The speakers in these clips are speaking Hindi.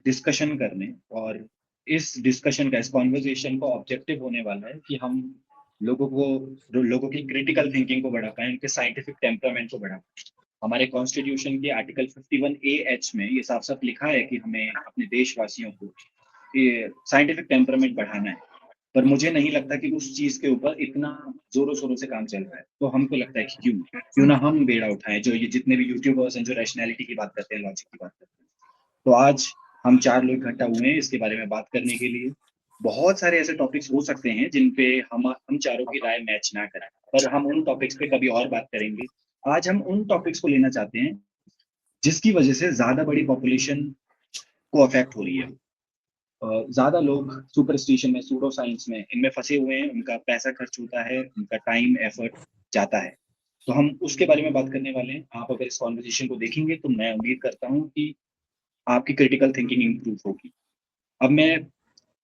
डिस्कशन करने, और इस डिस्कशन का, इस कॉन्वर्सेशन का ऑब्जेक्टिव होने वाला है कि हम लोगों की क्रिटिकल थिंकिंग को बढ़ा पाएँ, उनके साइंटिफिक टेम्परामेंट को बढ़ा पाएँ। हमारे कॉन्स्टिट्यूशन के आर्टिकल 51A(H) में ये साफ-साफ लिखा है कि हमें अपने देशवासियों को ये साइंटिफिक टेम्परामेंट बढ़ाना है। पर मुझे नहीं लगता कि उस चीज़ के ऊपर इतना ज़ोरों-शोरों से काम चल रहा है। तो हमको लगता है कि क्यों ना हम बेड़ा उठाएँ, जो ये जितने भी यूट्यूबर्स हैं, जो रैशनैलिटी की बात करते हैं, लॉजिक की बात करते हैं। तो आज हम 4 लोग इकट्ठा हुए हैं इसके बारे में बात करने के लिए। बहुत सारे ऐसे टॉपिक्स हो सकते हैं जिन पे हम चारों की राय मैच ना करें, पर हम उन टॉपिक्स पे कभी और बात करेंगे। आज हम उन टॉपिक्स को लेना चाहते हैं जिसकी वजह से ज़्यादा बड़ी पॉपुलेशन को अफ़ेक्ट हो रही है। ज़्यादा लोग सुपरस्टिशन में, सूडो साइंस में, इनमें फँसे हुए हैं, उनका पैसा खर्च होता है, उनका टाइम, एफर्ट जाता है। तो हम उसके बारे में बात करने वाले हैं। आप अगर इस कन्वर्सेशन को देखेंगे तो मैं उम्मीद करता हूँ कि आपकी क्रिटिकल थिंकिंग इम्प्रूव होगी। अब मैं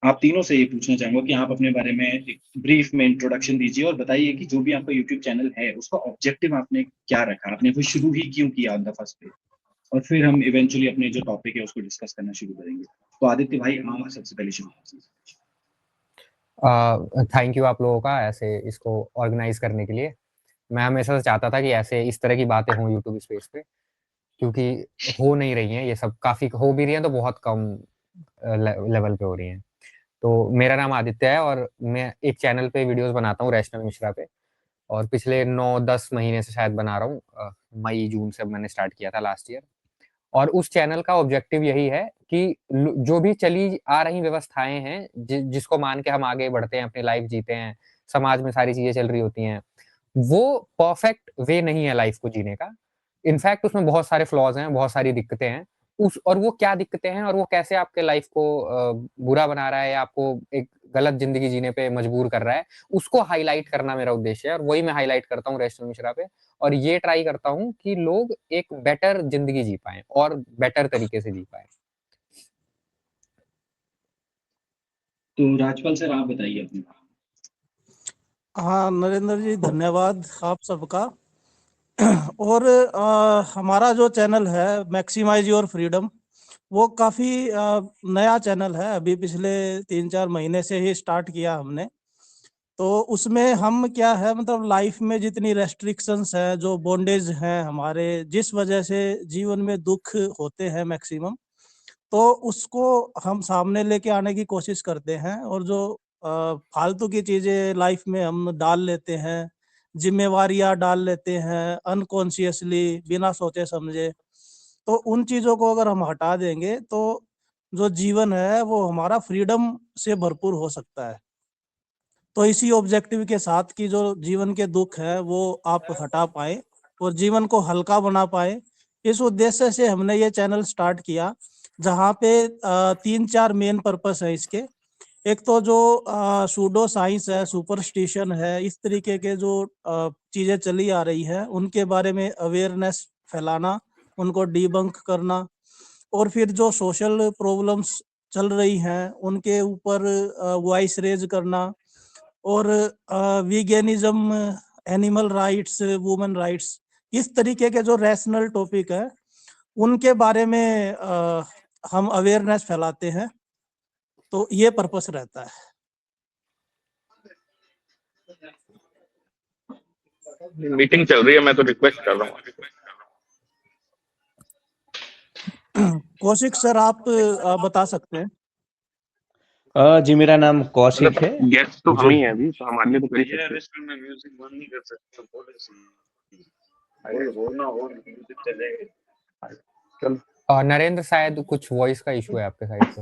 आप तीनों से ये पूछना चाहूँगा कि आप अपने बारे में एक ब्रीफ में इंट्रोडक्शन दीजिए और बताइए कि जो भी आपका यूट्यूब चैनल है, उसका ऑब्जेक्टिव आपने क्या रखा? आपने वो शुरू ही क्यों किया ऑन द फर्स्ट प्लेस? और फिर हम इवेंचुअली अपने जो टॉपिक है उसको डिस्कस करना शुरू करेंगे। तो आदित्य भाई, आप सबसे पहले शुरू कीजिए। थैंक यू आप लोगों का ऐसे इसको ऑर्गेनाइज करने के लिए। मैं हमेशा से चाहता था कि ऐसे इस तरह की बातें हों यूट्यूब स्पेस पे, क्योंकि हो नहीं रही हैं ये सब, काफ़ी हो भी रही हैं तो बहुत कम लेवल पे हो रही हैं। तो मेरा नाम आदित्य है और मैं एक चैनल पे वीडियोस बनाता हूँ रैशनल मिश्रा पे, और पिछले 9-10 महीने से शायद बना रहा हूँ। मई जून से मैंने स्टार्ट किया था लास्ट ईयर। और उस चैनल का ऑब्जेक्टिव यही है कि जो भी चली आ रही व्यवस्थाएं हैं, जिसको मान के हम आगे बढ़ते हैं, अपनी लाइफ जीते हैं, समाज में सारी चीजें चल रही होती हैं, वो परफेक्ट वे नहीं है लाइफ को जीने का। इनफैक्ट उसमें बहुत सारे फ्लॉज हैं, बहुत सारी दिक्कतें हैं। और वो क्या दिक्कतें हैं और वो कैसे आपके लाइफ को बुरा बना रहा है या आपको एक गलत जिंदगी जीने पे मजबूर कर रहा है, उसको हाईलाइट करना मेरा उद्देश्य है, और वही मैं हाईलाइट करता हूँ रैशनल मिश्रा पे। और ये ट्राई करता हूँ कि लोग एक बेटर जिंदगी जी पाए और बेटर तरीके से जी पाए। तो राजपाल सर, आप बताइए अपनी। हाँ नरेंद्र जी, धन्यवाद आप सबका। और हमारा जो चैनल है मैक्सिमाइज योर फ्रीडम, वो काफ़ी नया चैनल है, अभी पिछले 3-4 महीने से ही स्टार्ट किया हमने। तो उसमें हम क्या है, मतलब लाइफ में जितनी रेस्ट्रिक्शंस है, जो बॉन्डेज हैं हमारे, जिस वजह से जीवन में दुख होते हैं मैक्सिमम, तो उसको हम सामने लेके आने की कोशिश करते हैं। और जो फालतू की चीज़ें लाइफ में हम डाल लेते हैं, जिम्मेवारियां डाल लेते हैं अनकॉन्शियसली, बिना सोचे समझे, तो उन चीज़ों को अगर हम हटा देंगे तो जो जीवन है वो हमारा फ्रीडम से भरपूर हो सकता है। तो इसी ऑब्जेक्टिव के साथ कि जो जीवन के दुख है वो आप हटा पाए और जीवन को हल्का बना पाए, इस उद्देश्य से हमने ये चैनल स्टार्ट किया, जहाँ पे 3-4 मेन पर्पस है इसके। एक तो जो सूडो साइंस है, सुपरस्टिशन है, इस तरीके के जो चीज़ें चली आ रही है, उनके बारे में अवेयरनेस फैलाना, उनको डीबंक करना। और फिर जो सोशल प्रॉब्लम्स चल रही हैं उनके ऊपर वॉइस रेज करना। और वीगेनिज्म, एनिमल राइट्स, वुमेन राइट्स, इस तरीके के जो रैशनल टॉपिक है उनके बारे में हम अवेयरनेस फैलाते हैं। तो ये पर्पस रहता है। मीटिंग चल रही है, मैं तो रिक्वेस्ट कर रहा हूँ। कौशिक सर, आप बता सकते हैं। जी मेरा नाम कौशिक है। गेस्ट तो हम ही हैं अभी, तो हमारे लिए तो कर ही सकते हैं। में म्यूजिक बंद नहीं कर सकते, अरे हो ना हो, म्यूजिक चलेगा। चल और नरेंद्र, शायद कुछ वॉइस का इशू है आपके साइड से।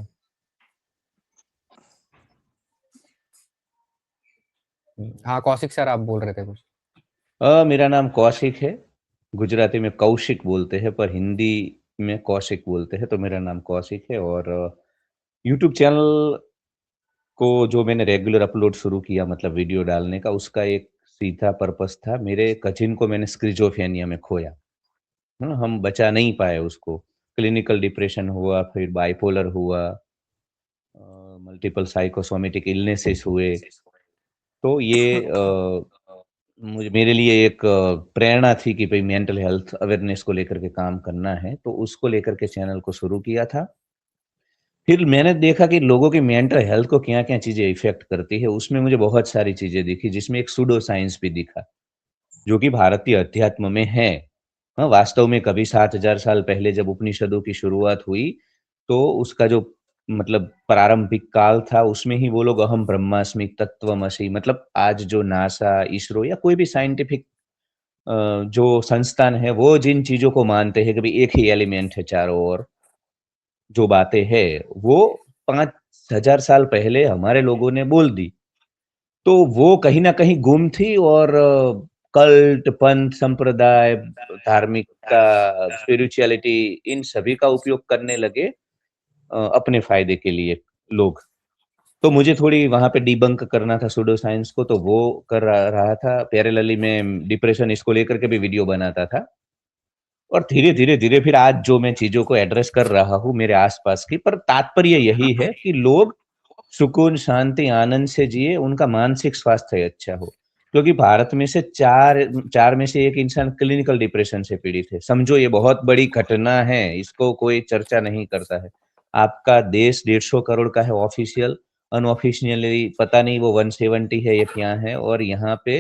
हाँ कौशिक सर, आप बोल रहे थे कुछ। मेरा नाम कौशिक है। गुजराती में कौशिक बोलते हैं, पर हिंदी में कौशिक बोलते हैं, तो मेरा नाम कौशिक है। और यूट्यूब चैनल को जो मैंने रेगुलर अपलोड शुरू किया, मतलब वीडियो डालने का, उसका एक सीधा पर्पस था। मेरे कजिन को मैंने स्किज़ोफ्रेनिया में खोया, हम बचा नहीं पाए उसको। क्लिनिकल डिप्रेशन हुआ, फिर बाइपोलर हुआ, मल्टीपल साइकोसोमेटिक इलनेसेस हुए। तो ये मेरे लिए एक प्रेरणा थी कि भाई मेंटल हेल्थ अवेयरनेस को लेकर के काम करना है, तो उसको लेकर के चैनल को शुरू किया था। फिर मैंने देखा कि लोगों की मेंटल हेल्थ को क्या-क्या चीज़ें इफ़ेक्ट करती है, उसमें मुझे बहुत सारी चीज़ें दिखी, जिसमें एक सूडो साइंस भी दिखा, जो कि भारतीय अध्यात्म में है। हाँ, वास्तव में कभी 7000 साल पहले जब उपनिषदों की शुरुआत हुई, तो उसका जो मतलब प्रारंभिक काल था, उसमें ही वो लोग अहम ब्रह्मास्मि, तत्त्वमसि मतलब आज जो नासा, इसरो या कोई भी साइंटिफिक जो संस्थान है, वो जिन चीज़ों को मानते हैं कि भई एक ही एलिमेंट है चारों ओर, जो बातें हैं, वो 5000 साल पहले हमारे लोगों ने बोल दी। तो वो कहीं न कहीं गुम थी और कल्ट, पंथ, संप्रदाय, धार्मिकता, स्पिरिचुअलिटी इन सभी का उपयोग करने लगे अपने फ़ायदे के लिए लोग। तो मुझे थोड़ी वहाँ पे डिबंक करना था सूडो साइंस को, तो वो कर रहा था। पैरेलली मैं डिप्रेशन इसको लेकर के भी वीडियो बनाता था। और धीरे फिर आज जो मैं चीज़ों को एड्रेस कर रहा हूँ मेरे आस-पास की, पर तात्पर्य यही है कि लोग सुकून, शांति, आनंद से जिए, उनका मानसिक स्वास्थ्य अच्छा हो। क्योंकि भारत में से 4 में से 1 इंसान क्लिनिकल डिप्रेशन से पीड़ित है। समझो ये बहुत बड़ी घटना है, इसको कोई चर्चा नहीं करता है। आपका देश 150 करोड़ का है ऑफ़िशियल, अनऑफ़िशियली पता नहीं वो 170 है या क्या है और यहाँ पे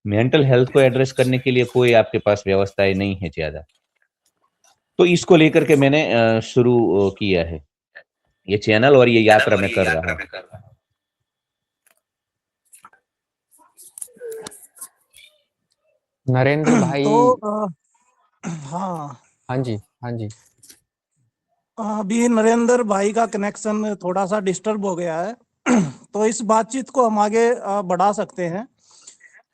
मेंटल हेल्थ को एड्रेस करने के लिए कोई आपके पास व्यवस्थाएँ नहीं है ज़्यादा। तो इसको लेकर के मैंने शुरू किया है, ये चैनल और ये यात्रा मैं कर रहा हूँ। नरेंद्र भाई। तो हाँ, हाँ जी, हाँ जी। अभी नरेंद्र भाई का कनेक्शन थोड़ा सा डिस्टर्ब हो गया है। तो इस बातचीत को हम आगे बढ़ा सकते हैं।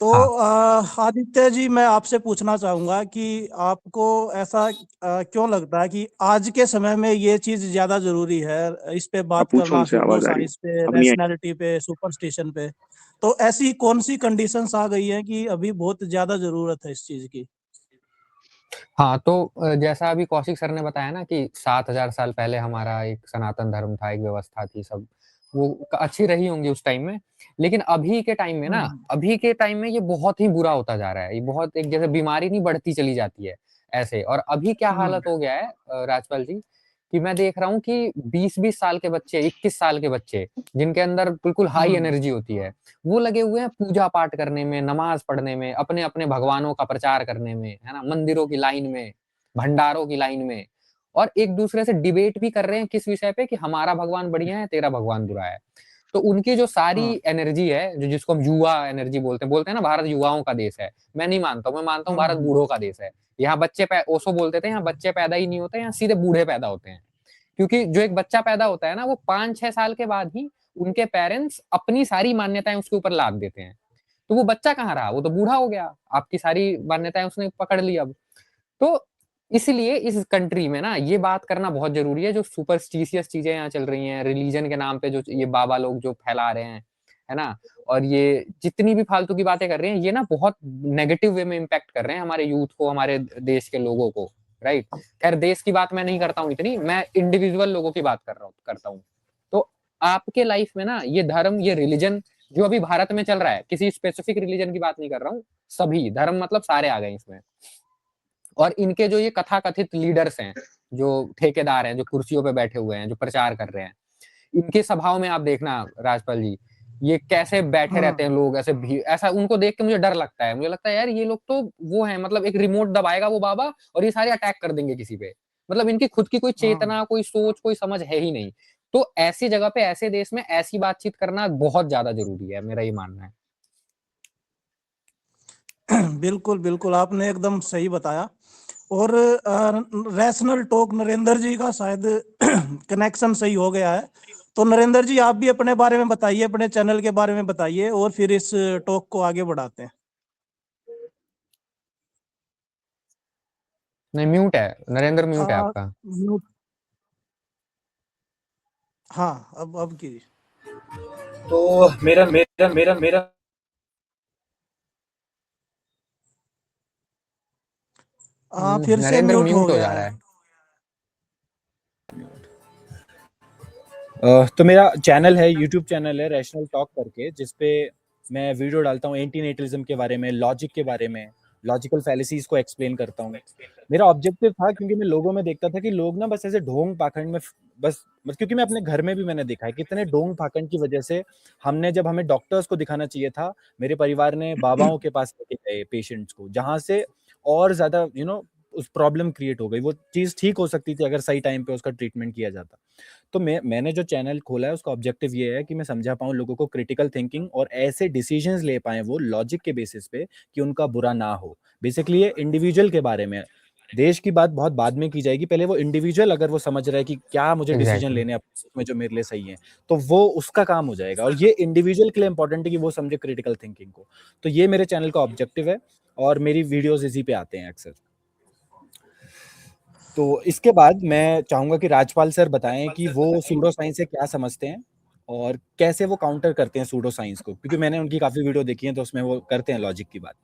तो हाँ। आदित्य जी, मैं आपसे पूछना चाहूंगा कि आपको ऐसा क्यों लगता है कि आज के समय में ये चीज ज्यादा जरूरी है, इस पे आप बात पूछो करना, उनसे, सूडो आवाज आ रही है, साइंस पे, अब नहीं आई। रैशनैलिटी पे, सुपरस्टिशन पे। तो ऐसी कौन सी कंडीशंस आ गई हैं कि अभी बहुत ज्यादा जरूरत है इस चीज की? हाँ, तो जैसा अभी कौशिक सर ने बताया ना कि 7000 साल पहले हमारा एक सनातन धर्म था, एक व्यवस्था थी, सब वो अच्छी रही होंगी उस टाइम में। लेकिन अभी के टाइम में ना, अभी के टाइम में ये बहुत ही बुरा होता जा रहा है। ये बहुत एक जैसे बीमारी नहीं बढ़ती चली जाती है, ऐसे। और अभी क्या हालत हो गया है राजपाल जी, कि मैं देख रहा हूँ कि 20-20 साल के बच्चे, 21 साल के बच्चे, जिनके अंदर बिल्कुल हाई एनर्जी होती है, वो लगे हुए हैं पूजा पाठ करने में, नमाज पढ़ने में, अपने-अपने भगवानों का प्रचार करने में, है ना? मंदिरों की लाइन में, भंडारों की लाइन में, और एक-दूसरे से डिबेट भी कर रहे हैं किस विषय पे कि हमारा भगवान बढ़िया है, तेरा भगवान बुरा है। तो उनकी जो सारी एनर्जी है, जो जिसको हम युवा एनर्जी बोलते हैं ना, भारत युवाओं का देश है। मैं नहीं मानता हूँ, मैं मानता हूँ भारत बूढ़ों का देश है। यहाँ बच्चे ओशो बोलते थे, यहाँ बच्चे पैदा ही नहीं होते, यहाँ सीधे बूढ़े पैदा होते हैं। क्योंकि जो एक बच्चा पैदा होता है ना, वो 5-6 साल के बाद ही उनके पेरेंट्स अपनी सारी मान्यताएं उसके ऊपर लाद देते हैं। तो वो बच्चा कहाँ रहा, वो तो बूढ़ा हो गया, आपकी सारी मान्यताएं उसने पकड़ ली अब। तो इसलिए इस कंट्री में ना ये बात करना बहुत जरूरी है। जो सुपरस्टिशियस चीजें यहाँ चल रही हैं, रिलीजन के नाम पे जो ये बाबा लोग जो फैला रहे हैं, है ना, और ये जितनी भी फालतू की बातें कर रहे हैं, ये ना बहुत नेगेटिव वे में इम्पैक्ट कर रहे हैं हमारे यूथ को, हमारे देश के लोगों को। राइट। खैर देश की बात मैं नहीं करता हूँ इतनी, मैं इंडिविजुअल लोगों की बात करता हूँ। तो आपके लाइफ में ना ये धर्म, ये रिलीजन जो अभी भारत में चल रहा है, किसी स्पेसिफिक रिलीजन की बात नहीं कर रहा हूँ, सभी धर्म मतलब सारे आ गए इसमें। और इनके जो ये कथाकथित लीडर्स हैं, जो ठेकेदार हैं, जो कुर्सियों पे बैठे हुए हैं, जो प्रचार कर रहे हैं, इनके सभाओं में आप देखना राजपाल जी, ये कैसे बैठे रहते हैं लोग, ऐसे ऐसा उनको देख के मुझे डर लगता है। मुझे लगता है यार ये लोग तो वो है, मतलब एक रिमोट दबाएगा वो बाबा और ये सारे अटैक कर देंगे किसी पे। मतलब इनकी खुद की कोई चेतना, कोई सोच, कोई समझ है ही नहीं। तो ऐसी जगह पे, ऐसे देश में ऐसी बातचीत करना बहुत ज्यादा जरूरी है, मेरा ये मानना है। बिल्कुल बिल्कुल, आपने एकदम सही बताया। और रैशनल टॉक, नरेंद्र जी का शायद कनेक्शन सही हो गया है। तो नरेंद्र जी, आप भी अपने बारे में बताइए, अपने चैनल के बारे में बताइए, और फिर इस टॉक को आगे बढ़ाते हैं। नहीं, म्यूट है नरेंद्र, म्यूट है आ, आपका। म्यूट। हाँ, अब कीजिए। तो मेरा फिर से नरेंद्र म्यूट हो म्यूट हो गया जा रहा है। है। तो मेरा चैनल है, यूट्यूब चैनल है रैशनल टॉक करके, जिसपे मैं वीडियो डालता हूँ एंटी नेटलिज्म के बारे में, लॉजिक के बारे में, लॉजिकल फैलेसीज को एक्सप्लेन करता हूँ। मेरा ऑब्जेक्टिव था, क्योंकि मैं लोगों में देखता था कि लोग ना बस ऐसे ढोंग पाखंड में बस, क्योंकि मैं अपने घर में भी मैंने देखा है कितने ढोंग पाखंड की वजह से जब हमें डॉक्टर्स को दिखाना चाहिए था, मेरे परिवार ने बाबाओं के पास लेके गए पेशेंट्स को, जहां से और ज्यादा उस प्रॉब्लम क्रिएट हो गई। वो चीज ठीक हो सकती थी अगर सही टाइम पे उसका ट्रीटमेंट किया जाता। तो मैंने जो चैनल खोला है उसका ऑब्जेक्टिव ये है कि मैं समझा पाऊँ लोगों को क्रिटिकल थिंकिंग, और ऐसे डिसीजंस ले पाए वो लॉजिक के बेसिस पे कि उनका बुरा ना हो। बेसिकली ये इंडिविजुअल के बारे में, देश की बात बहुत बाद में की जाएगी, पहले वो इंडिविजुअल अगर वो समझ रहा है कि क्या मुझे डिसीजन एग्जैक्टली। लेने में जो मेरे लिए सही है, तो वो उसका काम हो जाएगा। और ये इंडिविजुअल के लिए इंपॉर्टेंट है कि वो समझे क्रिटिकल थिंकिंग को। तो ये मेरे चैनल का ऑब्जेक्टिव है और मेरी वीडियोस इसी पे आते हैं अक्सर। तो इसके बाद मैं चाहूंगा कि राजपाल सर बताएं कि वो सूडो साइंस से क्या समझते हैं और कैसे वो काउंटर करते हैं सूडो साइंस को, क्योंकि मैंने उनकी काफी वीडियो देखी है तो उसमें वो करते हैं लॉजिक की बात।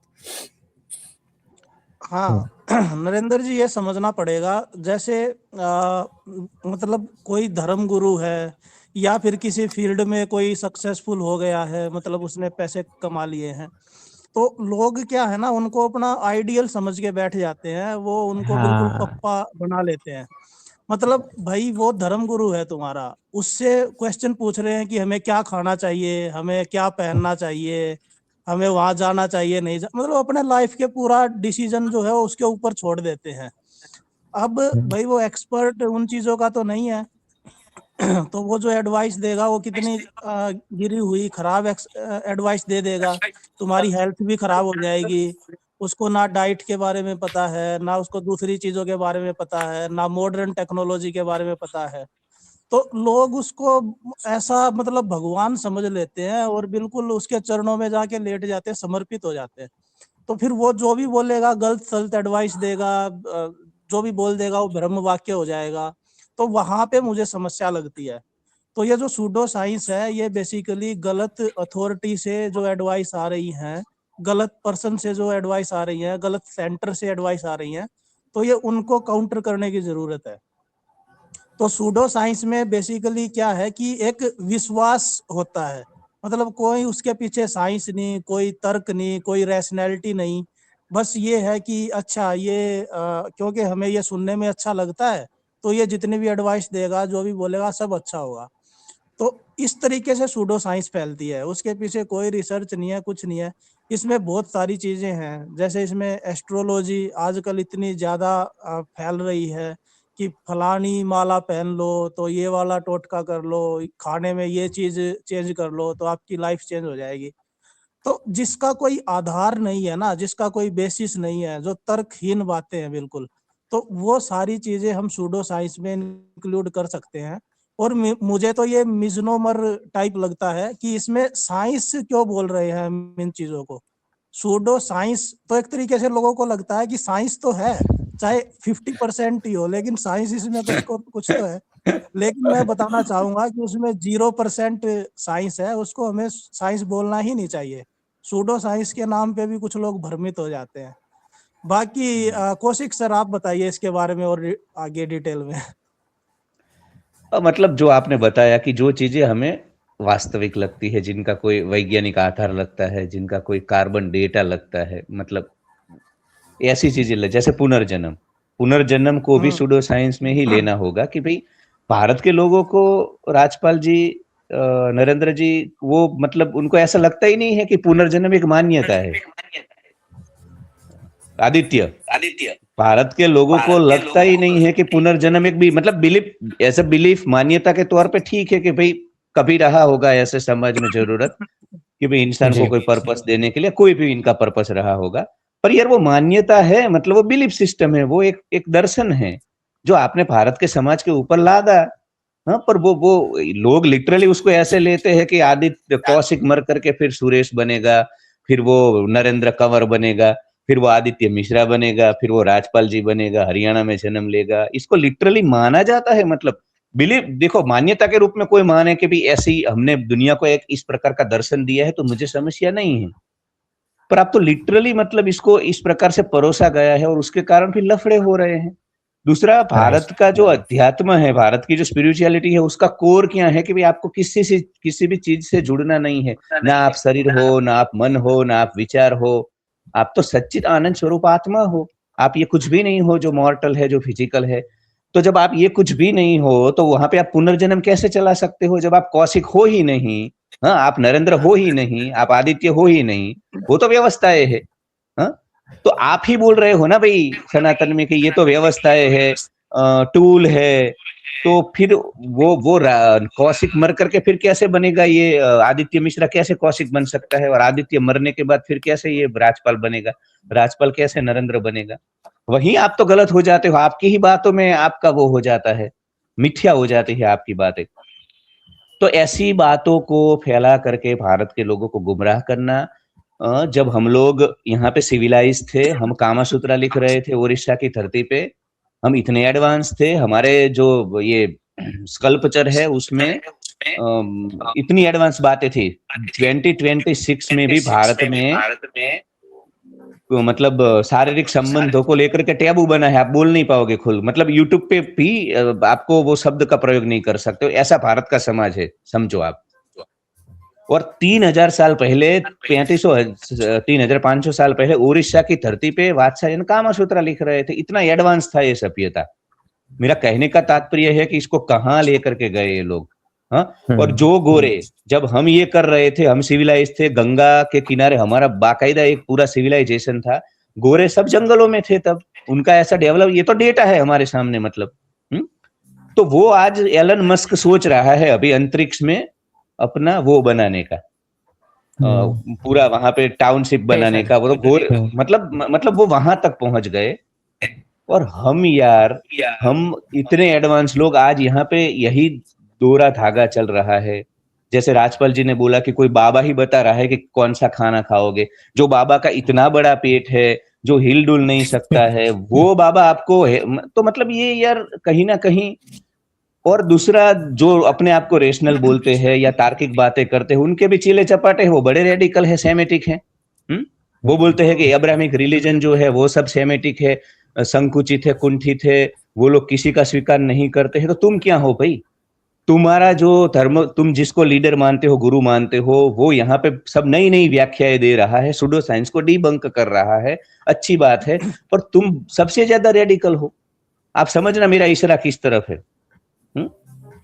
हाँ नरेंद्र जी, ये समझना पड़ेगा, जैसे मतलब कोई धर्म गुरु है या फिर किसी फील्ड में कोई सक्सेसफुल हो गया है, मतलब उसने पैसे कमा लिए हैं, तो लोग क्या है ना, उनको अपना आइडियल समझ के बैठ जाते हैं, वो उनको बिल्कुल हाँ पप्पा बना लेते हैं। मतलब भाई वो धर्म गुरु है तुम्हारा, उससे क्वेश्चन पूछ रहे हैं कि हमें क्या खाना चाहिए, हमें क्या पहनना चाहिए, हमें वहां जाना चाहिए नहीं मतलब अपने लाइफ के पूरा डिसीजन जो है वो उसके ऊपर छोड़ देते हैं। अब भाई वो एक्सपर्ट उन चीजों का तो नहीं है तो वो जो एडवाइस देगा वो कितनी गिरी हुई खराब एडवाइस दे देगा, तुम्हारी हेल्थ भी खराब हो जाएगी। उसको ना डाइट के बारे में पता है, ना उसको दूसरी चीजों के बारे में पता है, ना मॉडर्न टेक्नोलॉजी के बारे में पता है। तो लोग उसको ऐसा मतलब भगवान समझ लेते हैं और बिल्कुल उसके चरणों में जाके लेट जाते हैं, समर्पित हो जाते हैं। तो फिर वो जो भी बोलेगा गलत सलत एडवाइस देगा, जो भी बोल देगा वो ब्रह्म वाक्य हो जाएगा। तो वहां पे मुझे समस्या लगती है। तो ये जो सूडो साइंस है, ये बेसिकली गलत अथॉरिटी से जो एडवाइस आ रही है, गलत पर्सन से जो एडवाइस आ रही है, गलत सेंटर से एडवाइस आ रही है, तो ये उनको काउंटर करने की जरूरत है। तो सूडो साइंस में बेसिकली क्या है कि एक विश्वास होता है, मतलब कोई उसके पीछे साइंस नहीं, कोई तर्क नहीं, कोई रैशनैलिटी नहीं, बस ये है कि अच्छा ये क्योंकि हमें ये सुनने में अच्छा लगता है तो ये जितनी भी एडवाइस देगा, जो भी बोलेगा, सब अच्छा होगा। तो इस तरीके से सूडो साइंस फैलती है, उसके पीछे कोई रिसर्च नहीं है, कुछ नहीं है। इसमें बहुत सारी चीजें हैं, जैसे इसमें एस्ट्रोलॉजी आजकल इतनी ज्यादा फैल रही है कि फलानी माला पहन लो तो ये वाला टोटका कर लो, खाने में ये चीज चेंज कर लो तो आपकी लाइफ चेंज हो जाएगी। तो जिसका कोई आधार नहीं है ना, जिसका कोई बेसिस नहीं है, जो तर्कहीन बातें हैं बिल्कुल, तो वो सारी चीजें हम सूडो साइंस में इंक्लूड कर सकते हैं। और मुझे तो ये मिजनोमर टाइप लगता है कि इसमें साइंस क्यों बोल रहे हैं हम इन चीजों को। सूडो साइंस तो एक तरीके से लोगों को लगता है कि साइंस तो है, चाहे 50% ही हो, लेकिन साइंस इसमें कुछ तो है। लेकिन मैं बताना चाहूंगा कि उसमें 0% साइंस है, उसको हमें साइंस बोलना ही नहीं चाहिए। सूडो साइंस के नाम पे भी कुछ लोग भ्रमित हो जाते हैं। बाकी कौशिक सर आप बताइए इसके बारे में और आगे डिटेल में। मतलब जो आपने बताया कि जो चीजें हमें वास्तविक लगती है, जिनका कोई वैज्ञानिक आधार लगता है, जिनका कोई कार्बन डेटा लगता है, मतलब ऐसी चीजें जैसे पुनर्जन्म को भी सूडो साइंस में ही लेना होगा कि भाई भारत के लोगों को, राजपाल जी, नरेंद्र जी, वो मतलब उनको ऐसा लगता ही नहीं है कि पुनर्जन्म एक मान्यता है। आदित्य, भारत के लोगों को लगता ही नहीं है कि पुनर्जन्म एक भी मतलब बिलीफ, ऐसा बिलीफ मान्यता के तौर पे ठीक है कि भाई कभी रहा होगा ऐसे समाज में जरूरत कि भाई इंसान को जी कोई पर्पस देने के लिए, कोई भी इनका पर्पस रहा होगा। पर यार वो मान्यता है, मतलब वो बिलीफ सिस्टम है, वो एक दर्शन है जो आपने भारत के समाज के ऊपर लादा। हाँ, पर वो लोग लिटरली उसको ऐसे लेते हैं कि आदित्य कौशिक मर करके फिर सुरेश बनेगा, फिर वो नरेंद्र कंवर बनेगा, फिर वो आदित्य मिश्रा बनेगा, फिर वो राजपाल जी बनेगा, हरियाणा में जन्म लेगा। इसको लिटरली माना जाता है, मतलब बिलीव, देखो मान्यता के रूप में कोई माने कि भी ऐसी हमने दुनिया को एक इस प्रकार का दर्शन दिया है तो मुझे समस्या नहीं है। पर आप तो लिटरली मतलब इसको इस प्रकार से परोसा गया है और उसके कारण फिर लफड़े हो रहे हैं। दूसरा, भारत का जो अध्यात्म है, भारत की जो स्पिरिचुअलिटी है, उसका कोर क्या है कि भाई आपको किसी भी चीज से जुड़ना नहीं है। ना आप शरीर हो, ना आप मन हो, ना आप विचार हो, आप तो सच्चित आनंद स्वरूप आत्मा हो, आप ये कुछ भी नहीं हो जो मॉर्टल है, जो फिजिकल है। तो जब आप ये कुछ भी नहीं हो तो वहां पे आप पुनर्जन्म कैसे चला सकते हो, जब आप कौशिक हो ही नहीं? हाँ, आप नरेंद्र हो ही नहीं, आप आदित्य हो ही नहीं, वो तो व्यवस्थाएं है। हाँ, तो आप ही बोल रहे हो ना भाई सनातन में कि ये तो व्यवस्थाएं है, टूल है, तो फिर वो कौशिक मर करके फिर कैसे बनेगा ये आदित्य मिश्रा कैसे कौशिक बन सकता है, और आदित्य मरने के बाद फिर कैसे ये राजपाल बनेगा, राजपाल कैसे नरेंद्र बनेगा? वहीं आप तो गलत हो जाते हो, आपकी ही बातों में आपका वो हो जाता है, मिथ्या हो जाती है आपकी बातें। तो ऐसी बातों को फैला करके भारत के लोगों को गुमराह करना, जब हम लोग यहाँ पे सिविलाइज थे, हम कामा सूत्रा लिख रहे थे उड़ीसा की धरती पे, हम इतने एडवांस थे, हमारे जो ये स्कल्पचर है उसमें इतनी एडवांस बातें थी। 2026 में भी भारत में मतलब शारीरिक संबंधों को लेकर के टैबू बना है, आप बोल नहीं पाओगे खुल, मतलब यूट्यूब पे भी आपको वो शब्द का प्रयोग नहीं कर सकते हो, ऐसा भारत का समाज है, समझो आप। और 3000 साल पहले 3500 साल पहले उड़ीसा की धरती पे वात्स्यायन कामसूत्र लिख रहे थे, इतना एडवांस था ये सभ्यता। मेरा कहने का तात्पर्य है कि इसको कहाँ लेकर के गए ये लोग। हाँ, और जो गोरे, जब हम ये कर रहे थे, हम सिविलाइज थे, गंगा के किनारे हमारा बाकायदा एक पूरा सिविलाइजेशन था, गोरे सब जंगलों में थे तब, उनका ऐसा डेवलप, ये तो डेटा है हमारे सामने, मतलब तो वो आज एलन मस्क सोच रहा है अभी अंतरिक्ष में अपना वो बनाने का, पूरा वहां पे टाउनशिप बनाने का, वो तो गोरे मतलब वो वहां तक पहुंच गए। और हम यार, हम इतने एडवांस लोग आज यहाँ पे यही दोहरा धागा चल रहा है। जैसे राजपाल जी ने बोला कि कोई बाबा ही बता रहा है कि कौन सा खाना खाओगे, जो बाबा का इतना बड़ा पेट है, जो हिल डुल नहीं सकता है, वो बाबा आपको है, तो मतलब ये यार कहीं ना कहीं। और दूसरा, जो अपने आप को रेशनल बोलते हैं या तार्किक बातें करते हैं, उनके भी चीले चपाटे हैं, वो बड़े रेडिकल है, सेमेटिक है। वो बोलते हैं कि अब्राहमिक रिलीजन जो है वो सब सेमेटिक है, संकुचित है, कुंठित है, वो लोग किसी का स्वीकार नहीं करते हैं। तो तुम क्या हो भाई? तुम्हारा जो धर्म, तुम जिसको लीडर मानते हो, गुरु मानते हो, वो यहाँ पे सब नई नई व्याख्याएं दे रहा है, सूडो साइंस को डीबंक कर रहा है, अच्छी बात है, पर तुम सबसे ज्यादा रेडिकल हो। आप समझना मेरा इशारा किस तरफ है,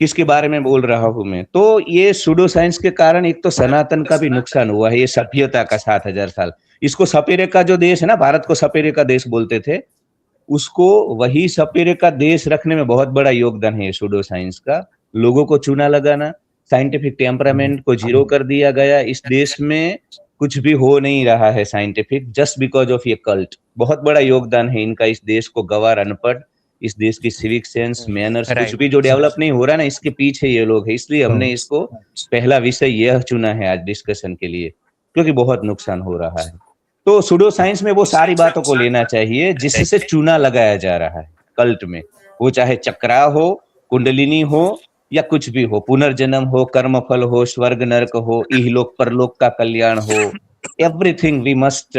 किसके बारे में बोल रहा हूं मैं। तो ये सूडो साइंस के कारण एक तो सनातन का भी नुकसान हुआ है, ये सभ्यता का 7000 साल, इसको सपेरे का जो देश है ना, भारत को सपेरे का देश बोलते थे, उसको वही सपेरे का देश रखने में बहुत बड़ा योगदान है सूडो साइंस का। लोगों को चूना लगाना, साइंटिफिक टेम्परामेंट को जीरो कर दिया गया, इस देश में कुछ भी हो नहीं रहा है साइंटिफिक, जस्ट बिकॉज ऑफ ये कल्ट। बहुत बड़ा योगदान है इनका इस देश को गवार, अनपढ़, इस देश की सिविक सेंस, मैनर्स, कुछ भी जो डेवलप नहीं हो रहा ना, इसके पीछे ये लोग है। इसलिए हमने इसको पहला विषय यह चुना है आज डिस्कशन के लिए, क्योंकि बहुत नुकसान हो रहा है। तो सूडो साइंस में वो सारी बातों को लेना चाहिए जिससे चूना लगाया जा रहा है कल्ट में, वो चाहे चक्रा हो, कुंडलिनी हो, या कुछ भी हो, पुनर्जन्म हो, कर्मफल हो, स्वर्ग नरक हो, इहलोक परलोक का कल्याण हो, everything we must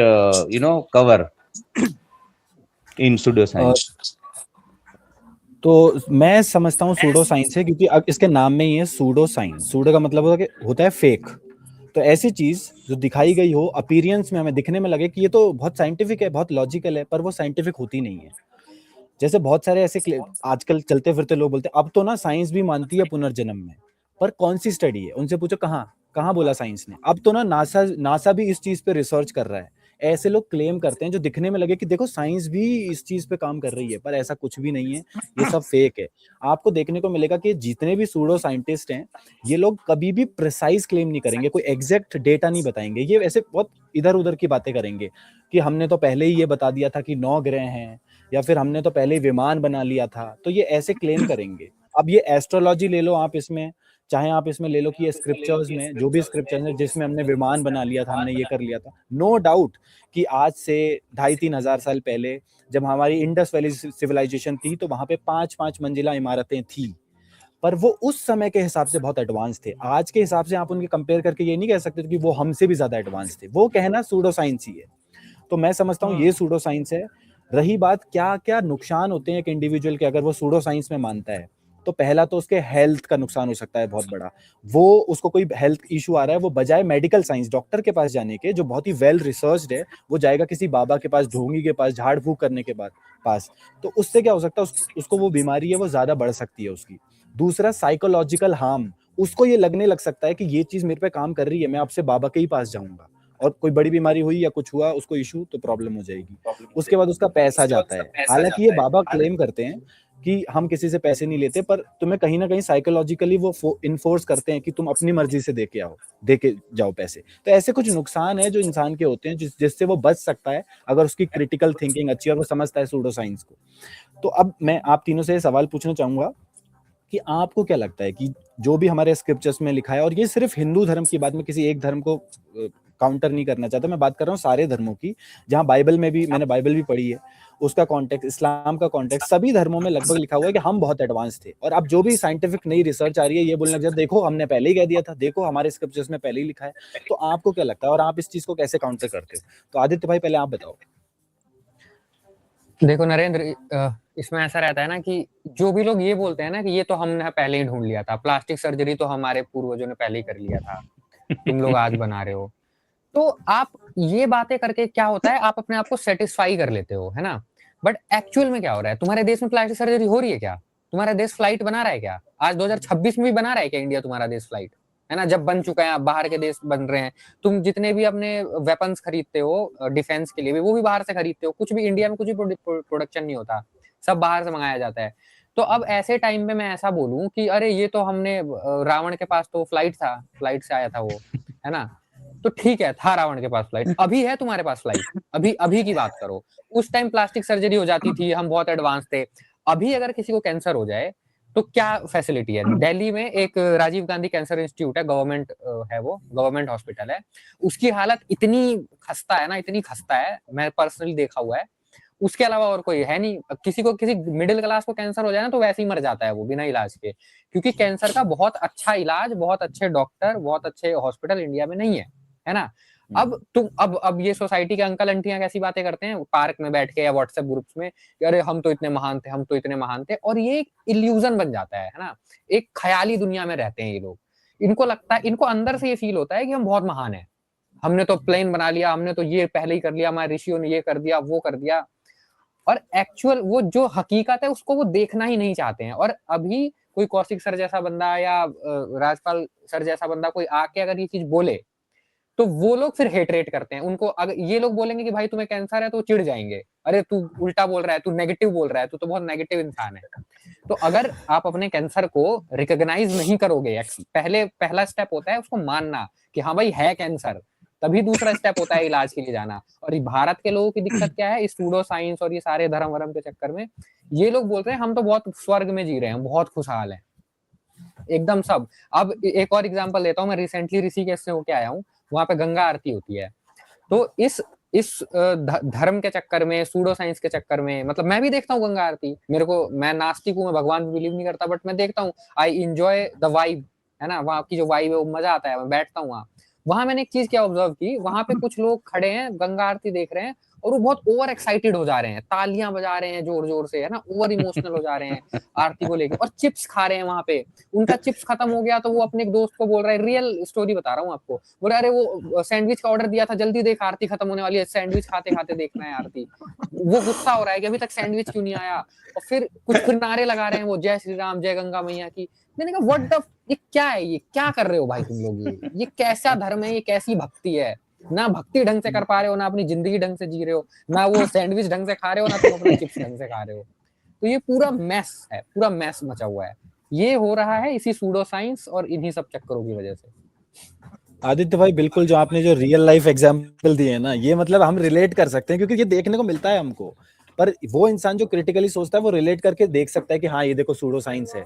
cover in pseudo science. तो मैं समझता हूँ सूडो साइंस है, क्योंकि अब इसके नाम में ही है सूडो साइंस। सूडो का मतलब होता है फेक। तो ऐसी चीज जो दिखाई गई हो, अपीयरेंस में हमें दिखने में लगे कि ये तो बहुत साइंटिफिक है, बहुत लॉजिकल है, पर वो साइंटिफिक होती नहीं है। जैसे बहुत सारे ऐसे आजकल चलते फिरते लोग बोलते हैं अब तो ना साइंस भी मानती है पुनर्जन्म में, पर कौन सी स्टडी है? उनसे पूछो कहाँ बोला साइंस ने। अब तो ना नासा भी इस चीज पे रिसर्च कर रहा है। ऐसे लोग क्लेम करते हैं जो दिखने में लगे कि देखो साइंस भी इस चीज पे काम कर रही है, पर ऐसा कुछ भी नहीं है, ये सब फेक है। आपको देखने को मिलेगा कि जितने भी सूडो साइंटिस्ट हैं, ये लोग कभी भी प्रिसाइज क्लेम नहीं करेंगे, कोई एग्जैक्ट डेटा नहीं बताएंगे। ये ऐसे बहुत इधर उधर की बातें करेंगे कि हमने तो पहले ही ये बता दिया था कि 9 ग्रह हैं, या फिर हमने तो पहले विमान बना लिया था। तो ये ऐसे क्लेम करेंगे। अब ये एस्ट्रोलॉजी ले लो आप, इसमें चाहे आप इसमें ले लो कि ये स्क्रिप्चर्स में, जो भी स्क्रिप्चर्स हैं जिसमें हमने विमान बना लिया था, हमने ये कर लिया था, नो डाउट कि आज से 2,500-3 हजार साल पहले जब हमारी इंडस वैली सिविलाइजेशन थी, तो वहां पे 5-5 मंजिला इमारतें थी, पर वो उस समय के हिसाब से बहुत एडवांस थे। आज के हिसाब से आप उनके कंपेयर करके ये नहीं कह सकते कि वो हमसे भी ज्यादा एडवांस थे। वो कहना सूडो साइंस ही है। तो मैं समझता हूँ ये सूडो साइंस है। रही बात क्या क्या नुकसान होते हैं एक इंडिविजुअल के अगर वो सूडो साइंस में मानता है, तो पहला तो उसके हेल्थ का नुकसान हो सकता है बहुत बड़ा। वो उसको कोई हेल्थ इशू आ रहा है, वो बजाय मेडिकल साइंस डॉक्टर के पास जाने के, जो बहुत ही वेल रिसर्च्ड है, वो जाएगा किसी बाबा के पास, ढोंगी के पास, झाड़ फूक करने के बाद पास। तो उससे क्या हो सकता है, उसको वो बीमारी है वो ज्यादा बढ़ सकती है उसकी। दूसरा साइकोलॉजिकल हार्म, उसको ये लगने लग सकता है कि ये चीज मेरे पे काम कर रही है, मैं आपसे बाबा के ही पास जाऊंगा, और कोई बड़ी बीमारी हुई या कुछ हुआ उसको इशू, तो प्रॉब्लम हो जाएगी। उसके बाद उसका पैसा जाता है। हालांकि ये बाबा क्लेम करते हैं कि हम किसी से पैसे नहीं लेते, पर तुम्हें कहीं ना कहीं साइकोलॉजिकली वो इन्फोर्स करते हैं कि तुम अपनी मर्जी से दे के जाओ पैसे। तो ऐसे कुछ नुकसान है जो इंसान के होते हैं, जिससे वो बच सकता है अगर उसकी क्रिटिकल थिंकिंग अच्छी है और वो समझता है सूडो साइंस को। तो अब मैं आप तीनों से सवाल पूछना चाहूंगा कि आपको क्या लगता है कि जो भी हमारे स्क्रिप्चर्स में लिखा है, और ये सिर्फ हिंदू धर्म की बात, में किसी एक धर्म को काउंटर नहीं करना चाहता, मैं बात कर रहा हूँ सारे धर्मों की, जहाँ बाइबल में भी, मैंने बाइबल भी पढ़ी है, उसका कॉन्टेक्स्ट, इस्लाम का कॉन्टेक्स्ट, सभी धर्मों में लगभग लिखा हुआ है कि हम बहुत एडवांस थे। और अब जो भी साइंटिफिक नई रिसर्च आ रही है, ये बोलने लग जाता है देखो हमने पहले ही कह दिया था, देखो हमारे स्क्रिप्चर्स में पहले ही लिखा है। तो आपको क्या लगता है और आप इस चीज को कैसे काउंटर करते हो? तो आदित्य भाई पहले आप बताओ। देखो नरेंद्र, इसमें ऐसा रहता है ना कि जो भी लोग ये बोलते हैं ना कि ये तो हमने पहले ही ढूंढ लिया था, प्लास्टिक सर्जरी तो हमारे पूर्वजों ने पहले ही कर लिया था, तुम लोग आज बना रहे हो। तो आप ये बातें करके क्या होता है, आप अपने आप को सेटिस्फाई कर लेते हो, है ना। बट एक्चुअल में क्या हो रहा है, तुम्हारे देश में प्लास्टिक सर्जरी हो रही है क्या? तुम्हारा देश फ्लाइट बना रहा है क्या? आज 2026 में भी बना रहा है क्या इंडिया, तुम्हारा देश फ्लाइट, है ना? जब बन चुका है, बाहर के देश बन रहे हैं। तुम जितने भी अपने वेपन्स खरीदते हो डिफेंस के लिए भी, वो भी बाहर से खरीदते हो। कुछ भी इंडिया में कुछ भी प्रोडक्शन नहीं होता, सब बाहर से मंगाया जाता है। तो अब ऐसे टाइम में मैं ऐसा बोलूं कि अरे ये तो हमने, रावण के पास तो फ्लाइट था, फ्लाइट से आया था वो, है ना। तो ठीक है, था रावण के पास फ्लाइट, अभी है तुम्हारे पास फ्लाइट, अभी की बात करो। उस टाइम प्लास्टिक सर्जरी हो जाती थी, हम बहुत एडवांस थे। अभी अगर किसी को कैंसर हो जाए तो क्या फैसिलिटी है? दिल्ली में एक राजीव गांधी कैंसर इंस्टीट्यूट है, गवर्नमेंट है, वो गवर्नमेंट हॉस्पिटल है। उसकी हालत इतनी खस्ता है ना, इतनी खस्ता है, मैं पर्सनली देखा हुआ है। उसके अलावा और कोई है नहीं। किसी मिडिल क्लास को कैंसर हो जाए ना तो वैसे ही मर जाता है वो, बिना इलाज के, क्योंकि कैंसर का बहुत अच्छा इलाज, बहुत अच्छे डॉक्टर, बहुत अच्छे हॉस्पिटल इंडिया में नहीं है ना। अब ये सोसाइटी के अंकल आंटियां कैसी बातें करते हैं पार्क में बैठ के या व्हाट्सएप ग्रुप्स में, अरे हम तो इतने महान थे, हम तो इतने महान थे। और ये एक इल्यूजन बन जाता है ना, एक ख्याली दुनिया में रहते हैं ये लोग। इनको लगता है, इनको अंदर से ये फील होता है कि हम बहुत महान है, हमने तो प्लेन बना लिया, हमने तो ये पहले ही कर लिया, हमारे ऋषियों ने ये कर दिया, वो कर दिया। और एक्चुअल वो जो हकीकत है उसको वो देखना ही नहीं चाहते हैं। और अभी कोई कौशिक सर जैसा बंदा या राजपाल सर जैसा बंदा कोई आके अगर ये चीज बोले तो वो लोग फिर हेट रेट करते हैं उनको। अगर ये लोग बोलेंगे कि भाई तुम्हें कैंसर है तो चिढ़ जाएंगे, अरे तू उल्टा बोल रहा है, तू नेगेटिव बोल रहा है, तू तो बहुत नेगेटिव इंसान है। तो अगर आप अपने कैंसर को रिकॉग्नाइज नहीं करोगे, पहला स्टेप होता है उसको मानना कि हाँ भाई है कैंसर, तभी दूसरा स्टेप होता है इलाज के लिए जाना। और भारत के लोगों की दिक्कत क्या है, इस सूडो साइंस और ये सारे धर्म वरम के चक्कर में ये लोग बोलते हैं हम तो बहुत स्वर्ग में जी रहे हैं, बहुत खुशहाल है एकदम सब। अब एक और एग्जांपल देता हूँ, मैं रिसेंटली ऋषिकेश से होके आया हूँ, वहां पे गंगा आरती होती है। तो इस धर्म के चक्कर में, सूडो साइंस के चक्कर में, मतलब मैं भी देखता हूँ गंगा आरती, मैं नास्तिक हूँ, मैं भगवान पे बिलीव नहीं करता, बट मैं देखता हूँ, आई एंजॉय द वाइब, है ना। वहाँ की जो वाइब है वो मजा आता है, मैं बैठता हूँ वहां मैंने एक चीज क्या ऑब्जर्व की, वहां पे कुछ लोग खड़े हैं गंगा आरती देख रहे हैं और वो बहुत ओवर एक्साइटेड हो जा रहे हैं, तालियां बजा रहे हैं जोर जोर से, है ना, ओवर इमोशनल हो जा रहे हैं आरती को लेकर, और चिप्स खा रहे हैं वहां पे। उनका चिप्स खत्म हो गया तो वो अपने एक दोस्त को बोल रहा है, रियल स्टोरी बता रहा हूँ आपको, बोल रहा है अरे वो सैंडविच का ऑर्डर दिया था, जल्दी देख आरती खत्म होने वाली है, सैंडविच खाते खाते देखना है आरती। वो गुस्सा हो रहा है कि अभी तक सैंडविच क्यों नहीं आया, और फिर नारे लगा रहे हैं वो, जय श्री राम, जय गंगा मैया की। मैंने कहा व्हाट द, ये क्या है, ये क्या कर रहे हो भाई तुम लोग, ये कैसा धर्म है, ये कैसी भक्ति है? ना भक्ति ढंग से कर पा रहे हो, ना अपनी जिंदगी ढंग से जी रहे हो, ना वो सैंडविच ढंग से खा रहे हो, ना तुम अपना चिप्स ढंग से खा रहे हो। तो ये पूरा मैस है, पूरा मैस मचा हुआ है। ये हो रहा है इसी सूडो साइंस और इन्हीं सब चक्करों की वजह से। आदित्य भाई बिल्कुल, जो आपने जो रियल लाइफ एग्जांपल दिए हैं ना, ये मतलब हम रिलेट कर सकते हैं, क्योंकि ये देखने को मिलता है हमको। पर वो इंसान जो क्रिटिकली सोचता है वो रिलेट करके देख सकता है कि हाँ ये देखो सूडो साइंस है।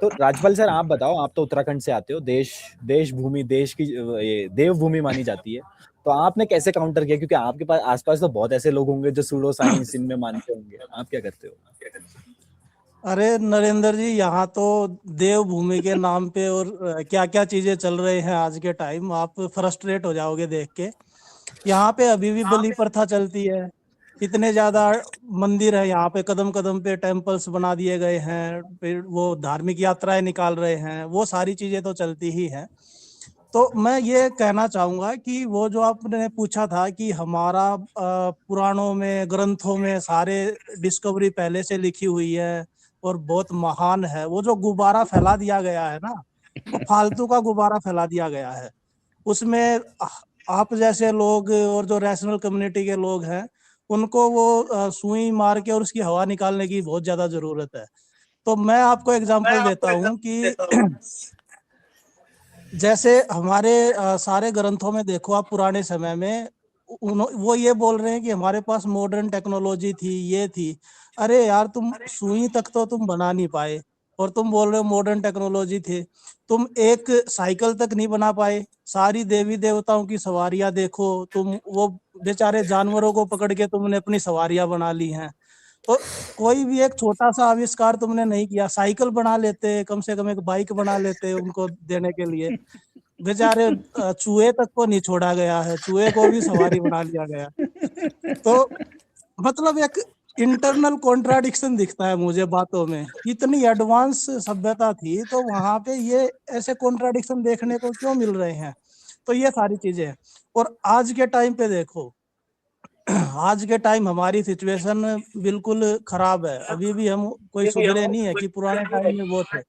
तो राजपाल सर आप बताओ, आप तो उत्तराखंड से आते हो, देश भूमि, देश की ये देवभूमि मानी जाती है, तो आपने कैसे काउंटर किया? क्योंकि आपके पास आसपास तो बहुत ऐसे लोग होंगे जो सूडो साइंस इनमें मानते होंगे, आप क्या करते हो? अरे नरेंद्र जी, यहाँ तो देवभूमि के नाम पे और क्या क्या चीजें चल रही हैं आज के टाइम, आप फ्रस्ट्रेट हो जाओगे देख के। यहाँ पे अभी भी बलि प्रथा चलती है, इतने ज्यादा मंदिर है यहाँ पे, कदम कदम पे टेम्पल्स बना दिए गए हैं, फिर वो धार्मिक यात्राएं निकाल रहे हैं, वो सारी चीजें तो चलती ही हैं। तो मैं ये कहना चाहूंगा कि वो जो आपने पूछा था कि हमारा पुराणों में, ग्रंथों में सारे डिस्कवरी पहले से लिखी हुई है और बहुत महान है, वो जो गुब्बारा फैला दिया गया है ना, वो फालतू का गुब्बारा फैला दिया गया है। उसमें आप जैसे लोग और जो रैशनल कम्युनिटी के लोग हैं, उनको वो सुई मार के और उसकी हवा निकालने की बहुत ज्यादा जरूरत है। तो मैं आपको एग्जांपल देता हूँ कि जैसे हमारे सारे ग्रंथों में देखो आप, पुराने समय में वो ये बोल रहे हैं कि हमारे पास मॉडर्न टेक्नोलॉजी थी, ये थी। अरे यार, तुम सुई तक तो तुम बना नहीं पाए और तुम बोल रहे हो मॉडर्न टेक्नोलॉजी थी। तुम एक साइकिल तक नहीं बना पाए। सारी देवी देवताओं की सवारियां देखो तुम, वो बेचारे जानवरों को पकड़ के तुमने अपनी सवारियां बना ली हैं। तो कोई भी एक छोटा सा आविष्कार तुमने नहीं किया। साइकिल बना लेते, कम से कम एक बाइक बना लेते उनको देने के लिए। बेचारे चूहे तक को नहीं छोड़ा गया है, चूहे को भी सवारी बना लिया गया। तो मतलब एक इंटरनल कॉन्ट्राडिक्शन दिखता है मुझे बातों में। इतनी एडवांस सभ्यता थी तो वहां पे ये ऐसे कॉन्ट्राडिक्शन देखने को क्यों मिल रहे हैं? तो ये सारी चीजें हैं। और आज के टाइम पे देखो, आज के टाइम हमारी सिचुएशन बिल्कुल खराब है। अभी भी हम कोई सुधरे नहीं है कि पुराने टाइम में वो थे।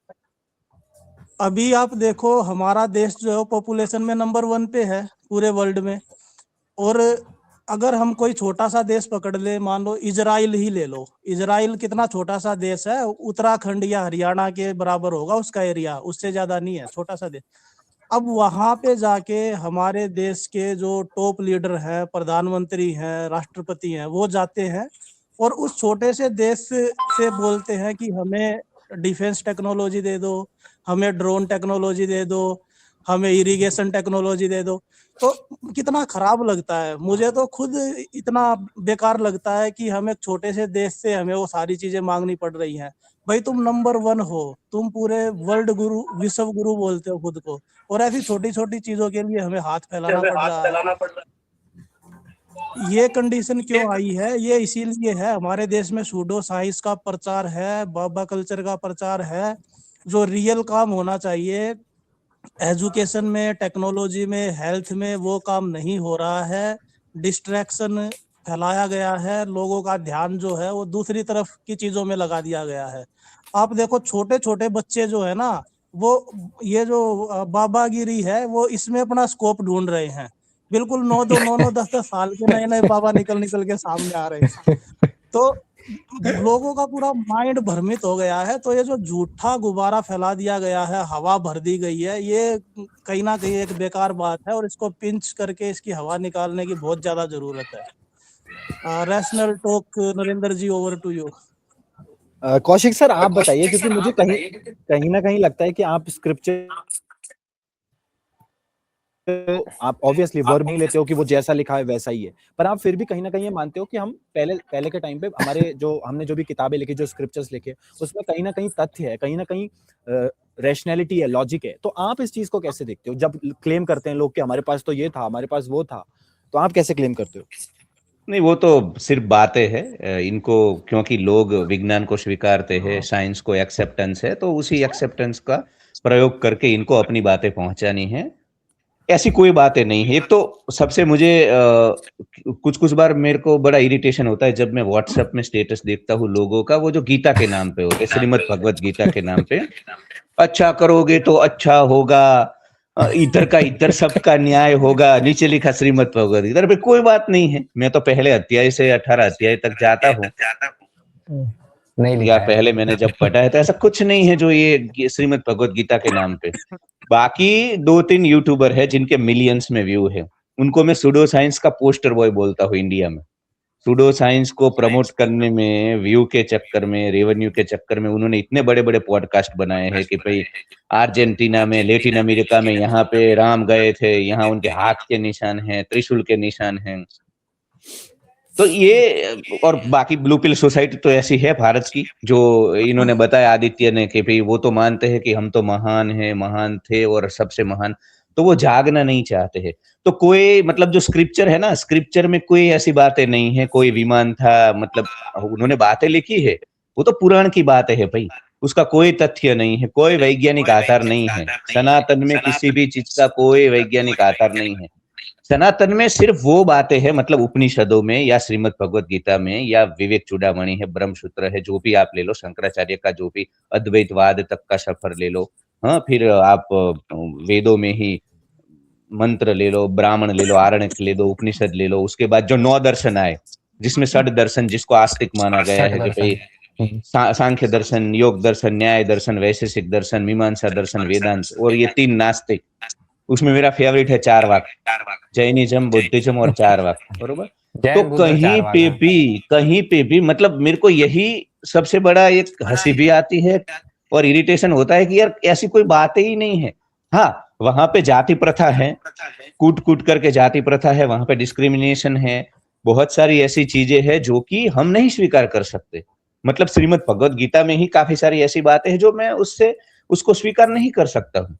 अभी आप देखो, हमारा देश जो है पॉपुलेशन में नंबर 1 पे है पूरे वर्ल्ड में। और अगर हम कोई छोटा सा देश पकड़ ले, मान लो इजराइल ही ले लो। इजराइल कितना छोटा सा देश है, उत्तराखंड या हरियाणा के बराबर होगा उसका एरिया, उससे ज्यादा नहीं है, छोटा सा देश। अब वहां पे जाके हमारे देश के जो टॉप लीडर हैं, प्रधानमंत्री हैं, राष्ट्रपति हैं, वो जाते हैं और उस छोटे से देश से बोलते हैं कि हमें डिफेंस टेक्नोलॉजी दे दो, हमें ड्रोन टेक्नोलॉजी दे दो, हमें इरिगेशन टेक्नोलॉजी दे दो। तो कितना खराब लगता है। मुझे तो खुद इतना बेकार लगता है कि हम एक छोटे से देश से हमें वो सारी चीजें मांगनी पड़ रही हैं। भाई तुम नंबर 1 हो, तुम पूरे वर्ल्ड गुरु, विश्व गुरु बोलते हो खुद को, और ऐसी छोटी छोटी चीजों के लिए हमें हाथ फैलाना पड़ रहा है। ये कंडीशन क्यों आई है? ये इसीलिए है, हमारे देश में सूडो साइंस का प्रचार है, बाबा कल्चर का प्रचार है। जो रियल काम होना चाहिए एजुकेशन में, टेक्नोलॉजी में, हेल्थ में, वो काम नहीं हो रहा है। डिस्ट्रैक्शन फैलाया गया है, लोगों का ध्यान जो है वो दूसरी तरफ की चीजों में लगा दिया गया है। आप देखो छोटे छोटे बच्चे जो है ना, वो ये जो बाबागिरी है, वो इसमें अपना स्कोप ढूंढ रहे हैं। बिल्कुल 9 10 साल के नए नए बाबा निकल के सामने आ रहे हैं। तो लोगों का पूरा माइंड भ्रमित हो गया है। तो ये जो झूठा गुब्बारा फैला दिया गया है, हवा भर दी गई है, ये कहीं ना कहीं एक बेकार बात है और इसको पिंच करके इसकी हवा निकालने की बहुत ज्यादा जरूरत है। Rational talk, Narendra ji, over to you. Kaushik sir आप बताइए, क्योंकि मुझे कहीं ना कहीं लगता है कि आप स्क्रिप्चर तो आप ऑब्वियसली वर्ब नहीं लेते हो कि वो जैसा लिखा है वैसा ही है, पर आप फिर भी कहीं ना कहीं ये मानते हो कि हम पहले के टाइम पे हमारे हमने जो भी किताबें लिखी, जो स्क्रिप्चर्स लिखे, उसमें कहीं ना कहीं तथ्य है, कहीं ना कहीं रैशनैलिटी है, लॉजिक है। तो आप इस चीज को कैसे देखते हो जब क्लेम करते हैं लोग कि हमारे पास तो ये था, हमारे पास वो था, तो आप कैसे क्लेम करते हो? नहीं, वो तो सिर्फ बातें हैं। इनको क्योंकि लोग विज्ञान को स्वीकारते हैं, साइंस को एक्सेप्टेंस है, तो उसी एक्सेप्टेंस का प्रयोग करके इनको अपनी बातें पहुंचानी है। ऐसी कोई बातें नहीं है। एक तो सबसे मुझे कुछ बार मेरे को बड़ा इरिटेशन होता है जब मैं व्हाट्सएप में स्टेटस देखता हूँ लोगों का, वो जो गीता के नाम पे होते, श्रीमद् भगवत गीता के नाम पे, अच्छा करोगे तो अच्छा होगा, इधर का इधर सबका न्याय होगा, नीचे लिखा श्रीमद् भगवत गीता। पे कोई बात नहीं है। मैं तो पहले अध्याय से 18 अध्याय तक जाता हूँ, नहीं या पहले मैंने जब पढ़ा है, तो ऐसा कुछ नहीं है जो ये श्रीमद् भगवत गीता के नाम पे। बाकी 2-3 यूट्यूबर है जिनके मिलियंस में व्यू है, उनको मैं सूडो साइंस का पोस्टर बॉय बोलता हूँ इंडिया में। सूडो साइंस को प्रमोट करने में, व्यू के चक्कर में, रेवेन्यू के चक्कर में उन्होंने इतने बड़े बड़े पॉडकास्ट बनाए हैं कि भाई अर्जेंटीना में, लेटिन अमेरिका में, यहाँ पे राम गए थे, यहाँ उनके हाथ के निशान हैं, त्रिशूल के निशान हैं। तो ये, और बाकी ब्लू पिल सोसाइटी तो ऐसी है भारत की, जो इन्होंने बताया आदित्य ने कि भाई वो तो मानते हैं कि हम तो महान हैं, महान थे और सबसे महान। तो वो जागना नहीं चाहते हैं। तो कोई मतलब जो स्क्रिप्चर है ना, स्क्रिप्चर में कोई ऐसी बातें नहीं है, कोई विमान था, मतलब उन्होंने बातें लिखी है, वो तो पुराण की बातें है भाई, उसका कोई तथ्य नहीं है, कोई वैज्ञानिक आधार नहीं है। सनातन में किसी भी चीज का कोई वैज्ञानिक आधार नहीं है। सनातन में सिर्फ वो बातें हैं, मतलब उपनिषदों में या श्रीमद् भगवत गीता में या विवेक चूड़ामणि है, ब्रह्मसूत्र है, जो भी आप ले लो, शंकराचार्य का जो भी अद्वैतवाद तक का सफर ले लो, हाँ, फिर आप वेदों में ही मंत्र ले लो, ब्राह्मण ले लो, आरण्यक ले लो, उपनिषद ले लो, उसके बाद जो 9 दर्शन आए, जिसमें षड दर्शन, जिसको आस्तिक माना गया षट है कि दर्शन। भाई सांख्य दर्शन, योग दर्शन, न्याय दर्शन, वैशेषिक दर्शन, मीमांसा दर्शन, वेदांत, और ये 3 नास्तिक। उसमें मेरा फेवरेट है चारवाक, जैनिज्म, बुद्धिज्म और चारवाक, बरोबर। तो जैन बुद्ध चारवाक। कहीं पे भी मतलब मेरे को यही सबसे बड़ा एक हंसी भी आती है और इरिटेशन होता है कि यार ऐसी कोई बात ही नहीं है। हाँ, वहां पे जाति प्रथा है, कूट कूट करके जाति प्रथा है, वहां पे डिस्क्रिमिनेशन है, बहुत सारी ऐसी चीजें हैं जो कि हम नहीं स्वीकार कर सकते। मतलब श्रीमद् भगवत गीता में ही काफी सारी ऐसी बातें हैं जो मैं उसको स्वीकार नहीं कर सकता हूँ।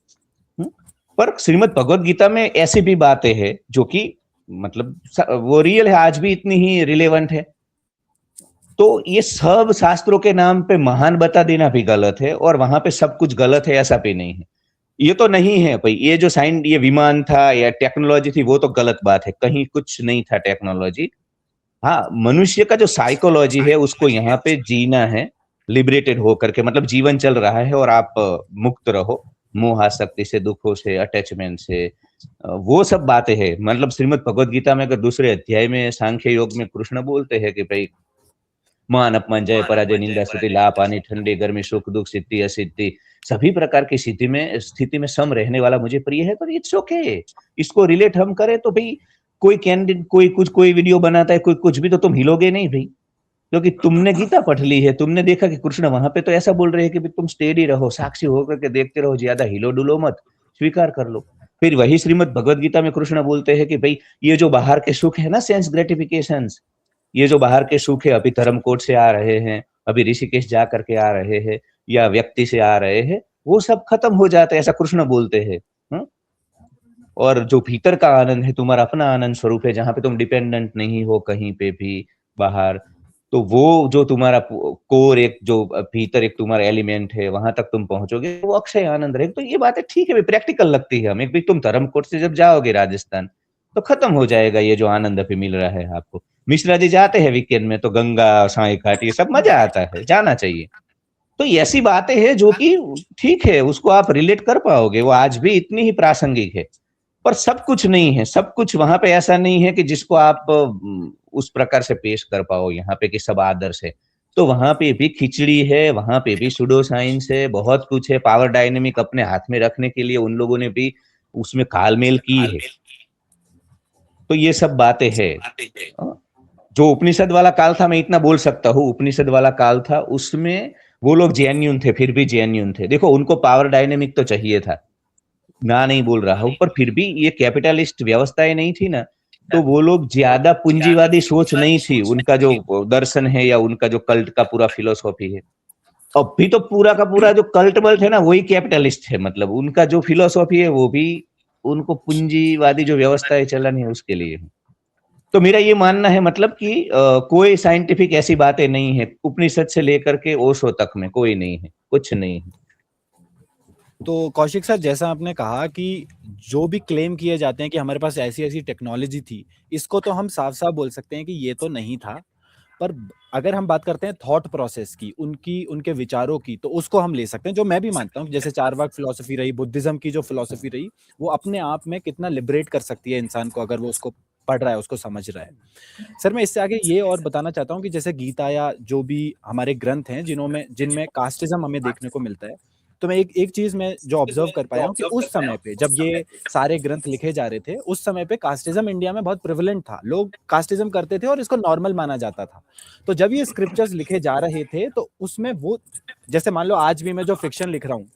पर श्रीमद् भगवत गीता में ऐसी भी बातें हैं जो कि मतलब वो रियल है, आज भी इतनी ही रिलेवेंट है। तो ये सब शास्त्रों के नाम पे महान बता देना भी गलत है, और वहां पे सब कुछ गलत है ऐसा भी नहीं है। ये तो नहीं है भाई, ये जो ये विमान था या टेक्नोलॉजी थी वो तो गलत बात है, कहीं कुछ नहीं था टेक्नोलॉजी। हाँ, मनुष्य का जो साइकोलॉजी है उसको यहाँ पे जीना है, लिबरेटेड होकर के, मतलब जीवन चल रहा है और आप मुक्त रहो मोह आसक्ति से, दुखों से, अटैचमेंट से, वो सब बातें हैं। मतलब श्रीमद् भगवत गीता में अगर दूसरे अध्याय में सांख्य योग में कृष्ण बोलते हैं कि भाई मान अपमान, जय पराजय, निंदा स्तुति, लाभ हानि, ठंडी गर्मी, सुख दुख, सिद्धि असिद्धि, सभी प्रकार की स्थिति में सम रहने वाला मुझे प्रिय है। पर इट्स ओके, इसको रिलेट हम करें तो भाई कोई कैंडिडेट कोई वीडियो बनाता है, कोई कुछ भी, तो तुम हिलोगे नहीं भाई, क्योंकि तुमने गीता पढ़ ली है, तुमने देखा कि कृष्ण वहां पे तो ऐसा बोल रहे हैं कि तुम स्टेडी रहो, साक्षी होकर के देखते रहो, ज्यादा हिलो डुलो मत, स्वीकार कर लो। फिर वही श्रीमद् भगवत गीता में कृष्ण बोलते हैं कि भाई ये जो बाहर के सुख है ना, सेंस ग्रेटिफिकेशंस, ये जो बाहर के सुख है, अभी धर्मकोट से आ रहे हैं, अभी ऋषिकेश जा करके आ रहे हैं, या व्यक्ति से आ रहे हैं, वो सब खत्म हो जाते हैं, ऐसा कृष्ण बोलते हैं। और जो भीतर का आनंद है, तुम्हारा अपना आनंद स्वरूप है, जहां पे तुम डिपेंडेंट नहीं हो कहीं पे भी बाहर, तो वो जो तुम्हारा कोर, एक जो भीतर एक तुम्हारा एलिमेंट है, वहां तक तुम पहुंचोगे, वो अक्षय आनंद रहेगा। तो ये बातें ठीक है, प्रैक्टिकल लगती है हमें। भाई तुम धर्मकोट से जब जाओगे राजस्थान, तो खत्म हो जाएगा ये जो आनंद अभी मिल रहा है आपको। मिश्रा जी जाते हैं वीकेंड में, तो गंगा, साई घाट, ये सब मजा आता है, जाना चाहिए। तो ऐसी बातें हैं जो कि ठीक है, उसको आप रिलेट कर पाओगे, वो आज भी इतनी ही प्रासंगिक है। पर सब कुछ नहीं है, सब कुछ वहां पे ऐसा नहीं है कि जिसको आप उस प्रकार से पेश कर पाओ यहाँ पे कि सब आदर्श है। तो वहां पे भी खिचड़ी है, वहां पे भी सुडो साइंस है, बहुत कुछ है। पावर डायनेमिक अपने हाथ में रखने के लिए उन लोगों ने भी उसमें कालमेल की है। तो ये सब बातें है। जो उपनिषद वाला काल था, मैं इतना बोल सकता हूँ, उपनिषद वाला काल था, उसमें वो लोग जेन्युइन थे, फिर भी जेन्युइन थे। देखो, उनको पावर डायनेमिक तो चाहिए था, ना नहीं बोल रहा हूं, पर फिर भी ये कैपिटलिस्ट व्यवस्थाएं नहीं थी ना, तो वो लोग ज्यादा पूंजीवादी सोच नहीं थी। उनका जो दर्शन है या उनका जो कल्ट का पूरा फिलोसॉफी है, अब भी तो पूरा का पूरा जो कल्ट बल्ट है ना, वही कैपिटलिस्ट है। मतलब उनका जो फिलोसॉफी है वो भी उनको पूंजीवादी जो व्यवस्थाएं चलन है उसके लिए है। तो मेरा ये मानना है, मतलब कि कोई साइंटिफिक ऐसी बातें नहीं है, उपनिषद से लेकर के ओशो तक में कोई नहीं है, कुछ नहीं है। तो कौशिक सर, जैसा आपने कहा कि जो भी क्लेम किए जाते हैं कि हमारे पास ऐसी ऐसी टेक्नोलॉजी थी, इसको तो हम साफ साफ बोल सकते हैं कि ये तो नहीं था। पर अगर हम बात करते हैं थॉट प्रोसेस की, उनके विचारों की, तो उसको हम ले सकते हैं, जो मैं भी मानता हूँ। जैसे चारवाक फिलॉसफी रही, बुद्धिज्म की जो फिलॉसफी रही, वो अपने आप में कितना लिबरेट कर सकती है इंसान को, अगर वो उसको पढ़ रहा है, उसको समझ रहा है। सर, मैं इससे आगे ये और बताना चाहता हूँ कि जैसे गीता या जो भी हमारे ग्रंथ हैं जिनमें कास्टिज्म हमें देखने को मिलता है, तो मैं एक चीज मैं जो ऑब्जर्व कर पाया हूँ कि उस समय पे जब ये सारे ग्रंथ लिखे जा रहे थे, उस समय पे कास्टिज्म इंडिया में बहुत प्रिविलेंट था। लोग कास्टिज्म करते थे और इसको नॉर्मल माना जाता था। तो जब ये स्क्रिप्चर्स लिखे जा रहे थे, तो उसमें वो, जैसे मान लो आज भी मैं जो फिक्शन लिख रहा हूँ,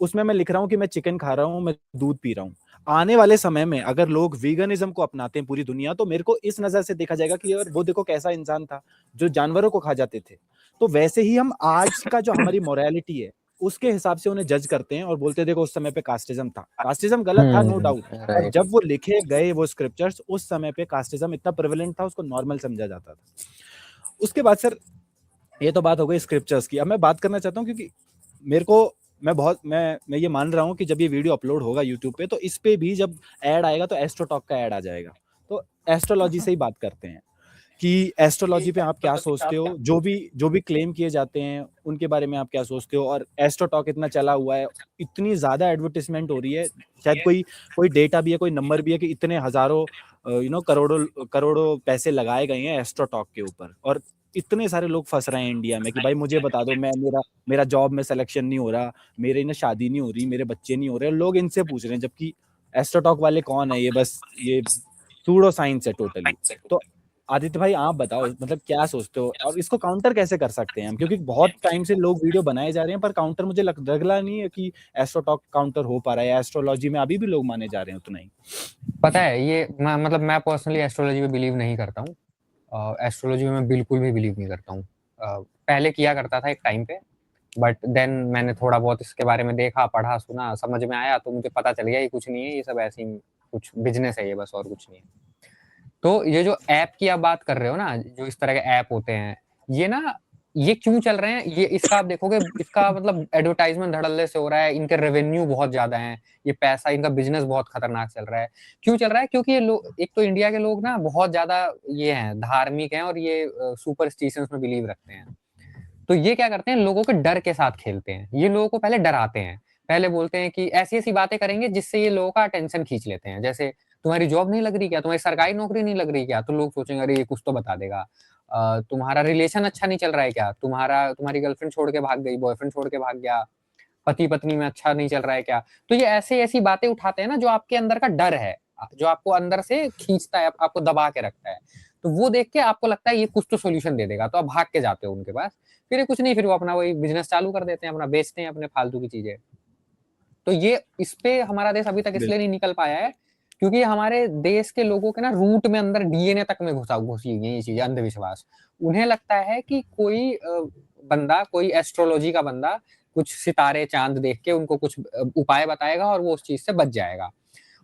उसमें मैं लिख रहा हूँ कि मैं चिकन खा रहा हूँ, मैं दूध पी रहा हूँ। आने वाले समय में अगर लोग वीगनिज्म को अपनाते हैं पूरी दुनिया, तो मेरे को इस नजर से देखा जाएगा कि यार वो देखो कैसा इंसान था जो जानवरों को खा जाते थे। तो वैसे ही हम आज का जो हमारी मोरालिटी है, उसके हिसाब से उन्हें जज करते हैं और बोलते हैं देखो उस समय पे कास्टिज्म था, कास्टिज्म गलत था, नो डाउट, पर राइट। जब वो लिखे गए वो स्क्रिप्चर्स उस समय पे कास्टिज्म इतना प्रेवलेंट था, उसको नॉर्मल समझा जाता था। उसके बाद सर ये तो बात हो गई स्क्रिप्चर्स की। अब मैं बात करना चाहता हूँ क्योंकि मेरे को मैं ये मान रहा हूँ कि जब ये वीडियो अपलोड होगा यूट्यूब पे तो इस पे भी जब ऐड आएगा तो एस्ट्रोटॉक का ऐड आ जाएगा। तो एस्ट्रोलॉजी से ही बात करते हैं कि एस्ट्रोलॉजी पे आप क्या सोचते हो, जो भी क्लेम किए जाते हैं उनके बारे में आप क्या सोचते हो। और एस्ट्रोटॉक इतना चला हुआ है, इतनी ज्यादा एडवर्टाइजमेंट हो रही है, शायद कोई डेटा भी है, कोई नंबर भी है कि इतने हजारों करोड़ों पैसे लगाए गए हैं एस्ट्रोटॉक के ऊपर, और इतने सारे लोग फंस रहे हैं इंडिया में कि भाई मुझे बता दो, मेरा जॉब में सिलेक्शन नहीं हो रहा, मेरे ना शादी नहीं हो रही, मेरे बच्चे नहीं हो रहे, लोग इनसे पूछ रहे हैं, जबकि एस्ट्रोटॉक वाले कौन है, ये बस ये सूडो साइंस है टोटली। तो आदित्य भाई आप बताओ, मतलब क्या सोचते हो और इसको काउंटर कैसे कर सकते हैं हम, क्योंकि बहुत टाइम से लोग वीडियो बनाए जा रहे हैं पर काउंटर मुझे लगला नहीं है कि एस्ट्रोटॉक काउंटर हो पा रहा है, एस्ट्रोलॉजी में अभी भी लोग माने जा रहे हैं उतना ही। पता है ये मतलब मैं पर्सनली एस्ट्रोलॉजी में बिलीव नहीं करता हूँ। एस्ट्रोलॉजी में मैं बिल्कुल भी बिलीव नहीं करता हूँ। पहले किया करता था एक टाइम पे, बट देन मैंने थोड़ा बहुत इसके बारे में देखा, पढ़ा, सुना, समझ में आया तो मुझे पता चल गया ये कुछ नहीं है, ये सब ऐसी कुछ बिजनेस है ये, बस और कुछ नहीं है। तो ये जो ऐप की आप बात कर रहे हो ना, जो इस तरह के ऐप होते हैं, ये ना ये क्यों चल रहे हैं, ये इसका आप देखोगे, इसका मतलब एडवर्टाइजमेंट धड़ल्ले से हो रहा है, इनके रेवेन्यू बहुत ज्यादा है, ये पैसा, इनका बिजनेस बहुत खतरनाक चल रहा है। क्यों चल रहा है? क्योंकि ये लोग, एक तो इंडिया के लोग ना बहुत ज्यादा ये हैं, धार्मिक हैं और ये सुपरस्टिशंस में बिलीव रखते हैं। तो ये क्या करते हैं, लोगों के डर के साथ खेलते हैं। ये लोगों को पहले डराते हैं, पहले बोलते हैं कि ऐसी ऐसी बातें करेंगे जिससे ये लोगों का अटेंशन खींच लेते हैं। जैसे तुम्हारी जॉब नहीं लग रही क्या, तुम्हारी सरकारी नौकरी नहीं लग रही क्या, तो लोग सोचेंगे अरे ये कुछ तो बता देगा। तुम्हारा रिलेशन अच्छा नहीं चल रहा है क्या, तुम्हारी गर्लफ्रेंड छोड़ के भाग गई, बॉयफ्रेंड छोड़ के भाग गया, पति पत्नी में अच्छा नहीं चल रहा है क्या। तो ये ऐसे ऐसी बातें उठाते हैं ना जो आपके अंदर का डर है, जो आपको अंदर से खींचता है, आपको दबा के रखता है। तो वो देख के आपको लगता है ये कुछ तो सोल्यूशन दे देगा, तो आप भाग के जाते हो उनके पास। फिर ये कुछ नहीं, फिर वो अपना वही बिजनेस चालू कर देते हैं, अपना बेचते हैं अपने फालतू की चीजें। तो ये इस पे हमारा देश अभी तक इसलिए नहीं निकल पाया है क्योंकि हमारे देश के लोगों के ना रूट में अंदर डीएनए तक में घुसी हुई है ये चीजें, अंधविश्वास। उन्हें लगता है कि कोई बंदा, कोई एस्ट्रोलॉजी का बंदा कुछ सितारे चांद देख के उनको कुछ उपाय बताएगा और वो उस चीज से बच जाएगा,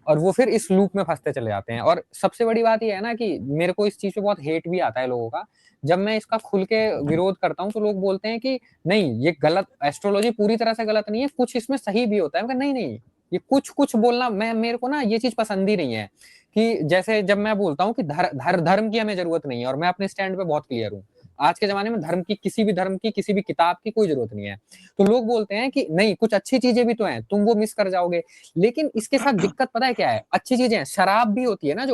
और वो फिर इस लूप में फंसते चले जाते हैं। और सबसे बड़ी बात ये है ना कि मेरे को इस चीज पे बहुत हेट भी आता है लोगों का। जब मैं इसका खुल के विरोध करता हूँ तो लोग बोलते हैं कि नहीं ये गलत, एस्ट्रोलॉजी पूरी तरह से गलत नहीं है, कुछ इसमें सही भी होता है। नहीं नहीं, ये कुछ कुछ बोलना, मेरे को ना ये चीज पसंद ही नहीं है। कि जैसे जब मैं बोलता हूँ कि धर्म की हमें जरूरत नहीं है, और मैं अपने स्टैंड पे बहुत क्लियर हूँ, आज के जमाने में किसी भी किताब की कोई जरूरत नहीं है। तो लोग बोलते हैं कि नहीं कुछ अच्छी चीजें भी तो हैं, तुम वो मिस कर जाओगे। लेकिन इसके साथ दिक्कत पता है क्या है, अच्छी चीजें हैं, शराब भी होती है ना,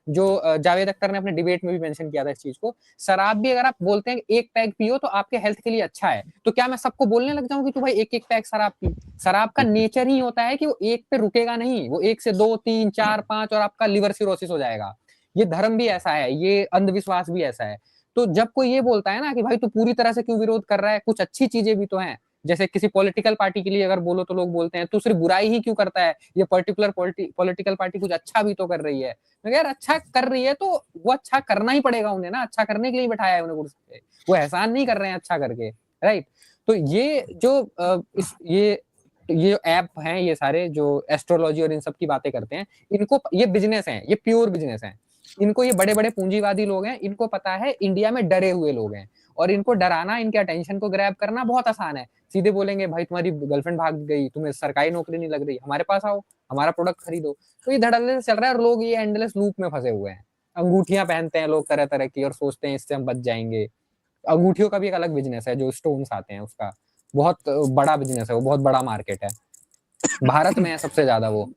जो जावेद अख्तर ने अपने डिबेट में भी मेंशन किया था इस चीज को। शराब भी अगर आप बोलते हैं एक पैग पियो तो आपके हेल्थ के लिए अच्छा है, तो क्या मैं सबको बोलने लग जाऊं कि तू भाई एक पैग शराब पी? शराब का नेचर ही होता है कि वो एक पे रुकेगा नहीं, वो 1 से 2 3 4 5 और आपका लिवर सिरोसिस हो जाएगा। ये धर्म भी ऐसा है, ये अंधविश्वास भी ऐसा है। तो जब कोई ये बोलता है ना कि भाई तू पूरी तरह से क्यों विरोध कर रहा है, कुछ अच्छी चीजें भी तो हैं। जैसे किसी पॉलिटिकल पार्टी के लिए अगर बोलो तो लोग बोलते हैं तू सिर्फ बुराई ही क्यों करता है, ये पर्टिकुलर पॉलिटिकल पार्टी कुछ अच्छा भी तो कर रही है। मैं यार अच्छा कर रही है तो वो अच्छा करना ही पड़ेगा उन्हें ना, अच्छा करने के लिए बैठाया है उन्हें कुर्सी पे, वो एहसान नहीं कर रहे हैं अच्छा करके, राइट। तो ये जो ये जो ऐप हैं, ये सारे जो एस्ट्रोलॉजी और इन सब की बातें करते हैं, इनको ये बिजनेस है, ये प्योर बिजनेस है। इनको, ये बड़े बड़े पूंजीवादी लोग हैं, इनको पता है इंडिया में डरे हुए लोग हैं, और इनको डराना, इनके अटेंशन को ग्रैब करना बहुत आसान है। सीधे बोलेंगे भाई तुम्हारी गर्लफ्रेंड भाग गई, तुम्हें सरकारी नौकरी नहीं लग रही, हमारे पास आओ, हमारा प्रोडक्ट खरीदो। तो ये धड़ल्ले से चल रहा है और लोग ये एंडलेस लूप में फंसे हुए हैं। अंगूठियां पहनते हैं लोग तरह तरह की और सोचते हैं इससे हम बच जाएंगे। अंगूठियों का भी एक अलग बिजनेस है, जो स्टोन्स आते हैं उसका बहुत बड़ा बिजनेस है, वो बहुत बड़ा मार्केट है, भारत में है सबसे ज्यादा वो।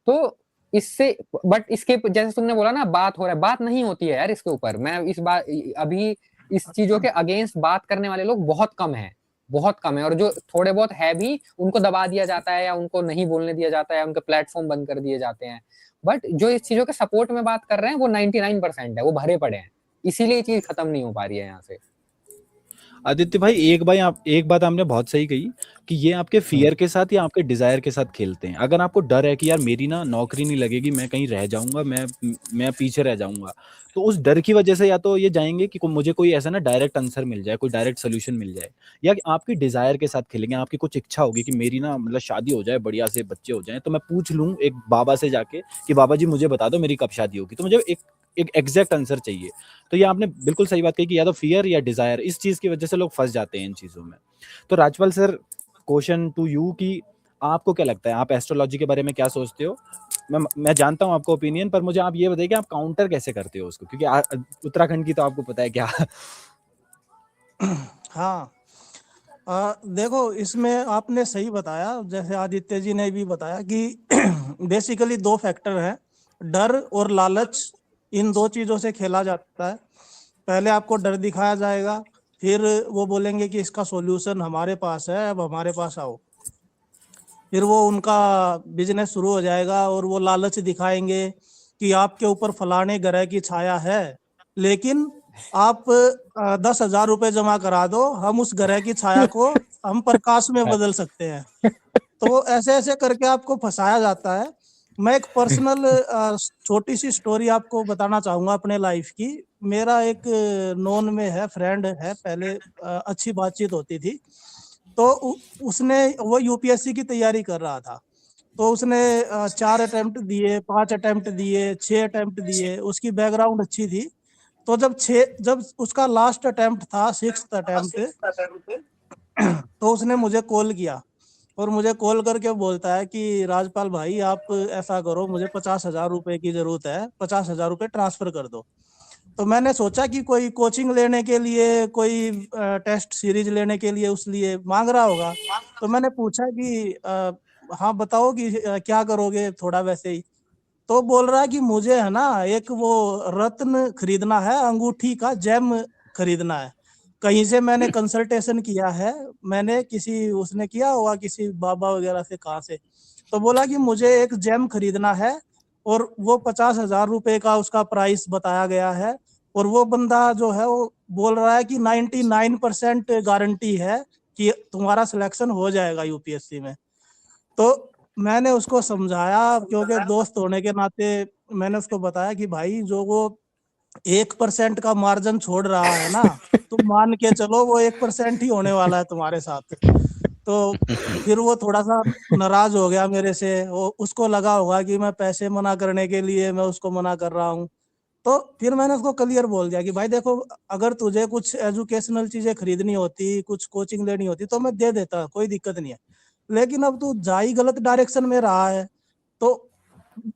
तो इससे, बट इसके जैसे तुमने बोला ना बात हो रहा है, बात नहीं होती है यार इसके ऊपर। मैं इस बात अभी इस चीजों के अगेंस्ट बात करने वाले लोग बहुत कम हैं, बहुत कम है। और जो थोड़े बहुत है भी, उनको दबा दिया जाता है या उनको नहीं बोलने दिया जाता है, उनके प्लेटफॉर्म बंद कर दिए जाते हैं। बट जो इस चीजों के सपोर्ट में बात कर रहे हैं वो 99% है, वो भरे पड़े हैं, इसीलिए ये चीज खत्म नहीं हो पा रही है यहाँ से। आदित्य भाई एक बात आपने बहुत सही कही कि ये आपके फियर के साथ या आपके डिजायर के साथ खेलते हैं। अगर आपको डर है कि यार मेरी ना नौकरी नहीं लगेगी, मैं कहीं रह जाऊंगा, मैं पीछे रह जाऊंगा, तो उस डर की वजह से या तो ये जाएंगे कि मुझे कोई ऐसा ना डायरेक्ट आंसर मिल जाए, कोई डायरेक्ट सोल्यूशन मिल जाए, या आपकी डिजायर के साथ खेलेंगे। आपकी कुछ इच्छा होगी कि मेरी ना मतलब शादी हो जाए, बढ़िया से बच्चे हो जाए, तो मैं पूछ लूं एक बाबा से जाके कि बाबा जी मुझे बता दो मेरी कब शादी होगी, तो मुझे एक एग्जैक्ट आंसर चाहिए। तो ये आपने बिल्कुल सही बात कही कि या तो फियर या डिजायर, इस चीज की वजह से लोग फंस जाते हैं इन चीजों में। तो Rajpal sir, question to you कि आपको क्या लगता है, आप एस्ट्रोलॉजी के बारे में क्या सोचते हो? मैं जानता हूं आपका ओपिनियन, पर मुझे आप ये बताइए कि आप काउंटर कैसे करते हो उसको, क्योंकि उत्तराखंड की तो आपको पता है क्या। हाँ, देखो इसमें आपने सही बताया, जैसे आदित्य जी ने भी बताया कि बेसिकली दो फैक्टर हैं, डर और लालच। इन दो चीजों से खेला जाता है। पहले आपको डर दिखाया जाएगा, फिर वो बोलेंगे कि इसका सॉल्यूशन हमारे पास है, अब हमारे पास आओ। फिर वो उनका बिजनेस शुरू हो जाएगा और वो लालच दिखाएंगे कि आपके ऊपर फलाने ग्रह की छाया है, लेकिन आप 10,000 रुपए जमा करा दो, हम उस ग्रह की छाया को हम प्रकाश में बदल सकते हैं। तो ऐसे ऐसे करके आपको फंसाया जाता है। मैं एक पर्सनल छोटी सी स्टोरी आपको बताना चाहूंगा अपने लाइफ की। मेरा एक नॉन में है, फ्रेंड है, पहले अच्छी बातचीत होती थी। तो उसने वो यूपीएससी की तैयारी कर रहा था। तो उसने 4 अटेम्प्ट दिए, 5 अटेम्प्ट दिए, 6 अटेम्प्ट दिए, उसकी बैकग्राउंड अच्छी थी। तो जब उसका लास्ट अटेम्प्ट था, 6th अटेम्प्ट, तो उसने मुझे कॉल किया और मुझे कॉल करके बोलता है कि राजपाल भाई आप ऐसा करो, मुझे 50,000 रुपए की जरूरत है, 50,000 रुपए ट्रांसफर कर दो। तो मैंने सोचा कि कोई कोचिंग लेने के लिए, कोई टेस्ट सीरीज लेने के लिए उस लिए मांग रहा होगा। तो मैंने पूछा कि हाँ बताओ कि क्या करोगे, थोड़ा वैसे ही। तो बोल रहा है कि मुझे है ना एक वो रत्न खरीदना है, अंगूठी का जेम खरीदना है। कहीं से मैंने कंसल्टेशन किया है, मैंने किसी उसने किया होगा किसी बाबा वगैरह से, कहाँ से। तो बोला कि मुझे एक जेम खरीदना है और वो 50,000 रुपए का उसका प्राइस बताया गया है। और वो बंदा जो है वो बोल रहा है कि 99% गारंटी है कि तुम्हारा सिलेक्शन हो जाएगा यूपीएससी में। तो मैंने उसको समझाया, क्योंकि दोस्त होने के नाते मैंने उसको बताया कि भाई जो वो 1% का मार्जिन छोड़ रहा है ना, तो मान के चलो वो 1% ही होने वाला है तुम्हारे साथ। तो फिर वो थोड़ा सा नाराज हो गया मेरे से। वो उसको लगा होगा कि मैं पैसे मना करने के लिए मैं उसको मना कर रहा हूँ। तो फिर मैंने उसको क्लियर बोल दिया कि भाई देखो, अगर तुझे कुछ एजुकेशनल चीजें खरीदनी होती, कुछ कोचिंग लेनी होती, तो मैं दे देता, कोई दिक्कत नहीं है। लेकिन अब तू जा ही गलत डायरेक्शन में रहा है, तो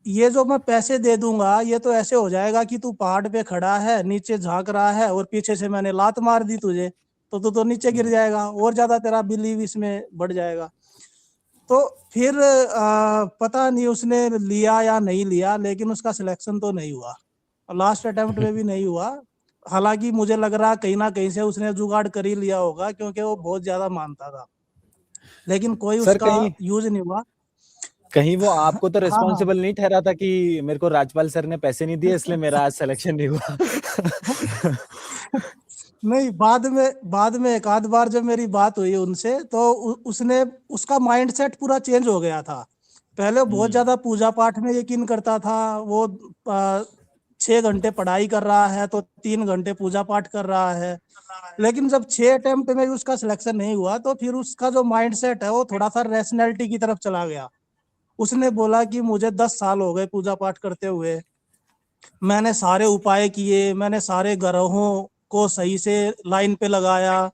ये जो मैं पैसे दे दूंगा, ये तो ऐसे हो जाएगा कि तू पहाड़ पे खड़ा है, नीचे झांक रहा है और पीछे से मैंने लात मार दी तुझे, तो तू तो नीचे गिर जाएगा और ज्यादा तेरा बिलीव इसमें बढ़ जाएगा। तो फिर पता नहीं उसने लिया या नहीं लिया, लेकिन उसका सिलेक्शन तो नहीं हुआ, लास्ट अटेम्प्ट में भी नहीं हुआ। हालांकि मुझे लग रहा कहीं ना कहीं से उसने जुगाड़ कर ही लिया होगा, क्योंकि वो बहुत ज्यादा मानता था, लेकिन कोई सर उसका यूज नहीं हुआ। कहीं वो आपको तो हाँ हाँ। रिस्पॉन्सिबल नहीं ठहरा था कि मेरे को राजपाल सर ने पैसे नहीं दिए इसलिए मेरा आज सिलेक्शन नहीं हुआ? नहीं, बाद में एक आध बार जब मेरी बात हुई उनसे, तो उसने उसका माइंडसेट पूरा चेंज हो गया था। पहले वो बहुत ज्यादा पूजा पाठ में यकीन करता था। वो 6 घंटे पढ़ाई कर रहा है तो 3 घंटे पूजा पाठ कर रहा है। लेकिन जब 6 अटेम्प्ट में भी उसका सिलेक्शन नहीं हुआ, तो फिर उसका जो माइंडसेट है वो थोड़ा सा रैशनैलिटी की तरफ चला गया। उसने बोला कि मुझे 10 साल हो गए पूजा पाठ करते हुए, मैंने सारे उपाय किए, मैंने सारे ग्रहों को सही से लाइन पे लगाया,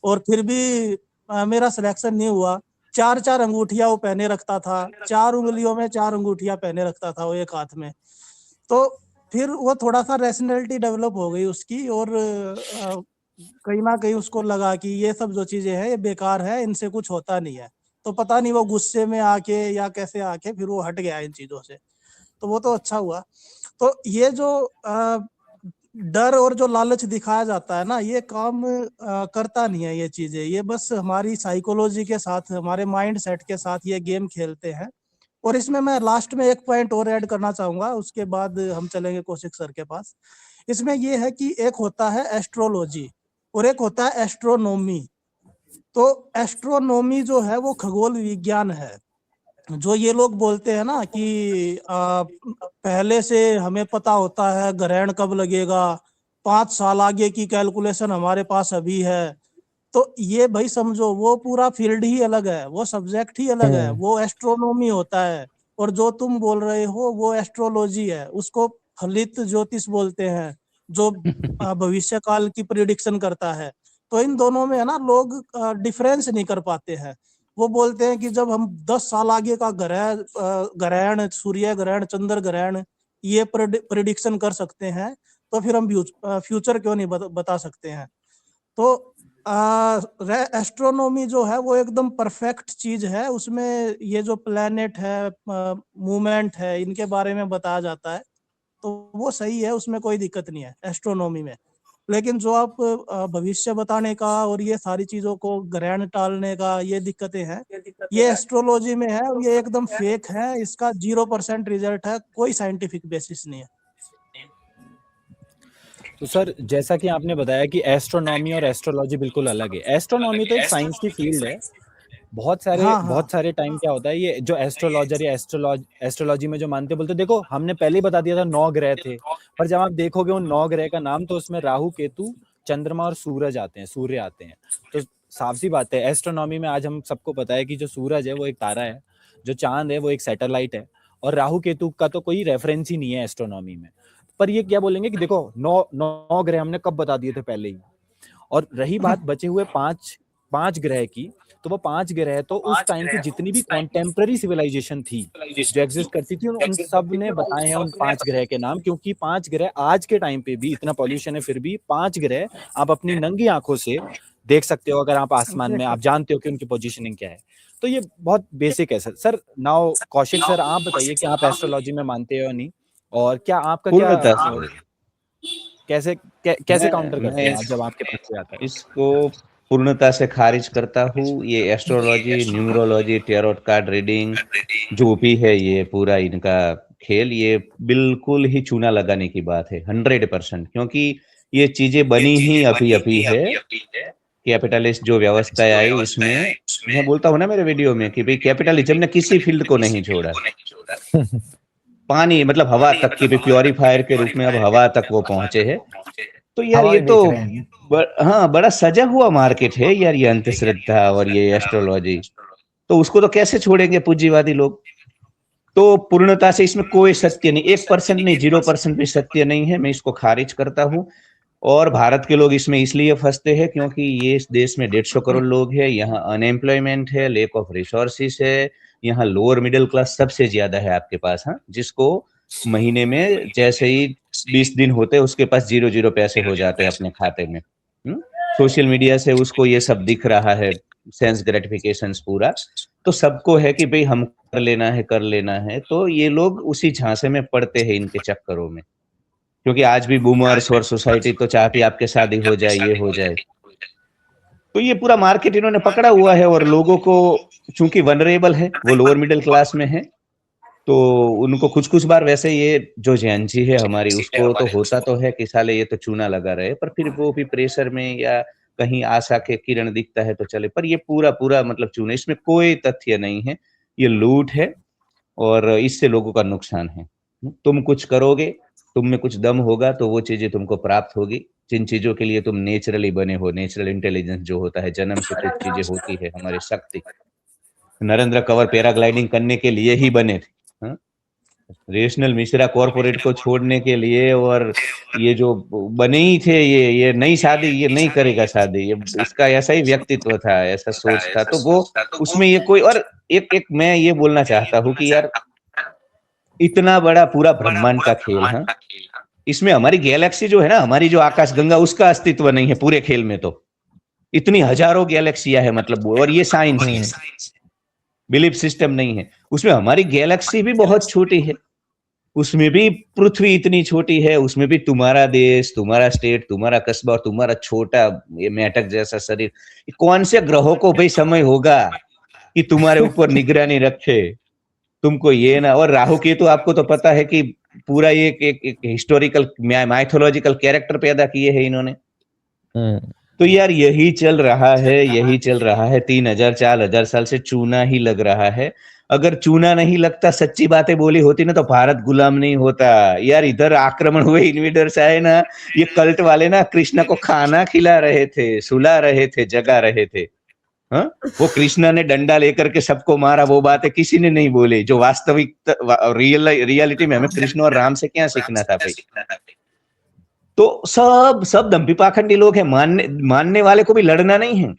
और फिर भी मेरा सिलेक्शन नहीं हुआ। 4-4 अंगूठियां वो पहने रखता था, 4 उंगलियों में 4 अंगूठियां पहने रखता था वो एक हाथ में। तो फिर वो थोड़ा सा रैशनैलिटी डेवलप हो गई उसकी, और कहीं ना कहीं उसको लगा कि ये सब जो चीजें हैं ये बेकार है, इनसे कुछ होता नहीं है। तो पता नहीं वो गुस्से में आके या कैसे आके फिर वो हट गया इन चीजों से। तो वो तो अच्छा हुआ। तो ये जो डर और जो लालच दिखाया जाता है ना, ये काम करता नहीं है ये चीजें। ये बस हमारी साइकोलॉजी के साथ, हमारे माइंड सेट के साथ ये गेम खेलते हैं। और इसमें मैं लास्ट में एक पॉइंट और ऐड करना चाहूंगा, उसके बाद हम चलेंगे कौशिक सर के पास। इसमें ये है कि एक होता है एस्ट्रोलॉजी और एक होता है एस्ट्रोनॉमी। तो एस्ट्रोनॉमी जो है वो खगोल विज्ञान है। जो ये लोग बोलते हैं ना कि पहले से हमें पता होता है ग्रहण कब लगेगा, 5 साल आगे की कैलकुलेशन हमारे पास अभी है, तो ये भाई समझो वो पूरा फील्ड ही अलग है, वो सब्जेक्ट ही अलग है, वो एस्ट्रोनॉमी होता है। और जो तुम बोल रहे हो वो एस्ट्रोलॉजी है, उसको फलित ज्योतिष बोलते हैं, जो भविष्य काल की प्रिडिक्शन करता है। तो इन दोनों में है ना लोग डिफरेंस नहीं कर पाते हैं। वो बोलते हैं कि जब हम 10 साल आगे का ग्रहण, सूर्य ग्रहण, चंद्र ग्रहण ये प्रिडिक्शन कर सकते हैं, तो फिर हम फ्यूचर क्यों नहीं बता सकते हैं। तो एस्ट्रोनॉमी जो है वो एकदम परफेक्ट चीज है, उसमें ये जो प्लैनेट है, मूवमेंट है, इनके बारे में बताया जाता है, तो वो सही है, उसमें कोई दिक्कत नहीं है एस्ट्रोनॉमी में। लेकिन जो आप भविष्य बताने का और ये सारी चीजों को ग्रहण टालने का ये दिक्कतें हैं, ये एस्ट्रोलॉजी में है और ये एकदम फेक है, इसका 0% रिजल्ट है, कोई साइंटिफिक बेसिस नहीं है। तो सर जैसा कि आपने बताया कि एस्ट्रोनॉमी और एस्ट्रोलॉजी बिल्कुल अलग है। एस्ट्रोनॉमी तो एक साइंस की फील्ड है। बहुत सारे टाइम क्या होता है, ये जो एस्ट्रोलॉजर या एस्ट्रोलॉजी में जो मानते बोलते, देखो हमने पहले ही बता दिया था 9 ग्रह थे, पर जब आप देखोगे उन 9 ग्रह का नाम तो उसमें राहु, केतु, चंद्रमा और सूरज आते हैं, सूर्य आते हैं। तो साफ सी बात है, एस्ट्रोनॉमी में आज हम सबको पता है कि जो सूरज है वो एक तारा है, जो चांद है वो एक सैटेलाइट है, और राहु केतु का तो कोई रेफरेंस ही नहीं है एस्ट्रोनॉमी में। पर ये क्या बोलेंगे कि देखो 9 ग्रह हमने कब बता दिए थे पहले ही। और रही बात बचे हुए 5 ग्रह की, तो वो 5 ग्रह तो उस टाइम की जितनी भी कॉन्टेम्पररी सिविलाइजेशन थी जो एग्जिस्ट करती थी, उन सब ने बताए हैं उन 5 ग्रह के नाम। क्योंकि 5 ग्रह आज के टाइम पे भी इतना पॉल्यूशन है, फिर भी 5 ग्रह आप अपनी नंगी आंखों से देख सकते हो। अगर आप आसमान में, आप जानते हो कि उनकी पोजीशनिंग क्या है। तो ये बहुत बेसिक है सर। नाउ कौशिक सर, आप बताइए कि आप एस्ट्रोलॉजी में मानते हो नहीं, और क्या आपका कैसे काउंटर करते हैं जब आपके पास से आता है? इसको पूर्णता से खारिज करता हूँ। ये astrology, numerology, tarot card reading जो भी है, ये पूरा इनका खेल, ये बिल्कुल ही चूना लगाने की बात है 100%। क्योंकि ये चीजें बनी ही अभी है। कैपिटलिस्ट जो व्यवस्था आई उसमें, मैं बोलता हूँ ना मेरे वीडियो में कि भाई कैपिटलिज्म ने किसी फील्ड को नहीं छोड़ा। पानी मतलब हवा तक की भी प्योरीफायर के रूप में अब हवा तक वो पहुंचे हैं। तो यार ये तो हाँ, बड़ा सजा हुआ मार्केट है यार, ये अंधश्रद्धा और ये एस्ट्रोलॉजी। तो उसको तो कैसे छोड़ेंगे पूंजीवादी लोग। तो पूर्णता से इसमें कोई सत्य नहीं, 1% नहीं, 0% भी सत्य नहीं है। मैं इसको खारिज करता हूँ। और भारत के लोग इसमें इसलिए फंसते हैं क्योंकि ये इस देश में 150 करोड़ लोग हैं, यहाँ अनएम्प्लॉयमेंट है, लेक ऑफ रिसोर्सेस है, यहाँ लोअर मिडिल क्लास सबसे ज्यादा है आपके पास। हाँ, जिसको महीने में जैसे ही 20 दिन होते हैं उसके पास 0 पैसे हो जाते हैं अपने खाते में। सोशल मीडिया से उसको ये सब दिख रहा है, सेंस ग्रेटिफिकेशन पूरा। तो सबको है कि भाई हम कर लेना है। तो ये लोग उसी झांसे में पड़ते हैं इनके चक्करों में। क्योंकि आज भी बूमर्स और सोसाइटी तो चाहती आपके शादी हो जाए, ये हो जाए। तो ये पूरा मार्केट इन्होंने पकड़ा हुआ है। और लोगों को चूंकि वनरेबल है, वो लोअर मिडिल क्लास में है, तो उनको कुछ बार वैसे ये जो जैनजी है हमारी, उसको तो होता तो है कि साले ये तो चूना लगा रहे, पर फिर वो भी प्रेशर में या कहीं आशा के किरण दिखता है तो चले। पर ये पूरा मतलब चूना, इसमें कोई तथ्य नहीं है, ये लूट है और इससे लोगों का नुकसान है। तुम कुछ करोगे, तुम में कुछ दम होगा तो वो चीजें तुमको प्राप्त होगी, जिन चीजों के लिए तुम नेचुरली बने हो। नेचुरल इंटेलिजेंस जो होता है, जन्म से कुछ चीजें होती है, हमारी शक्ति। नरेंद्र कंवर पैराग्लाइडिंग करने के लिए ही बने थे। रेशनल मिश्रा कॉर्पोरेट को छोड़ने के लिए, और ये जो बने ही थे, ये नई शादी, ये नहीं करेगा शादी, ये इसका ऐसा ही व्यक्तित्व था, ऐसा सोच था। तो वो उसमें ये कोई, और एक मैं ये बोलना चाहता हूँ कि यार इतना बड़ा पूरा ब्रह्मांड का खेल है, इसमें हमारी गैलेक्सी जो है ना, हमारी जो आकाश गंगा, उसका अस्तित्व नहीं है पूरे खेल में। तो इतनी हजारों गैलेक्सियां है मतलब, और ये साइंस बिलीफ सिस्टम नहीं है। उसमें हमारी गैलेक्सी भी बहुत छोटी है, उसमें भी पृथ्वी इतनी छोटी है, उसमें भी तुम्हारा देश, तुम्हारा स्टेट, तुम्हारा कस्बा और तुम्हारा छोटा ये मेढक जैसा शरीर। कौन से ग्रहों को भाई समय होगा कि तुम्हारे ऊपर निगरानी रखे, तुमको ये ना। और राहु केतु आपको तो पता है कि पूरा ये एक हिस्टोरिकल माइथोलॉजिकल कैरेक्टर पैदा किए हैं इन्होंने। तो यार यही चल रहा है, यही चल रहा है। 3000 4000 साल से चूना ही लग रहा है। अगर चूना नहीं लगता, सच्ची बातें बोली होती ना, तो भारत गुलाम नहीं होता यार। इधर आक्रमण हुए, इन्वेडर्स आए ना, ये कल्ट वाले ना कृष्णा को खाना खिला रहे थे, सुला रहे थे, जगा रहे थे। हाँ, वो कृष्णा ने डंडा लेकर के सबको मारा, वो बातें किसी ने नहीं बोले। जो वास्तविक रियलिटी में हमें कृष्ण और राम से क्या सीखना था भाई। तो सब सब दम्भी पाखंडी लोग हैं। मानने वाले को भी लड़ना नहीं है।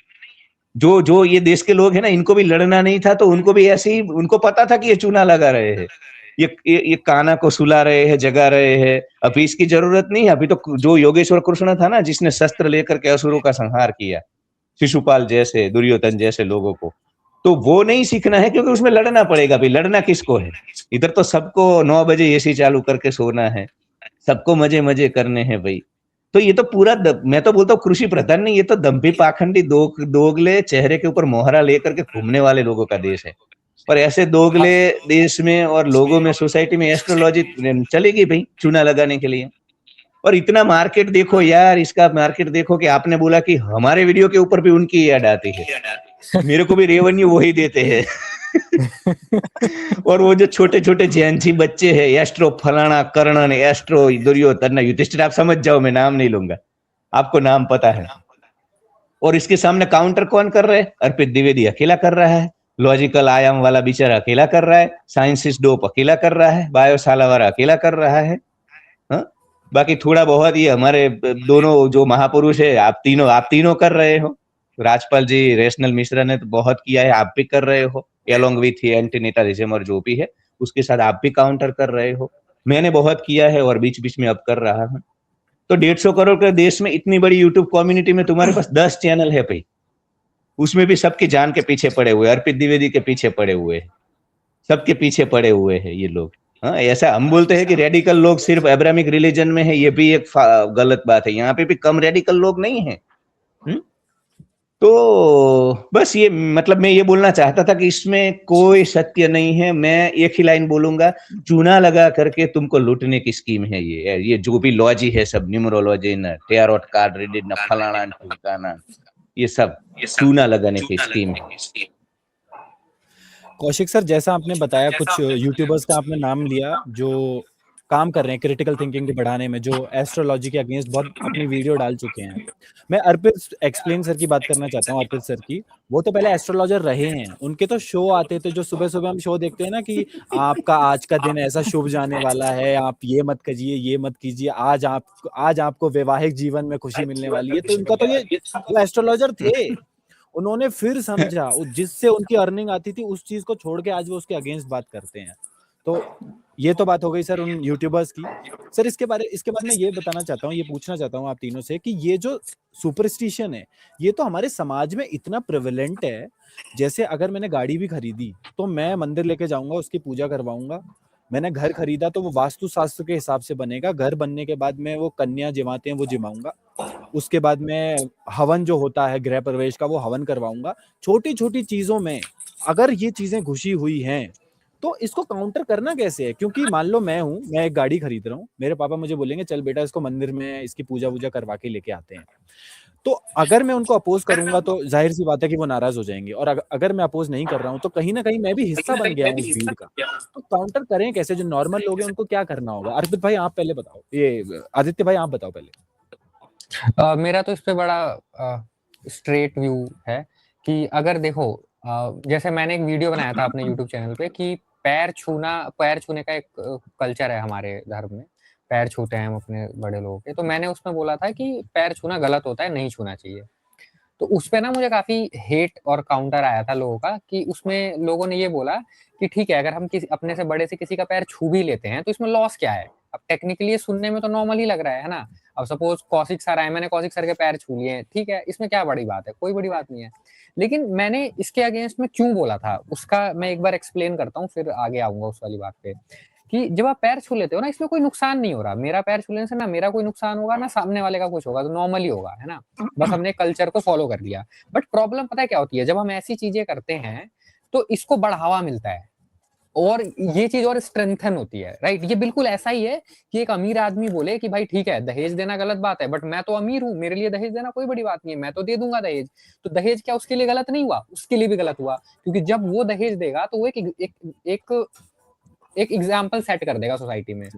जो जो ये देश के लोग हैं ना, इनको भी लड़ना नहीं था, तो उनको भी ऐसे ही, उनको पता था कि ये चूना लगा रहे हैं, ये काना को सुला रहे हैं, जगा रहे हैं। अभी इसकी जरूरत नहीं है। अभी तो जो योगेश्वर कृष्ण था ना, जिसने शस्त्र लेकर के असुरों का संहार किया, शिशुपाल जैसे, दुर्योधन जैसे लोगों को, तो वो नहीं सीखना है, क्योंकि उसमें लड़ना पड़ेगा भाई। लड़ना किसको है? इधर तो सबको 9 बजे एसी चालू करके सोना है, सबको मजे मजे करने हैं भाई। तो ये तो पूरा मैं तो बोलता हूँ कृषि प्रधान नहीं, ये तो दम्भी पाखंडी दोगले चेहरे के ऊपर मोहरा लेकर के घूमने वाले लोगों का देश है। और ऐसे दोगले देश में और लोगों में, सोसाइटी में एस्ट्रोलॉजी चलेगी भाई चूना लगाने के लिए। और इतना मार्केट देखो यार, इसका मार्केट देखो कि आपने बोला कि हमारे वीडियो के ऊपर भी उनकी ऐड आती है, मेरे को भी रेवेन्यू वही देते हैं। और वो जो छोटे छोटे जैनसी बच्चे हैं, एस्ट्रो फलाना कर्णन, एस्ट्रो दुर्योधन, युधिष्ठिर, आप समझ जाओ, मैं नाम नहीं लूंगा, आपको नाम पता है। और इसके सामने काउंटर कौन कर रहा है? अर्पित द्विवेदी अकेला कर रहा है। लॉजिकल आयाम वाला बेचारा अकेला कर रहा है। साइंसिस डोप अकेला कर रहा है। बायोसाला वाला अकेला कर रहा है। हाँ? बाकी थोड़ा बहुत ये हमारे दोनों जो महापुरुष है, आप तीनों कर रहे हो। राजपाल जी, रेशनल मिश्रा ने तो बहुत किया है, आप भी कर रहे हो, एलोंग विथ एंटीनेटलिज्म और जो भी है उसके साथ आप भी काउंटर कर रहे हो। मैंने बहुत किया है और बीच बीच में अब कर रहा हूँ। तो 150 करोड़ के देश में, इतनी बड़ी यूट्यूब कम्युनिटी में तुम्हारे पास 10 चैनल है भाई, उसमें भी सबकी जान के पीछे पड़े हुए, अर्पित द्विवेदी के पीछे पड़े हुए, सबके पीछे पड़े हुए हैं ये लोग। हाँ, ऐसा हम बोलते हैं कि रेडिकल लोग सिर्फ अब्राहमिक रिलीजन में है, ये भी एक गलत बात है। यहाँ पे भी कम रेडिकल लोग नहीं है। तो बस ये, मतलब मैं ये बोलना चाहता था कि इसमें कोई सत्य नहीं है। मैं एक ही लाइन बोलूंगा, चूना लगा करके तुमको लूटने की स्कीम है ये जो भी लॉजी है, सब न्यूमरोलॉजी न टेरोट कार्ड रीडिंग न फलाना ठिकाना, ये सब चूना लगाने की स्कीम है। कौशिक सर, जैसा आपने बताया, कुछ यूट्यूबर्स का आपने नाम लिया जो काम कर रहे हैं क्रिटिकल थिंकिंग के बढ़ाने में, जो एस्ट्रोलॉजी के अगेंस्ट बहुत अपनी वीडियो डाल चुके हैं। मैं अर्पित एक्सप्लेन सर की बात करना चाहता हूँ। अर्पित सर की, वो तो पहले एस्ट्रोलॉजर रहे हैं, उनके तो शो आते थे, जो सुबह सुबह हम शो देखते हैं ना, कि आपका आज का दिन ऐसा शुभ जाने वाला है, आप ये मत कीजिए, ये मत कीजिए, आज आपको वैवाहिक जीवन में खुशी मिलने वाली है। तो उनका तो ये, वो एस्ट्रोलॉजर थे, उन्होंने फिर समझा, जिससे उनकी अर्निंग आती थी उस चीज को छोड़ के आज वो उसके अगेंस्ट बात करते हैं। तो ये तो बात हो गई सर उन यूट्यूबर्स की। सर इसके बाद मैं ये बताना चाहता हूँ, ये पूछना चाहता हूँ आप तीनों से, कि ये जो सुपरस्टिशन है, ये तो हमारे समाज में इतना प्रेवलेंट है। जैसे अगर मैंने गाड़ी भी खरीदी तो मैं मंदिर लेके जाऊंगा, उसकी पूजा करवाऊंगा। मैंने घर खरीदा तो वो वास्तु शास्त्र के हिसाब से बनेगा। घर बनने के बाद में वो कन्या जिमाते हैं, वो जिमाऊंगा। उसके बाद में हवन जो होता है गृह प्रवेश का, वो हवन करवाऊंगा। छोटी छोटी चीजों में अगर ये चीजें घुसी हुई हैं, तो इसको काउंटर करना कैसे है? क्योंकि मान लो मैं एक गाड़ी खरीद रहा हूँ, मेरे पापा मुझे बोलेंगे चल बेटा इसको मंदिर में इसकी पूजा वूजा करवा के लेके आते हैं। तो अगर मैं उनको अपोज करूंगा तो जाहिर सी बात है कि वो नाराज हो जाएंगे। और अगर मैं अपोज नहीं कर रहा हूँ तो कहीं ना कहीं मैं भी हिस्सा बन गया हूँ उस भीड़ का। तो काउंटर करें कैसे? जो नॉर्मल लोग हैं उनको क्या करना होगा? अर्पित भाई आप पहले बताओ, ये आदित्य भाई आप बताओ पहले। मेरा तो इस पे बड़ा स्ट्रेट व्यू है कि अगर देखो, जैसे मैंने एक वीडियो बनाया था अपने यूट्यूब चैनल पे कि पैर छूने का एक कल्चर है हमारे धर्म में, पैर छूते हैं हम अपने बड़े लोगों के। तो मैंने उसमें बोला था कि पैर छूना गलत होता है, नहीं छूना चाहिए। तो उस पे ना मुझे काफी हेट और काउंटर आया था लोगों का, कि उसमें लोगों ने ये बोला कि ठीक है, अगर हम किसी अपने से बड़े से किसी का पैर छू भी लेते हैं तो इसमें लॉस क्या है? अब टेक्निकली ये सुनने में तो नॉर्मल ही लग रहा है ना। अब सपोज कौशिक सर आए, मैंने कौशिक सर के पैर छू लिए, ठीक है, इसमें क्या बड़ी बात है? कोई बड़ी बात नहीं है। लेकिन मैंने इसके अगेंस्ट में क्यों बोला था उसका मैं एक बार एक्सप्लेन करता हूँ, फिर आगे आऊंगा उस वाली बात पे। कि जब आप पैर छू लेते हो ना, इसमें कोई नुकसान नहीं हो रहा। मेरा पैर छू लेने से ना मेरा कोई नुकसान होगा ना सामने वाले का कुछ होगा, तो नॉर्मल ही होगा, है ना। बस हमने कल्चर को फॉलो कर लिया। बट प्रॉब्लम पता है क्या होती है? जब हम ऐसी चीजें करते हैं तो इसको बढ़ावा मिलता है, और ये चीज और स्ट्रेंथन होती है, राइट। ये बिल्कुल ऐसा ही है कि एक अमीर आदमी बोले कि भाई ठीक है दहेज देना गलत बात है, बट मैं तो अमीर हूँ, मेरे लिए दहेज देना कोई बड़ी बात नहीं है, मैं तो दे दूंगा दहेज। तो दहेज क्या उसके लिए गलत नहीं हुआ? उसके लिए भी गलत हुआ, क्योंकि जब वो दहेज देगा तो वो एक एग्जाम्पल सेट कर देगा सोसाइटी में,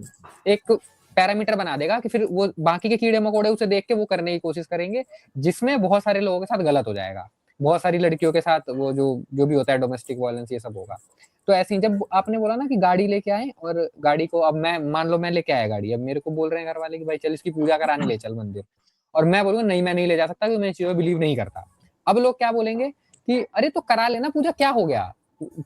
एक पैरामीटर बना देगा कि फिर वो बाकी के कीड़े मकोड़े उसे देख के वो करने की कोशिश करेंगे, जिसमें बहुत सारे लोगों के साथ गलत हो जाएगा, बहुत सारी लड़कियों के साथ वो जो भी होता है डोमेस्टिक वायलेंस, ये सब होगा। तो ऐसे ही जब आपने बोला ना कि गाड़ी लेके आए, और गाड़ी को अब मैं मान लो मैं लेके आया गाड़ी, अब मेरे को बोल रहे हैं घर वाले कि भाई चल इसकी पूजा कराने ले चल मंदिर, और मैं बोलूंगा नहीं मैं नहीं ले जा सकता क्योंकि मैं इस चीज में बिलीव नहीं करता। अब लोग क्या बोलेंगे कि अरे तो करा लेना पूजा, क्या हो गया,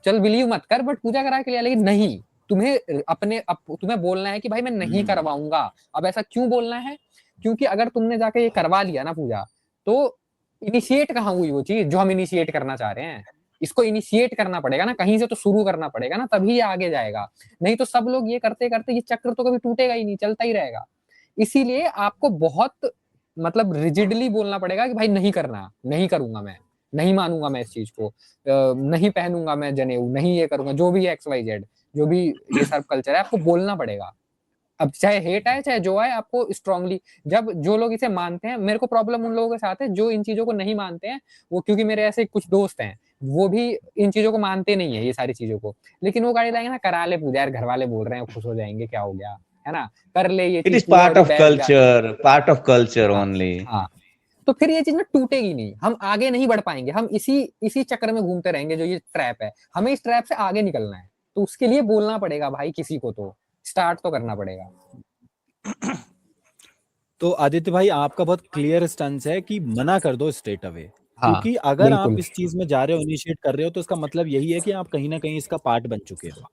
चल बिलीव मत कर बट पूजा करा के लिया। लेकिन नहीं, तुम्हें बोलना है कि भाई मैं नहीं करवाऊंगा। अब ऐसा क्यों बोलना है? क्योंकि अगर तुमने जाके ये करवा लिया ना पूजा, तो इनिशिएट कहाँ हुई वो चीज जो हम इनिशिएट करना चाह रहे हैं? इसको इनिशिएट करना पड़ेगा ना, कहीं से तो शुरू करना पड़ेगा ना, तभी ये आगे जाएगा। नहीं तो सब लोग ये करते करते ये चक्र तो कभी टूटेगा ही नहीं, चलता ही रहेगा। इसीलिए आपको बहुत मतलब रिजिडली बोलना पड़ेगा कि भाई नहीं करना, नहीं करूंगा मैं, नहीं मानूंगा मैं इस चीज को, नहीं पहनूंगा मैं जनेऊ, नहीं ये करूंगा, जो भी है XYZ, जो भी ये सब कल्चर है, आपको बोलना पड़ेगा। अब चाहे हेट आए चाहे जो आए, आपको स्ट्रांगली, जब जो लोग इसे मानते हैं, मेरे को प्रॉब्लम उन लोगों के साथ है जो इन चीजों को नहीं मानते हैं। वो क्योंकि मेरे ऐसे कुछ दोस्त हैं, वो भी इन चीजों को मानते नहीं है, ये सारी चीजों को, लेकिन वो गाड़ी लाएंगे ना, करा ले पूजा यार, घर वाले बोल रहे हैं, खुश हो जाएंगे, क्या हो गया, है ना, कर ले ये इट चीज इज पूजा पार्ट होती, ऑफ बैठ जा। कल्चर हाँ, ओनली। हाँ। तो फिर ये चीज ना टूटेगी नहीं, हम आगे नहीं बढ़ पाएंगे, हम इसी चक्कर में घूमते रहेंगे, जो ये ट्रैप है। हमें इस ट्रैप से आगे निकलना है, तो उसके लिए बोलना पड़ेगा भाई, किसी को तो स्टार्ट तो करना पड़ेगा। तो आदित्य भाई आपका बहुत क्लियर स्टैंस है कि मना कर दो स्ट्रेट अवे, हाँ, क्योंकि अगर आप बिल्कुल। इस चीज में जा रहे हो, इनिशिएट कर रहे हो, तो इसका मतलब यही है कि आप कहीं ना कहीं इसका पार्ट बन चुके हो।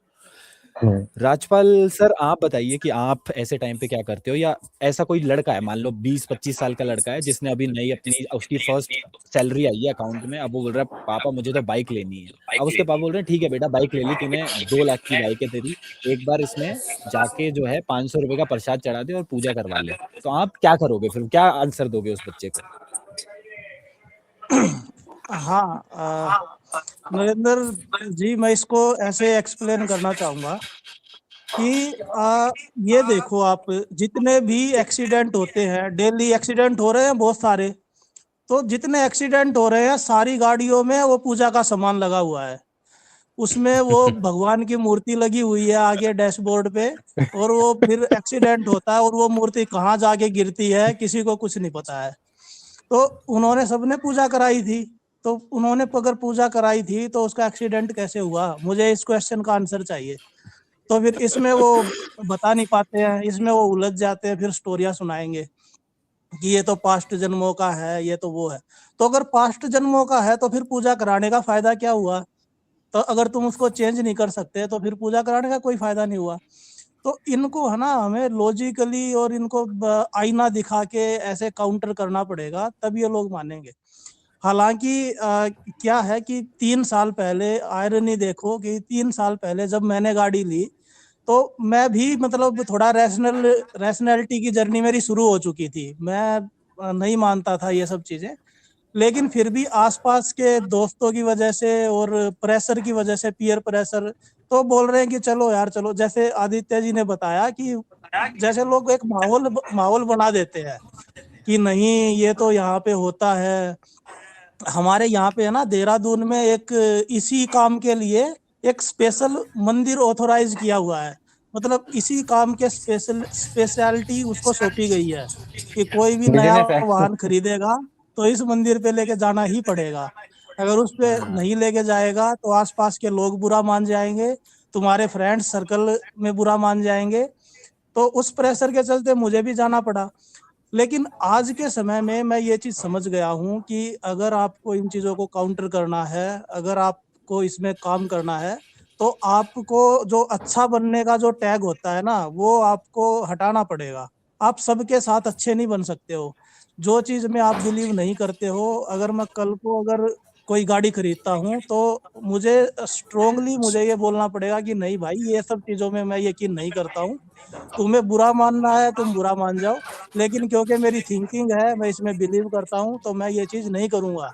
राजपाल सर, आप बताइए कि आप ऐसे टाइम पे क्या करते हो, या ऐसा कोई लड़का है, मान लो 20-25 साल का लड़का है जिसने अभी नई अपनी उसकी फर्स्ट सैलरी आई है अकाउंट में, अब वो बोल रहा है पापा मुझे तो बाइक लेनी है। अब उसके पापा बोल रहे हैं ठीक है बेटा बाइक ले ली तूने, 2 लाख की बाइक है तेरी, एक बार इसमें जाके जो है 500 रुपए का प्रसाद चढ़ा दे और पूजा करवा ले। तो आप क्या करोगे फिर, क्या आंसर दोगे उस बच्चे को? हाँ, नरेंद्र जी, मैं इसको ऐसे एक्सप्लेन करना चाहूंगा कि ये देखो, आप जितने भी एक्सीडेंट होते हैं, डेली एक्सीडेंट हो रहे हैं बहुत सारे, तो जितने एक्सीडेंट हो रहे हैं सारी गाड़ियों में वो पूजा का सामान लगा हुआ है, उसमें वो भगवान की मूर्ति लगी हुई है आगे डैशबोर्ड पे, और वो फिर एक्सीडेंट होता है और वो मूर्ति कहाँ जाके गिरती है किसी को कुछ नहीं पता है। तो उन्होंने सबने पूजा कराई थी, तो उन्होंने अगर पूजा कराई थी तो उसका एक्सीडेंट कैसे हुआ? मुझे इस क्वेश्चन का आंसर चाहिए। तो फिर इसमें वो बता नहीं पाते हैं, इसमें वो उलझ जाते हैं, फिर स्टोरियां सुनाएंगे कि ये तो पास्ट जन्मों का है, ये तो वो है। तो अगर पास्ट जन्मों का है तो फिर पूजा कराने का फायदा क्या हुआ? तो अगर तुम उसको चेंज नहीं कर सकते तो फिर पूजा कराने का कोई फायदा नहीं हुआ। तो इनको है ना, हमें लॉजिकली और इनको आईना दिखा के ऐसे काउंटर करना पड़ेगा, तब ये लोग मानेंगे। हालांकि क्या है कि 3 साल पहले, आयरनी देखो कि 3 साल पहले जब मैंने गाड़ी ली तो मैं भी मतलब थोड़ा रैशनैलिटी की जर्नी मेरी शुरू हो चुकी थी। मैं नहीं मानता था ये सब चीजें, लेकिन फिर भी आसपास के दोस्तों की वजह से और प्रेशर की वजह से, पीयर प्रेशर, तो बोल रहे हैं कि चलो यार चलो। जैसे आदित्य जी ने बताया कि जैसे लोग एक माहौल बना देते हैं कि नहीं ये तो यहाँ पे होता है। हमारे यहाँ पे है ना, देहरादून में एक इसी काम के लिए एक स्पेशल मंदिर ऑथोराइज किया हुआ है, मतलब इसी काम के स्पेशलिटी उसको सौंपी गई है कि कोई भी नया बिजनेस है। वाहन खरीदेगा तो इस मंदिर पे लेके जाना ही पड़ेगा। अगर उस पे नहीं लेके जाएगा तो आसपास के लोग बुरा मान जाएंगे, तुम्हारे फ्रेंड्स सर्कल में बुरा मान जाएंगे। तो उस प्रेशर के चलते मुझे भी जाना पड़ा। लेकिन आज के समय में मैं ये चीज समझ गया हूँ कि अगर आपको इन चीजों को काउंटर करना है, अगर आपको इसमें काम करना है, तो आपको जो अच्छा बनने का जो टैग होता है ना, वो आपको हटाना पड़ेगा। आप सबके साथ अच्छे नहीं बन सकते हो। जो चीज में आप बिलीव नहीं करते हो, अगर मैं कल को अगर कोई गाड़ी खरीदता हूँ तो मुझे स्ट्रोंगली मुझे ये बोलना पड़ेगा कि नहीं भाई, ये सब चीजों में मैं यकीन नहीं करता हूँ। तुम्हें बुरा मानना है तुम बुरा मान जाओ, लेकिन क्योंकि मेरी थिंकिंग है, मैं इसमें बिलीव करता हूँ, तो मैं ये चीज नहीं करूंगा।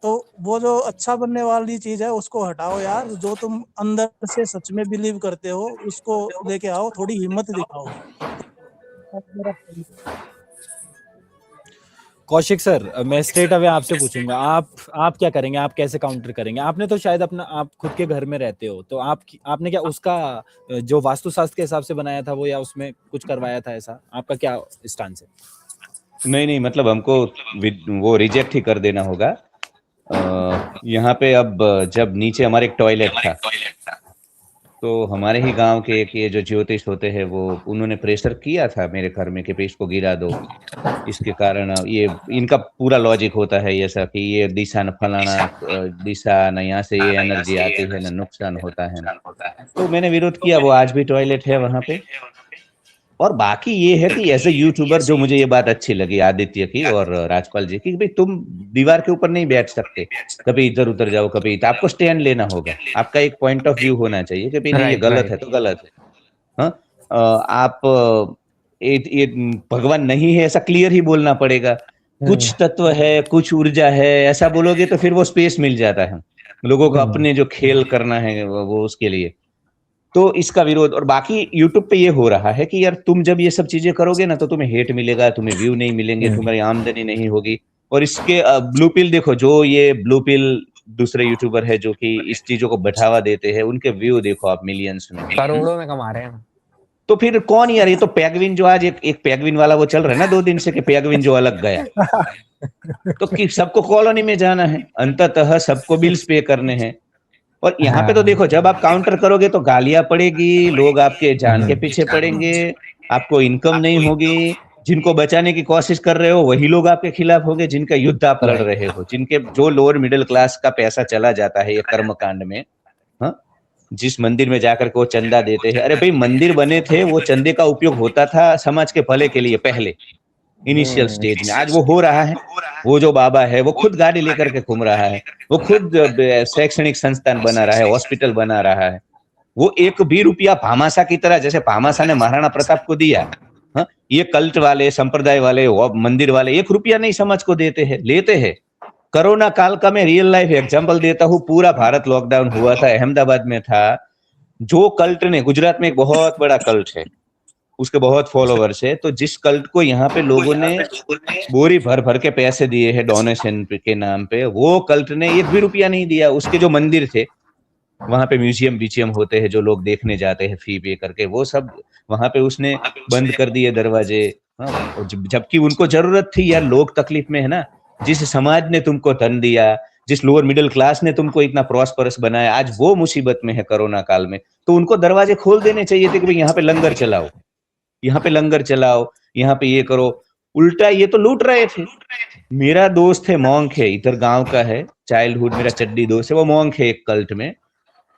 तो वो जो अच्छा बनने वाली चीज है उसको हटाओ यार, जो तुम अंदर से सच में बिलीव करते हो उसको लेके आओ, थोड़ी हिम्मत दिखाओ। कौशिक सर, मैं स्ट्रेट अवे आपसे पूछूंगा, आप क्या करेंगे, आप कैसे काउंटर करेंगे? आपने तो शायद अपना, आप खुद के घर में रहते हो, तो आपने क्या उसका जो वास्तुशास्त्र के हिसाब से बनाया था वो, या उसमें कुछ करवाया था, ऐसा आपका क्या स्टांस है? नहीं, मतलब हमको वो रिजेक्ट ही कर देना होगा। यहाँ पे अब जब नीचे हमारे एक टॉयलेट था, तो हमारे ही गांव के एक ये जो ज्योतिष होते हैं वो उन्होंने प्रेशर किया था मेरे घर में कि भाई इसको गिरा दो, इसके कारण ये इनका पूरा लॉजिक होता है ऐसा कि ये दिशा न फलाना दिशा न, यहाँ से ये एनर्जी आती है ना, नुकसान होता है ना। तो मैंने विरोध किया, वो आज भी टॉयलेट है वहां पे। और बाकी ये है कि एज ए यूट्यूबर जो मुझे ये बात अच्छी लगी आदित्य की और राजपाल जी की, भाई तुम दीवार के ऊपर नहीं बैठ सकते, कभी इधर उधर जाओ, कभी तो आपको स्टैंड लेना होगा, आपका एक पॉइंट ऑफ व्यू होना चाहिए कि भाई नहीं ये गलत है तो गलत है। हाँ, आप ये भगवान नहीं है ऐसा क्लियर ही बोलना पड़ेगा। कुछ तत्व है, कुछ ऊर्जा है, ऐसा बोलोगे तो फिर वो स्पेस मिल जाता है लोगों को अपने जो खेल करना है वो उसके लिए। तो इसका विरोध। और बाकी यूट्यूब पे ये हो रहा है कि यार तुम जब ये सब चीजें करोगे ना तो तुम्हें हेट मिलेगा, तुम्हें व्यू नहीं मिलेंगे, तुम्हारी आमदनी नहीं होगी। और इसके ब्लू पिल देखो, जो ये ब्लू पिल दूसरे यूट्यूबर है जो कि इस चीजों को बढ़ावा देते हैं, उनके व्यू देखो आप मिलियंस में, करोड़ों में कमा रहे हैं। तो फिर कौन यार, ये तो पैगविन जो आज एक पैगविन वाला वो चल रहा है ना 2 दिन से कि पैगविन जो अलग गया, तो कि सबको कॉलोनी में जाना है, अंततः सबको बिल्स पे करने हैं। और यहाँ पे तो देखो जब आप काउंटर करोगे तो गालियां पड़ेगी, लोग आपके जान के पीछे पड़ेंगे, आपको इनकम नहीं होगी, जिनको बचाने की कोशिश कर रहे हो वही लोग आपके खिलाफ होंगे, जिनका युद्ध आप लड़ रहे हो, जिनके जो लोअर मिडिल क्लास का पैसा चला जाता है ये कर्मकांड में। हाँ, जिस मंदिर में जाकर के वो चंदा देते हैं, अरे भाई मंदिर बने थे, वो चंदे का उपयोग होता था समाज के भले के लिए पहले इनिशियल स्टेज में। आज वो हो रहा है, वो जो बाबा है वो खुद गाड़ी लेकर के घूम रहा है, वो खुद शैक्षणिक संस्थान बना रहा है, हॉस्पिटल बना रहा है। वो एक भी रुपया भामाशा की तरह, जैसे भामाशा ने महाराणा प्रताप को दिया, हाँ, ये कल्ट वाले, संप्रदाय वाले, मंदिर वाले 1 रुपया नहीं समाज को देते हैं, लेते हैं। कोरोना काल का मैं रियल लाइफ एग्जांपल देता हूँ, पूरा भारत लॉकडाउन हुआ था, अहमदाबाद में था, जो कल्ट ने, गुजरात में एक बहुत बड़ा कल्ट है, उसके बहुत फॉलोवर्स है, तो जिस कल्ट को यहाँ पे लोगों ने बोरी भर भर के पैसे दिए हैं डोनेशन के नाम पे, वो कल्ट ने 1 भी रुपया नहीं दिया। उसके जो मंदिर थे वहां पे म्यूजियम होते हैं जो लोग देखने जाते हैं फी पे करके, वो सब वहां पे उसने बंद कर दिए दरवाजे। हाँ, जबकि उनको जरूरत थी यार, लोग तकलीफ में है ना। जिस समाज ने तुमको धन दिया, जिस लोअर मिडिल क्लास ने तुमको इतना प्रॉस्परस बनाया, आज वो मुसीबत में है कोरोना काल में, तो उनको दरवाजे खोल देने चाहिए थे कि भाई यहाँ पे लंगर चलाओ, यहाँ पे लंगर चलाओ, यहाँ पे ये करो। उल्टा ये तो लूट रहे थे। मेरा दोस्त है, मॉन्क है, इधर गांव का है, चाइल्डहुड मेरा चड्डी दोस्त है, वो मॉन्क है एक कल्ट में।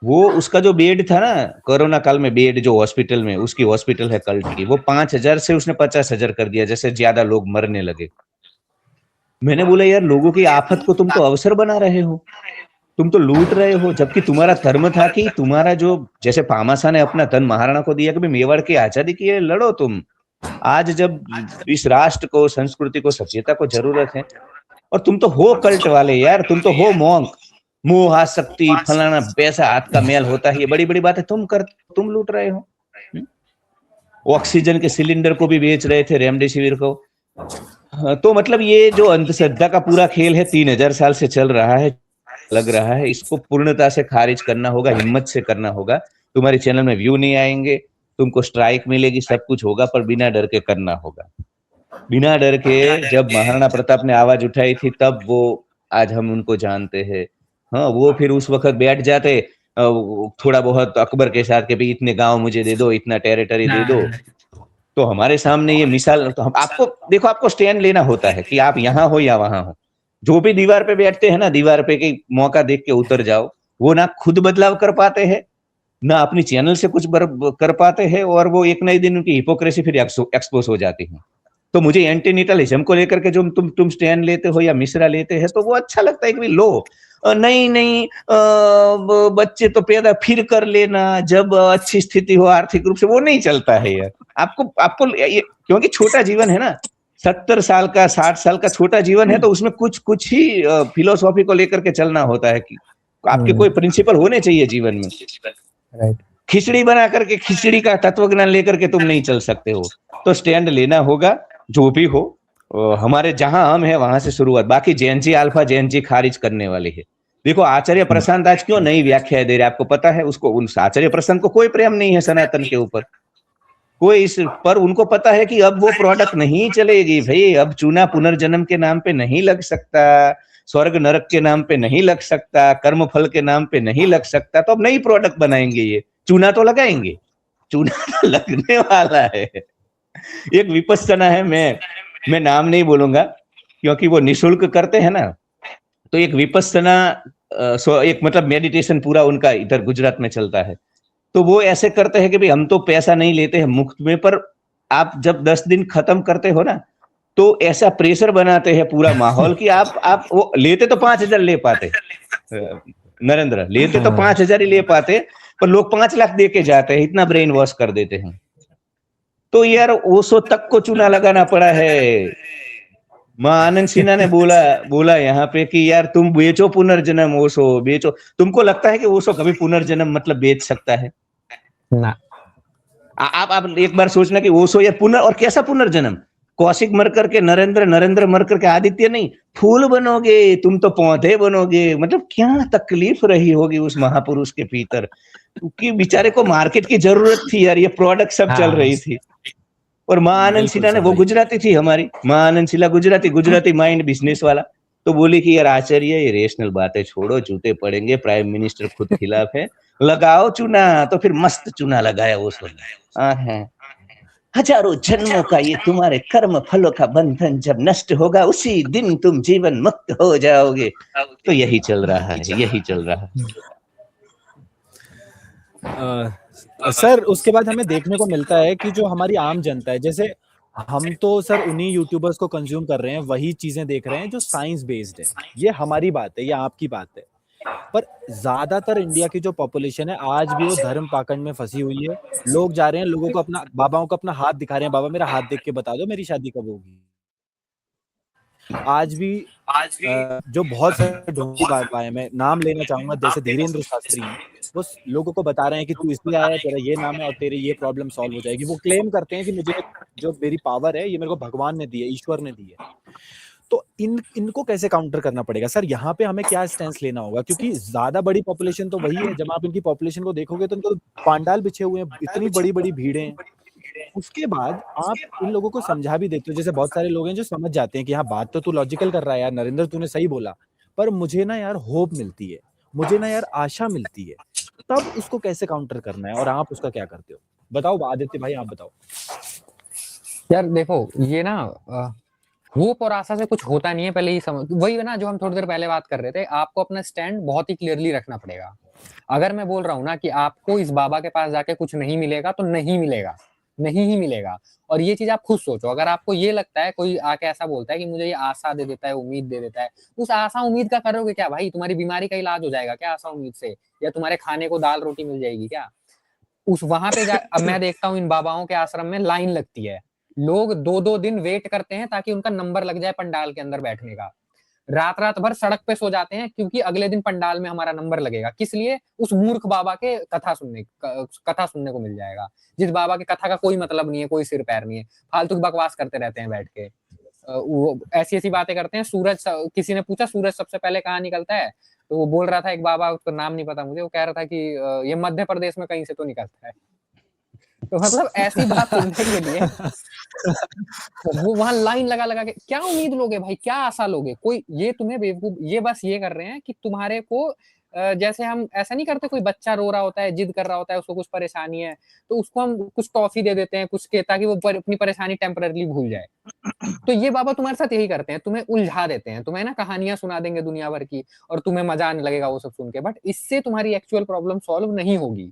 वो उसका जो बेड था ना कोरोना काल में, बेड जो हॉस्पिटल में, उसकी हॉस्पिटल है कल्ट की, वो 5,000 से उसने 50,000 कर दिया, जैसे ज्यादा लोग मरने लगे। मैंने बोला यार लोगों की आफत को तुम तो अवसर बना रहे हो, तुम तो लूट रहे हो, जबकि तुम्हारा धर्म था कि तुम्हारा जो, जैसे भामाशा ने अपना धन महाराणा को दिया कि भाई मेवाड़ की आजादी की है, लड़ो तुम। आज जब इस राष्ट्र को, संस्कृति को, सभ्यता को जरूरत है, और तुम तो हो कल्ट वाले यार, तुम तो हो मॉन्क, मोह आसक्ति फलाना, पैसा हाथ का मेल होता है, ये बड़ी बड़ी बात है, तुम लूट रहे हो। ऑक्सीजन के सिलेंडर को भी बेच रहे थे, रेमडेसिविर को। तो मतलब ये जो अंधश्रद्धा का पूरा खेल है 3000 साल से चल रहा है, लग रहा है इसको पूर्णता से खारिज करना होगा, हिम्मत से करना होगा। तुम्हारे चैनल में व्यू नहीं आएंगे, तुमको स्ट्राइक मिलेगी, सब कुछ होगा, पर बिना डर के करना होगा। बिना डर के जब महाराणा प्रताप ने आवाज उठाई थी तब वो, आज हम उनको जानते हैं। हाँ, वो फिर उस वक्त बैठ जाते थोड़ा बहुत अकबर के साथ के भी इतने गांव मुझे दे दो, इतना टेरिटरी दे दो। तो हमारे सामने ये मिसाल, तो हम आपको देखो, आपको स्टैंड लेना होता है कि आप यहाँ हो या वहां हो। जो भी दीवार पे बैठते हैं ना, दीवार पे के मौका देख के उतर जाओ, वो ना खुद बदलाव कर पाते हैं, ना अपनी चैनल से कुछ कर पाते हैं, और वो एक नए दिन उनकी हिपोक्रेसी फिर एक्सपोज हो जाती है। तो मुझे एंटीनेटलिज्म को लेकर के जो तुम स्टैंड लेते हो या मिश्रा लेते हैं, तो वो अच्छा लगता है कि लो नहीं बच्चे तो पैदा फिर कर लेना जब अच्छी स्थिति हो आर्थिक रूप से, वो नहीं चलता है यार। आपको ये, क्योंकि छोटा जीवन है ना, 70 साल का 60 साल का छोटा जीवन है, तो उसमें कुछ कुछ ही फिलोसॉफी को लेकर के चलना होता है कि आपके कोई प्रिंसिपल होने चाहिए जीवन में। राइट। खिचड़ी बना करके खिचड़ी का तत्व ज्ञान लेकर के तुम नहीं चल सकते हो, तो स्टैंड लेना होगा, जो भी हो। हमारे जहां हम है वहां से शुरुआत, बाकी जेएनजी अल्फा जेएनजी खारिज करने वाली है। देखो आचार्य प्रशांत आज क्यों नई व्याख्या दे रहे, आपको पता है? उसको, उन आचार्य प्रशांत को कोई प्रेम नहीं है सनातन के ऊपर, कोई इस पर उनको पता है कि अब वो प्रोडक्ट नहीं चलेगी भाई। अब चूना पुनर्जन्म के नाम पे नहीं लग सकता, स्वर्ग नरक के नाम पे नहीं लग सकता, कर्म फल के नाम पे नहीं लग सकता, तो अब नई प्रोडक्ट बनाएंगे। ये चूना तो लगाएंगे, चूना तो लगने वाला है। एक विपस्सना है, मैं नाम नहीं बोलूंगा क्योंकि वो निशुल्क करते हैं ना, तो एक विपस्सना एक मतलब मेडिटेशन पूरा उनका इधर गुजरात में चलता है। तो वो ऐसे करते हैं कि भाई हम तो पैसा नहीं लेते हैं मुफ्त में, पर आप जब 10 दिन खत्म करते हो ना, तो ऐसा प्रेशर बनाते हैं पूरा माहौल कि आप वो लेते तो 5,000 ले पाते, नरेंद्र लेते तो 5,000 ही ले पाते, पर लोग 5 लाख दे के जाते हैं, इतना ब्रेन वॉश कर देते हैं। तो यार ओशो तक को चूना लगाना पड़ा है। मां आनंद सिन्हा ने बोला यहाँ पे कि यार तुम बेचो पुनर्जन्म, ओशो बेचो। तुमको लगता है कि ओशो कभी पुनर्जन्म मतलब बेच सकता है? ना। आप एक बार सोचना कि ओशो यार और कैसा पुनर्जन्म? कौशिक मर करके नरेंद्र, नरेंद्र मर करके आदित्य नहीं, फूल बनोगे तुम, तो पौधे बनोगे। मतलब क्या तकलीफ रही होगी उस महापुरुष के भीतर, क्योंकि बेचारे को मार्केट की जरूरत थी यार, ये प्रोडक्ट सब चल रही थी। और मां आनंद सिन्हा ने, वो गुजराती थी हमारी मां आनंद सिन्हा, गुजराती माइंड बिजनेस वाला, तो बोली कि यार आचार्य ये रेशनल बातें छोड़ो, जूते पड़ेंगे, प्राइम मिनिस्टर खुद खिलाफ है, लगाओ चूना। तो फिर मस्त चूना लगाया वो है। हजारों जन्मों का ये तुम्हारे कर्म फलों का बंधन जब नष्ट होगा, उसी दिन तुम जीवन मुक्त हो जाओगे। तो यही चल रहा है, यही चल रहा है। सर उसके बाद हमें देखने को मिलता है कि जो हमारी आम जनता है, जैसे हम तो सर उन्हीं यूट्यूबर्स को कंज्यूम कर रहे हैं, वही चीजें देख रहे हैं जो साइंस बेस्ड है। ये हमारी बात है, ये आपकी बात है, पर ज्यादातर इंडिया की जो पॉपुलेशन है आज भी वो धर्म पाखंड में फंसी हुई है। लोग जा रहे हैं, लोगों को अपना, बाबाओं को अपना हाथ दिखा रहे हैं, बाबा मेरा हाथ देख के बता दो मेरी शादी कब होगी। आज भी जो बहुत सारे ढोंगी बाबा है, मैं नाम लेना चाहूंगा, जैसे धीरेन्द्र शास्त्री हैं, वो लोगों को बता रहे हैं कि तू इसलिए आया, तेरा ये नाम है और तेरी ये प्रॉब्लम सॉल्व हो जाएगी। वो क्लेम करते हैं कि मुझे जो मेरी पावर है ये मेरे को भगवान ने दी है, ईश्वर ने दी है। तो इनको कैसे काउंटर करना पड़ेगा सर? यहाँ पे हमें क्या स्टैंस लेना होगा? क्योंकि ज्यादा बड़ी पॉपुलेशन तो वही है। जब आप इनकी पॉपुलेशन को देखोगे तो इनको पांडाल बिछे हुए हैं, इतनी बड़ी बड़ी भीड़ें। उसके बाद आप इन लोगों को समझा भी देते हो, जैसे बहुत सारे लोग हैं जो समझ जाते हैं कि हाँ बात तो तू लॉजिकल कर रहा है यार नरेंद्र, तूने सही बोला, पर मुझे ना यार होप मिलती है, मुझे ना यार आशा मिलती है। तब उसको कैसे काउंटर करना है और आप उसका क्या करते हो? बताओ आदित्य भाई, आप बताओ। यार देखो ये ना होप और आशा से कुछ होता नहीं है, पहले ही समझ। वही है ना जो हम थोड़ी देर पहले बात कर रहे थे, आपको अपना स्टैंड बहुत ही क्लियरली रखना पड़ेगा। अगर मैं बोल रहा हूँ ना कि आपको इस बाबा के पास जाके कुछ नहीं मिलेगा, तो नहीं मिलेगा, नहीं ही मिलेगा। और ये चीज आप खुद सोचो, अगर आपको ये लगता है, कोई आके ऐसा बोलता है कि मुझे ये आशा दे देता है, उम्मीद दे देता है, उस आशा उम्मीद का करोगे क्या भाई? तुम्हारी बीमारी का इलाज हो जाएगा क्या आशा उम्मीद से? या तुम्हारे खाने को दाल रोटी मिल जाएगी क्या? उस वहां पे अब मैं देखता हूँ इन बाबाओं के आश्रम में लाइन लगती है, लोग 2-2 दिन वेट करते हैं ताकि उनका नंबर लग जाए पंडाल के अंदर बैठने का। रात रात भर सड़क पे सो जाते हैं क्योंकि अगले दिन पंडाल में हमारा नंबर लगेगा। किस लिए? उस मूर्ख बाबा के कथा सुनने को मिल जाएगा, जिस बाबा के कथा का कोई मतलब नहीं है, कोई सिर पैर नहीं है, फालतू की बकवास करते रहते हैं बैठ के। वो ऐसी ऐसी बातें करते हैं। सूरज, किसी ने पूछा सूरज सबसे पहले कहाँ निकलता है, तो वो बोल रहा था, एक बाबा, उसका नाम नहीं पता मुझे, वो कह रहा था कि ये मध्य प्रदेश में कहीं से तो निकलता है। तो मतलब ऐसी बात सुनने के लिए वो वहां लाइन लगा लगा के क्या उम्मीद लोगे भाई, क्या आशा लोगे? कोई ये तुम्हें बेवकूफ, ये बस ये कर रहे हैं कि तुम्हारे को, जैसे हम ऐसा नहीं करते, कोई बच्चा रो रहा होता है, जिद कर रहा होता है, उसको कुछ परेशानी है, तो उसको हम कुछ टॉफी दे देते हैं, कुछ के, ताकि वो अपनी परेशानी टेम्पररी भूल जाए। तो ये बाबा तुम्हारे साथ यही करते हैं, तुम्हें उलझा देते हैं, तुम्हें ना कहानियां सुना देंगे दुनिया भर की, और तुम्हें मजा आने लगेगा वो सब सुन के। बट इससे तुम्हारी एक्चुअल प्रॉब्लम सॉल्व नहीं होगी।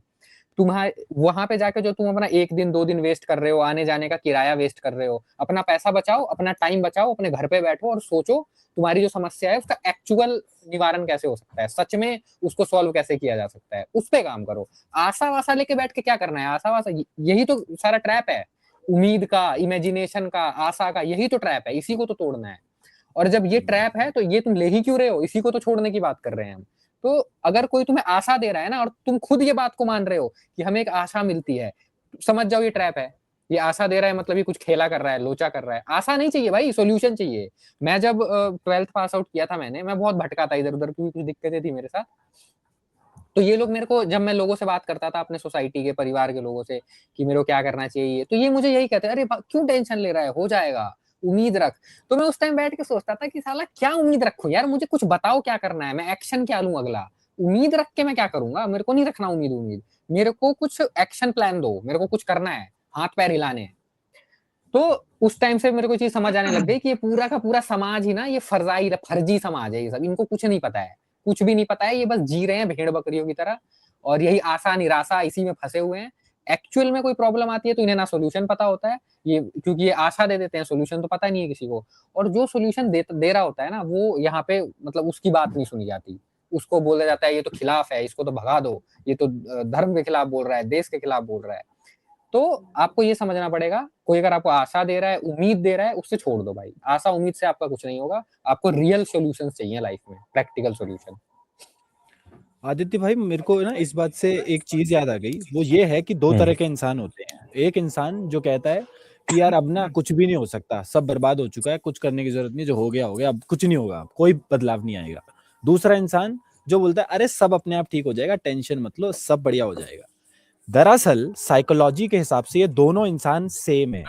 तुम्हारे वहां पे जाके जो तुम अपना 1 दिन 2 दिन वेस्ट कर रहे हो, आने जाने का किराया वेस्ट कर रहे हो, अपना पैसा बचाओ, अपना टाइम बचाओ, अपने घर पे बैठो और सोचो तुम्हारी जो समस्या है उसका एक्चुअल निवारण कैसे हो सकता है, सच में उसको सॉल्व कैसे किया जा सकता है, उस पे काम करो। आशा वाशा लेके बैठ के क्या करना है? आशा वाशा, यही तो सारा ट्रैप है। उम्मीद का, इमेजिनेशन का, आशा का, यही तो ट्रैप है, इसी को तो तोड़ना है। और जब ये ट्रैप है तो ये तुम ले ही क्यों रहे हो, इसी को तो छोड़ने की बात कर रहे हैं हम। तो अगर कोई तुम्हें आशा दे रहा है ना, और तुम खुद ये बात को मान रहे हो कि हमें एक आशा मिलती है, समझ जाओ ये ट्रैप है। ये आशा दे रहा है मतलब ये कुछ खेला कर रहा है, लोचा कर रहा है। आशा नहीं चाहिए भाई, सॉल्यूशन चाहिए। मैं जब 12th पास आउट किया था मैं बहुत भटका था इधर उधर, क्योंकि कुछ दिक्कतें थी मेरे साथ। तो ये लोग मेरे को, जब मैं लोगों से बात करता था अपने सोसाइटी के, परिवार के लोगों से कि मेरे को क्या करना चाहिए, तो ये मुझे यही कहते, अरे क्यों टेंशन ले रहा है, हो जाएगा, उम्मीद रख। तो मैं उस टाइम बैठ के सोचता था कि साला क्या उम्मीद रखूं यार, मुझे कुछ बताओ क्या करना है, मैं एक्शन क्या लूं अगला। उम्मीद रख के मैं क्या करूंगा, मेरे को नहीं रखना उम्मीद, मेरे को कुछ एक्शन प्लान दो, मेरे को कुछ करना है, हाथ पैर हिलाने हैं। तो उस टाइम से मेरे को चीज समझ आने लग गई कि ये पूरा का पूरा समाज ही ना, ये फर्जी समाज है, ये सब, इनको कुछ नहीं पता है, कुछ भी नहीं पता है, ये बस जी रहे हैं भेड़ बकरियों की तरह, और यही आशा निराशा इसी में फंसे हुए हैं। एक्चुअल में कोई प्रॉब्लम आती है तो इन्हें ना सोल्यूशन पता होता है, ये क्योंकि ये आशा दे देते हैं, सोल्यूशन तो पता नहीं है किसी को। और जो सोल्यूशन दे रहा होता है ना, वो यहाँ पे मतलब उसकी बात नहीं सुनी जाती, उसको बोला जाता है ये तो खिलाफ है, इसको तो भगा दो, ये तो धर्म के खिलाफ बोल रहा है, देश के खिलाफ बोल रहा है। तो आपको ये समझना पड़ेगा, कोई अगर आपको आशा दे रहा है, उम्मीद दे रहा है, उससे छोड़ दो भाई। आशा उम्मीद से आपका कुछ नहीं होगा, आपको रियल सॉल्यूशंस चाहिए लाइफ में, प्रैक्टिकल सॉल्यूशन। आदित्य भाई, मेरे को ना इस बात से एक चीज याद आ गई, वो ये है कि दो तरह के इंसान होते हैं। एक इंसान जो कहता है कि यार अब ना कुछ भी नहीं हो सकता, सब बर्बाद हो चुका है, कुछ करने की जरूरत नहीं, जो हो गया, अब कुछ नहीं होगा, कोई बदलाव नहीं आएगा। दूसरा इंसान जो बोलता है अरे सब अपने आप ठीक हो जाएगा, टेंशन मत लो, सब बढ़िया हो जाएगा। दरअसल साइकोलॉजी के हिसाब से ये दोनों इंसान सेम है।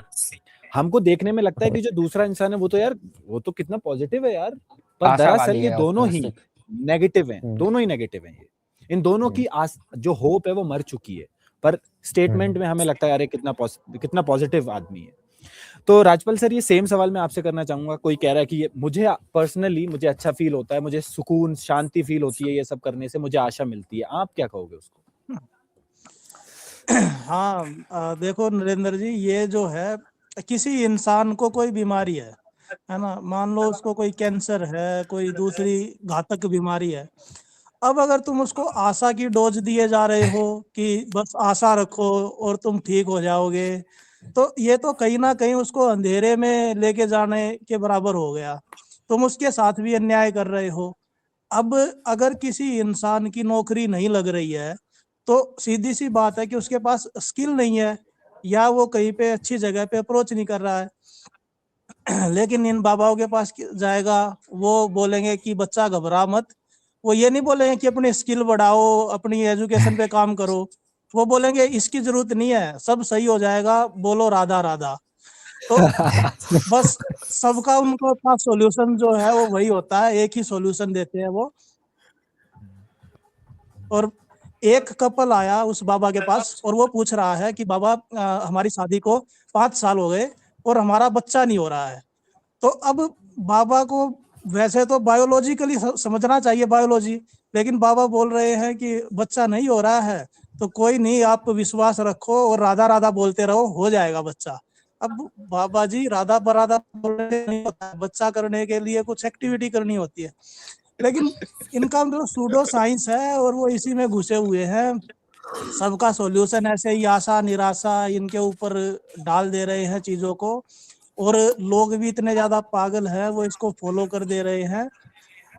हमको देखने में लगता है कि जो दूसरा इंसान है वो तो यार वो तो कितना पॉजिटिव है यार, पर दरअसल ये दोनों ही नेगेटिव हैं, दोनों ही नेगेटिव हैं। ये इन दोनों की जो होप है वो मर चुकी है, पर स्टेटमेंट में हमें लगता है अरे कितना पॉजिटिव आदमी है। तो राजपाल सर, ये सेम सवाल मैं आपसे करना चाहूंगा। कोई कह रहा है कि ये मुझे पर्सनली मुझे अच्छा फील होता है, मुझे सुकून शांति फील होती है, ये सब करने से मुझे आशा मिलती है, आप क्या कहोगे उसको? हाँ, देखो नरेंद्र जी, ये जो है, किसी इंसान को कोई बीमारी है ना, मान लो उसको कोई कैंसर है, कोई दूसरी घातक बीमारी है। अब अगर तुम उसको आशा की डोज दिए जा रहे हो कि बस आशा रखो और तुम ठीक हो जाओगे, तो ये तो कहीं ना कहीं उसको अंधेरे में लेके जाने के बराबर हो गया। तुम उसके साथ भी अन्याय कर रहे हो। अब अगर किसी इंसान की नौकरी नहीं लग रही है तो सीधी सी बात है कि उसके पास स्किल नहीं है, या वो कहीं पे अच्छी जगह पे अप्रोच नहीं कर रहा है। लेकिन इन बाबाओं के पास जाएगा, वो बोलेंगे कि बच्चा घबरा मत। वो ये नहीं बोलेंगे कि अपनी स्किल बढ़ाओ, अपनी एजुकेशन पे काम करो। वो बोलेंगे इसकी जरूरत नहीं है, सब सही हो जाएगा, बोलो राधा राधा। तो बस सबका उनको पास सॉल्यूशन जो है वो वही होता है, एक ही सॉल्यूशन देते हैं वो। और एक कपल आया उस बाबा के पास और वो पूछ रहा है कि बाबा हमारी शादी को 5 साल हो गए और हमारा बच्चा नहीं हो रहा है। तो अब बाबा को वैसे तो बायोलॉजिकली समझना चाहिए बायोलॉजी, लेकिन बाबा बोल रहे हैं कि बच्चा नहीं हो रहा है तो कोई नहीं, आप विश्वास रखो और राधा राधा बोलते रहो, हो जाएगा बच्चा। अब बाबा जी राधा बराधा बोलने नहीं होता है, बच्चा करने के लिए कुछ एक्टिविटी करनी होती है। लेकिन इनका मतलब सूडो साइंस है और वो इसी में घुसे हुए हैं। सबका सॉल्यूशन ऐसे ही आशा निराशा इनके ऊपर डाल दे रहे हैं चीजों को, और लोग भी इतने ज्यादा पागल हैं वो इसको फॉलो कर दे रहे हैं।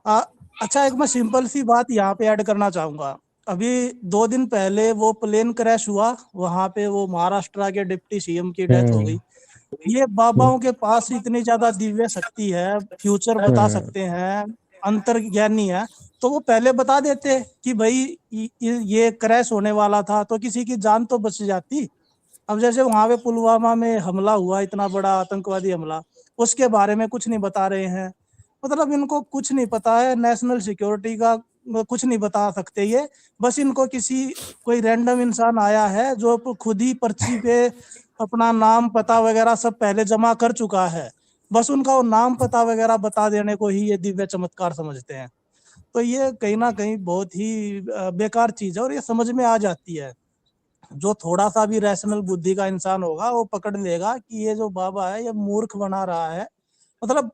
अच्छा, एक मैं सिंपल सी बात यहाँ पे ऐड करना चाहूंगा। अभी 2 दिन पहले वो प्लेन क्रैश हुआ, वहां पे वो महाराष्ट्र के डिप्टी सीएम की डेथ हो गई। ये बाबाओं के पास इतनी ज्यादा दिव्य शक्ति है, फ्यूचर बता सकते हैं, अंतर्ज्ञानी है, तो वो पहले बता देते कि भाई ये क्रैश होने वाला था तो किसी की जान तो बच जाती। अब जैसे वहां पे पुलवामा में हमला हुआ, इतना बड़ा आतंकवादी हमला, उसके बारे में कुछ नहीं बता रहे हैं। मतलब इनको कुछ नहीं पता है, नेशनल सिक्योरिटी का कुछ नहीं बता सकते ये। बस इनको कोई रैंडम इंसान आया है जो खुद ही पर्ची पे अपना नाम पता वगैरह सब पहले जमा कर चुका है, बस उनका वो नाम पता वगैरह बता देने को ही ये दिव्य चमत्कार समझते हैं। तो ये कहीं ना कहीं बहुत ही बेकार चीज है और ये समझ में आ जाती है। जो थोड़ा सा भी रैशनल बुद्धि का इंसान होगा वो पकड़ लेगा कि ये जो बाबा है ये मूर्ख बना रहा है। मतलब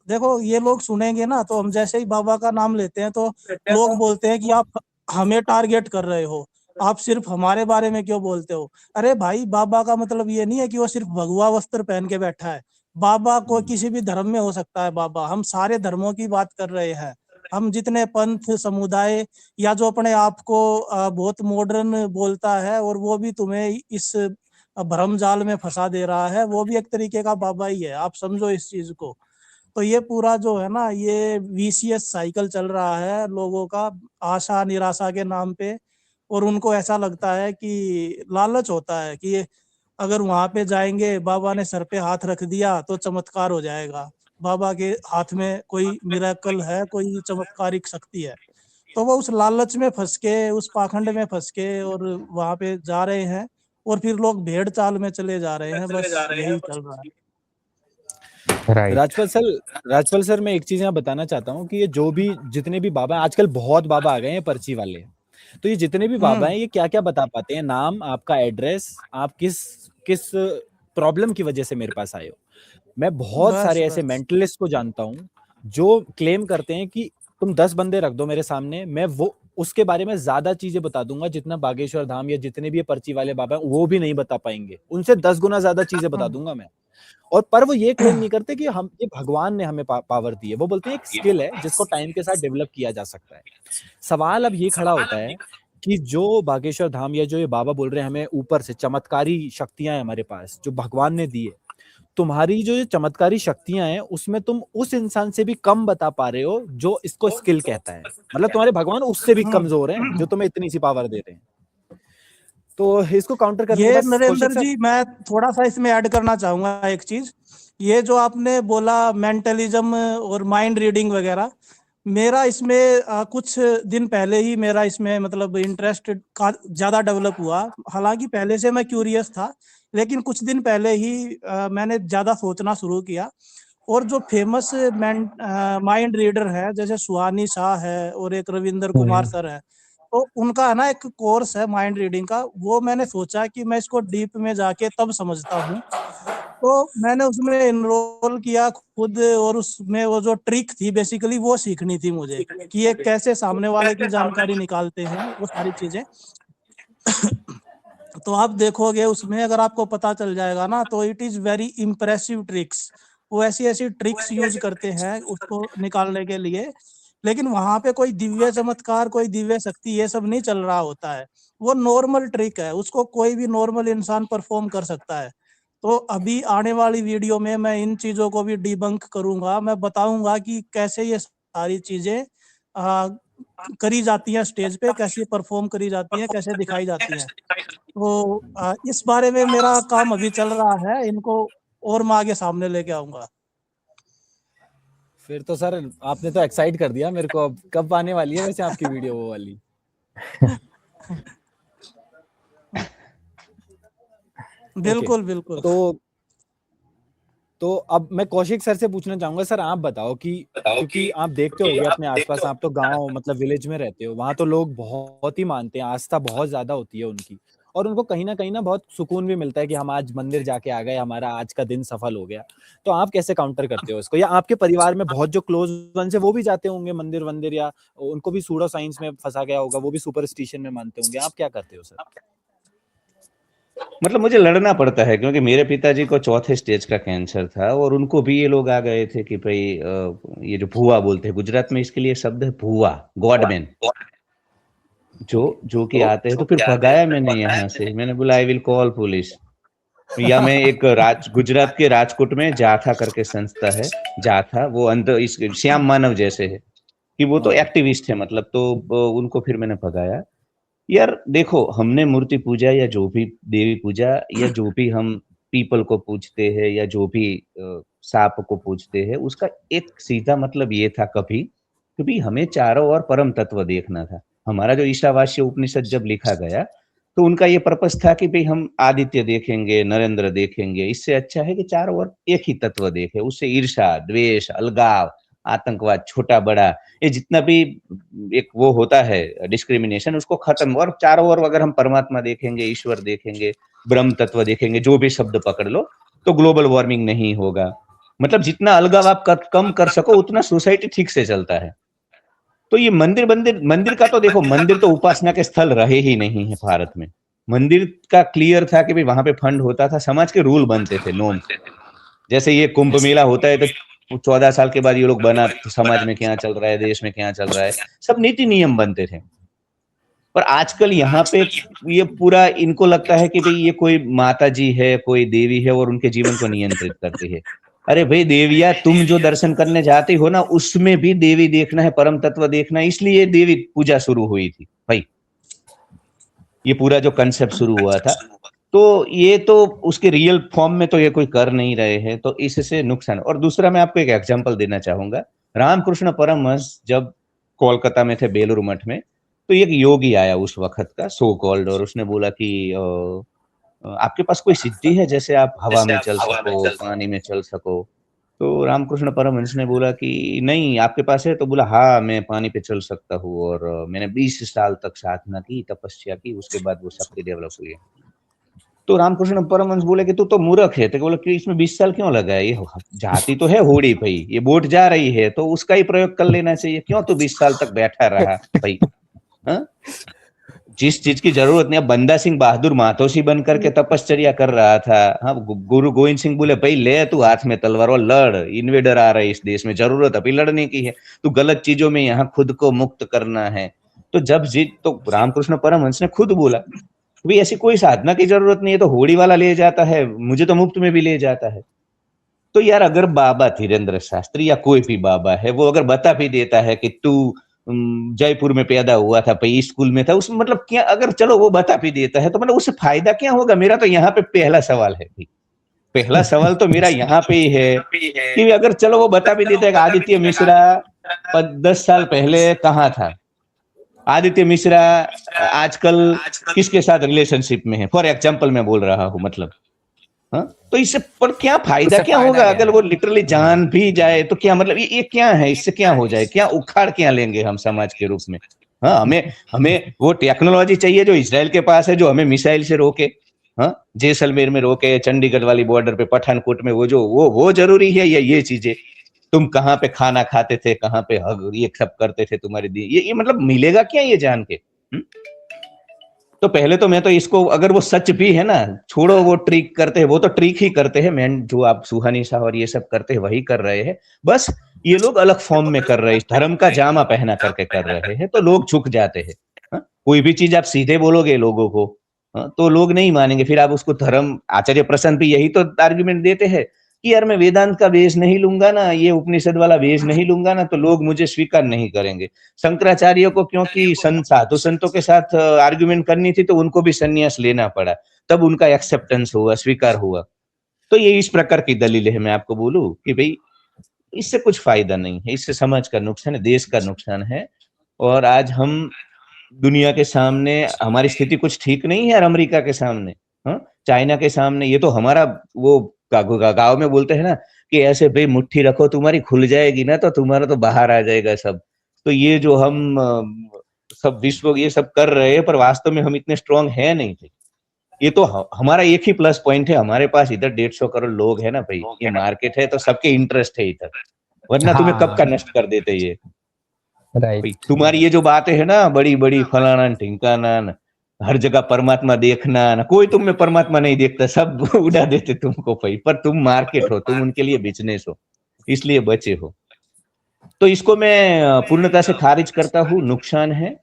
देखो, ये लोग सुनेंगे ना तो हम जैसे ही बाबा का नाम लेते हैं तो लोग बोलते हैं कि आप हमें टारगेट कर रहे हो, आप सिर्फ हमारे बारे में क्यों बोलते हो? अरे भाई, बाबा का मतलब ये नहीं है कि वो सिर्फ भगवा वस्त्र पहन के बैठा है। बाबा को किसी भी धर्म में हो सकता है बाबा। हम सारे धर्मों की बात कर रहे हैं। हम जितने पंथ समुदाय या जो अपने आप को बहुत मॉडर्न बोलता है और वो भी तुम्हें इस भ्रम जाल में फंसा दे रहा है, वो भी एक तरीके का बाबा ही है। आप समझो इस चीज को। तो ये पूरा जो है ना, ये वीसीएस साइकिल चल रहा है लोगों का, आशा निराशा के नाम पे। और उनको ऐसा लगता है कि लालच होता है कि अगर वहां पे जाएंगे, बाबा ने सर पे हाथ रख दिया तो चमत्कार हो जाएगा। बाबा के हाथ में कोई मिरेकल है, कोई चमत्कारिक शक्ति है। तो वो उस लालच में फंस के, उस पाखंड में फंस के और वहां पे जा रहे हैं, और फिर लोग भेड़ चाल में चले जा रहे हैं। बस यही चल रहा है। राइट। राजपाल सर मैं एक चीज यहाँ बताना चाहता हूँ कि ये जो भी जितने भी बाबा हैं, आजकल बहुत बाबा आ गए हैं पर्ची वाले। तो ये जितने भी बाबा हैं, ये क्या क्या बता पाते हैं? नाम, आपका एड्रेस, आप किस किस प्रॉब्लम की वजह से मेरे पास आए हो। मैं बहुत सारे ऐसे मेंटलिस्ट को जानता हूँ जो क्लेम करते हैं कि तुम 10 बंदे रख दो मेरे सामने, मैं वो उसके बारे में ज्यादा चीजें बता दूंगा जितना बागेश्वर धाम या जितने भी ये पर्ची वाले बाबा हैं वो भी नहीं बता पाएंगे। उनसे 10 गुना ज्यादा चीजें बता दूंगा मैं। और पर वो ये क्लेम नहीं करते कि हम ये भगवान ने हमें पावर दी है। वो बोलते हैं एक स्किल है जिसको टाइम के साथ डेवलप किया जा सकता है। सवाल अब ये खड़ा होता है कि जो बागेश्वर धाम या जो ये बाबा बोल रहे हैं हमें ऊपर से चमत्कारी शक्तियां हैं हमारे पास जो भगवान ने दी है, तुम्हारी जो ये चमत्कारी शक्तियां हैं उसमें तुम उस इंसान से भी कम बता पा रहे हो जो इसको स्किल कहता है। मतलब तुम्हारे भगवान उससे भी कमजोर हैं जो तुम्हें इतनी सी पावर दे रहे हैं। तो इसको काउंटर करने ये नरेंद्र जी, मैं थोड़ा सा इसमें ऐड करना चाहूंगा एक चीज। ये जो आपने बोला मेंटलिज्म और माइंड रीडिंग वगैरह, मेरा इसमें कुछ दिन पहले ही मेरा इसमें मतलब इंटरेस्ट का ज्यादा डेवलप हुआ। हालांकि पहले से मैं क्यूरियस था, लेकिन कुछ दिन पहले ही मैंने ज्यादा सोचना शुरू किया। और जो फेमस माइंड रीडर है, जैसे सुहानी शाह है और एक रविंद्र कुमार सर है, तो उनका है ना एक कोर्स है माइंड रीडिंग का। वो मैंने सोचा कि मैं इसको डीप में जाके तब समझता हूँ। तो मैंने उसमें एनरोल किया खुद, और उसमें वो जो ट्रिक थी बेसिकली वो सीखनी थी मुझे कि ये कैसे सामने वाले की जानकारी निकालते हैं, वो सारी चीजें। तो आप देखोगे उसमें, अगर आपको पता चल जाएगा ना, तो it is very impressive tricks. वो ऐसी ऐसी ट्रिक्स यूज करते हैं उसको निकालने के लिए। लेकिन वहां पे कोई दिव्य चमत्कार, कोई दिव्य शक्ति, ये सब नहीं चल रहा होता है। वो नॉर्मल ट्रिक है, उसको कोई भी नॉर्मल इंसान परफॉर्म कर सकता है। तो अभी आने वाली वीडियो में मैं इन चीजों को भी डिबंक करूंगा। मैं बताऊंगा कि कैसे ये सारी चीजें करी जाती हैं स्टेज पे, कैसे परफॉर्म करी जाती हैं, कैसे दिखाई जाती हैं। तो इस बारे में मेरा काम अभी चल रहा है, इनको और मैं आगे सामने लेके आऊंगा। फिर तो सर आपने तो एक्साइट कर दिया मेरे को। अब कब आने वाली है वैसे आपकी वीडियो वो वाली? बिल्कुल बिल्कुल। तो अब मैं कौशिक सर से पूछना चाहूंगा, सर आप बताओ कि क्योंकि आप देखते होंगे अपने आसपास, आप तो गांव मतलब विलेज में रहते हो, वहां तो लोग बहुत ही मानते हैं, आस्था बहुत ज्यादा होती है उनकी, और उनको कहीं ना बहुत सुकून भी मिलता है कि हम आज मंदिर जाके आ गए, हमारा आज का दिन सफल हो गया। तो आप कैसे काउंटर करते हो इसको? या आपके परिवार में बहुत जो क्लोज वंस है वो भी जाते होंगे मंदिर, या उनको भी सूडो साइंस में फंसा गया होगा, वो भी सुपरस्टिशन में मानते होंगे, आप क्या करते हो सर? मतलब मुझे लड़ना पड़ता है क्योंकि मेरे पिताजी को 4थे स्टेज का कैंसर था और उनको भी ये लोग आ गए थे कि भाई ये जो भुआ बोलते हैं गुजरात में, इसके लिए शब्द है भुआ, गॉडमैन, जो कि आते हैं। तो फिर भगाया मैंने यहाँ से, मैंने बोला आई विल कॉल पुलिस। या मैं एक गुजरात के राजकोट में जाथा करके संस्था है, जाथा, वो अंदर इस श्याम मानव जैसे है कि वो तो एक्टिविस्ट है मतलब, तो उनको फिर मैंने भगाया। यार देखो, हमने मूर्ति पूजा या जो भी देवी पूजा या जो भी हम पीपल को पूजते हैं या जो भी सांप को पूजते हैं, उसका एक सीधा मतलब ये था कभी हमें चारों ओर परम तत्व देखना था। हमारा जो ईशावास्य उपनिषद जब लिखा गया तो उनका ये पर्पस था कि भाई हम आदित्य देखेंगे, नरेंद्र देखेंगे, इससे अच्छा है कि चारों ओर एक ही तत्व देखे। उससे ईर्ष्या, द्वेष, अलगाव, आतंकवाद, छोटा बड़ा, ये जितना भी एक वो होता है डिस्क्रिमिनेशन, उसको खत्म। और चारों ओर अगर हम परमात्मा देखेंगे, ईश्वर देखेंगे, ब्रह्म तत्व देखेंगे, जो भी शब्द पकड़ लो, तो ग्लोबल वार्मिंग नहीं होगा। मतलब जितना अलगाव आप कम कर सको उतना सोसाइटी ठीक से चलता है। तो ये मंदिर का तो देखो, मंदिर तो उपासना के स्थल रहे ही नहीं है भारत में। मंदिर का क्लियर था कि भाई वहां पे फंड होता था, समाज के रूल बनते थे, नॉर्म। जैसे ये कुंभ मेला होता है तो 14 साल के बाद ये लोग बना, तो समाज में क्या चल रहा है, देश में क्या चल रहा है, सब नीति नियम बनते थे। पर आजकल यहाँ पे ये पूरा इनको लगता है कि भाई ये कोई माता जी है, कोई देवी है और उनके जीवन को नियंत्रित करती है। अरे भाई देविया, तुम जो दर्शन करने जाते हो ना, उसमें भी देवी देखना है, परम तत्व देखना है, इसलिए देवी पूजा शुरू हुई थी भाई। ये पूरा जो कंसेप्ट शुरू हुआ था, तो ये तो उसके रियल फॉर्म में तो ये कोई कर नहीं रहे हैं, तो इससे नुकसान। और दूसरा मैं आपको एक एग्जांपल देना चाहूंगा। रामकृष्ण परमहंस जब कोलकाता में थे बेलूर मठ में, तो एक योगी आया उस वक्त का, सो कॉल्ड, और उसने बोला कि आपके पास कोई सिद्धि है जैसे आप हवा में चल सको, पानी में चल सको? तो रामकृष्ण परमहंस ने बोला कि नहीं, आपके पास है? तो बोला हाँ, मैं पानी पे चल सकता हूँ, और मैंने 20 साल तक साधना की, तपस्या की, उसके बाद वो शक्ति डेवलप हुई है। तो रामकृष्ण परमहंस बोले कि तू तो मूर्ख है। तो बोले कि इसमें 20 साल क्यों लगा है, ये जाती तो है होड़ी भाई, ये बोट जा रही है तो उसका ही प्रयोग कर लेना चाहिए, क्यों तू 20 साल तक बैठा रहा भाई? हाँ, जिस चीज की जरूरत नहीं। अब बंदा सिंह बहादुर मातोसी बन करके तपश्चर्या कर रहा था। हाँ, गुरु गोविंद सिंह बोले भाई ले तू हाथ में तलवार और लड़, इन्वेडर आ रहे इस देश में, जरूरत अभी लड़ने की है, तू गलत चीजों में यहाँ खुद को मुक्त करना है। तो जब जीत, तो रामकृष्ण परमहंस ने खुद बोला भाई ऐसी कोई साधना की जरूरत नहीं है, तो होड़ी वाला ले जाता है, मुझे तो मुफ्त में भी ले जाता है। तो यार अगर बाबा धीरेन्द्र शास्त्री या कोई भी बाबा है, वो अगर बता भी देता है कि तू जयपुर में पैदा हुआ था, भाई स्कूल में था, उसमें मतलब क्या, अगर चलो वो बता भी देता है तो मतलब उससे फायदा क्या होगा? मेरा तो यहाँ पे पहला सवाल है भाई, पहला सवाल तो मेरा यहाँ पे ही है कि अगर चलो वो बता भी देता है कि आदित्य मिश्रा 10 साल पहले कहाँ था, आदित्य मिश्रा आजकल किसके साथ रिलेशनशिप में है, फॉर एग्जाम्पल मैं बोल रहा हूँ, मतलब हाँ, तो इससे पर क्या फायदा, क्या होगा अगर वो लिटरली जान भी जाए तो? क्या मतलब ये क्या है, इससे क्या हो जाए, क्या उखाड़ क्या लेंगे हम समाज के रूप में? हाँ, हमें वो टेक्नोलॉजी चाहिए जो इजराइल के पास है, जो हमें मिसाइल से रोके, हाँ, जैसलमेर में रोके, चंडीगढ़ वाली बॉर्डर पे, पठानकोट में, वो जो वो जरूरी है, या ये चीजें तुम कहाँ पे खाना खाते थे, कहाँ पे हग ये सब करते थे तुम्हारे दिन, ये मतलब मिलेगा क्या ये जान के? तो पहले तो मैं तो इसको, अगर वो सच भी है ना, छोड़ो वो ट्रिक करते हैं, वो तो ट्रिक ही करते हैं, मैं जो आप सुहानी शाह और ये सब करते हैं वही कर रहे हैं, बस ये लोग अलग फॉर्म में कर रहे हैं, धर्म का जामा पहना करके कर रहे हैं, तो लोग झुक जाते हैं। हाँ? कोई भी चीज आप सीधे बोलोगे लोगों को, हाँ, तो लोग नहीं मानेंगे, फिर आप उसको धर्म, आचार्य प्रसन्न भी यही तो आर्ग्यूमेंट देते हैं कि यार मैं वेदांत का वेश नहीं लूंगा ना, ये उपनिषद वाला वेश नहीं लूंगा ना, तो लोग मुझे स्वीकार नहीं करेंगे। शंकराचार्य को क्योंकि साधु संतों के साथ आर्ग्यूमेंट करनी थी, तो उनको भी संन्यास लेना पड़ा, तब उनका एक्सेप्टेंस हुआ, स्वीकार हुआ। तो ये इस प्रकार की दलील है। मैं आपको बोलूं कि भाई इससे कुछ फायदा नहीं है, इससे समाज का नुकसान है, देश का नुकसान है। और आज हम दुनिया के सामने, हमारी स्थिति कुछ ठीक नहीं है यार, अमेरिका के सामने, हाँ, चाइना के सामने, ये तो हमारा वो गाँव में बोलते हैं ना कि ऐसे भाई मुट्ठी रखो, तुम्हारी खुल जाएगी ना तो तुम्हारा तो बाहर आ जाएगा सब। तो ये जो हम सब विश्व ये सब कर रहे हैं, पर वास्तव में हम इतने स्ट्रांग है नहीं थे। ये तो हमारा एक ही प्लस पॉइंट है, हमारे पास इधर 150 करोड़ लोग है ना भाई, ये मार्केट है तो सबके इंटरेस्ट है इधर, वरना तुम्हें कब का नष्ट कर देते ये। राइट। तुम्हारी ये जो बातें है ना, बड़ी बड़ी फलाना ढिंकाना, हर जगह परमात्मा देखना ना, कोई तुम में परमात्मा नहीं देखता, सब उड़ा देते तुमको भाई, पर तुम मार्केट हो, तुम उनके लिए बिजनेस हो, इसलिए बचे हो। तो इसको मैं पूर्णता से खारिज करता हूँ, नुकसान है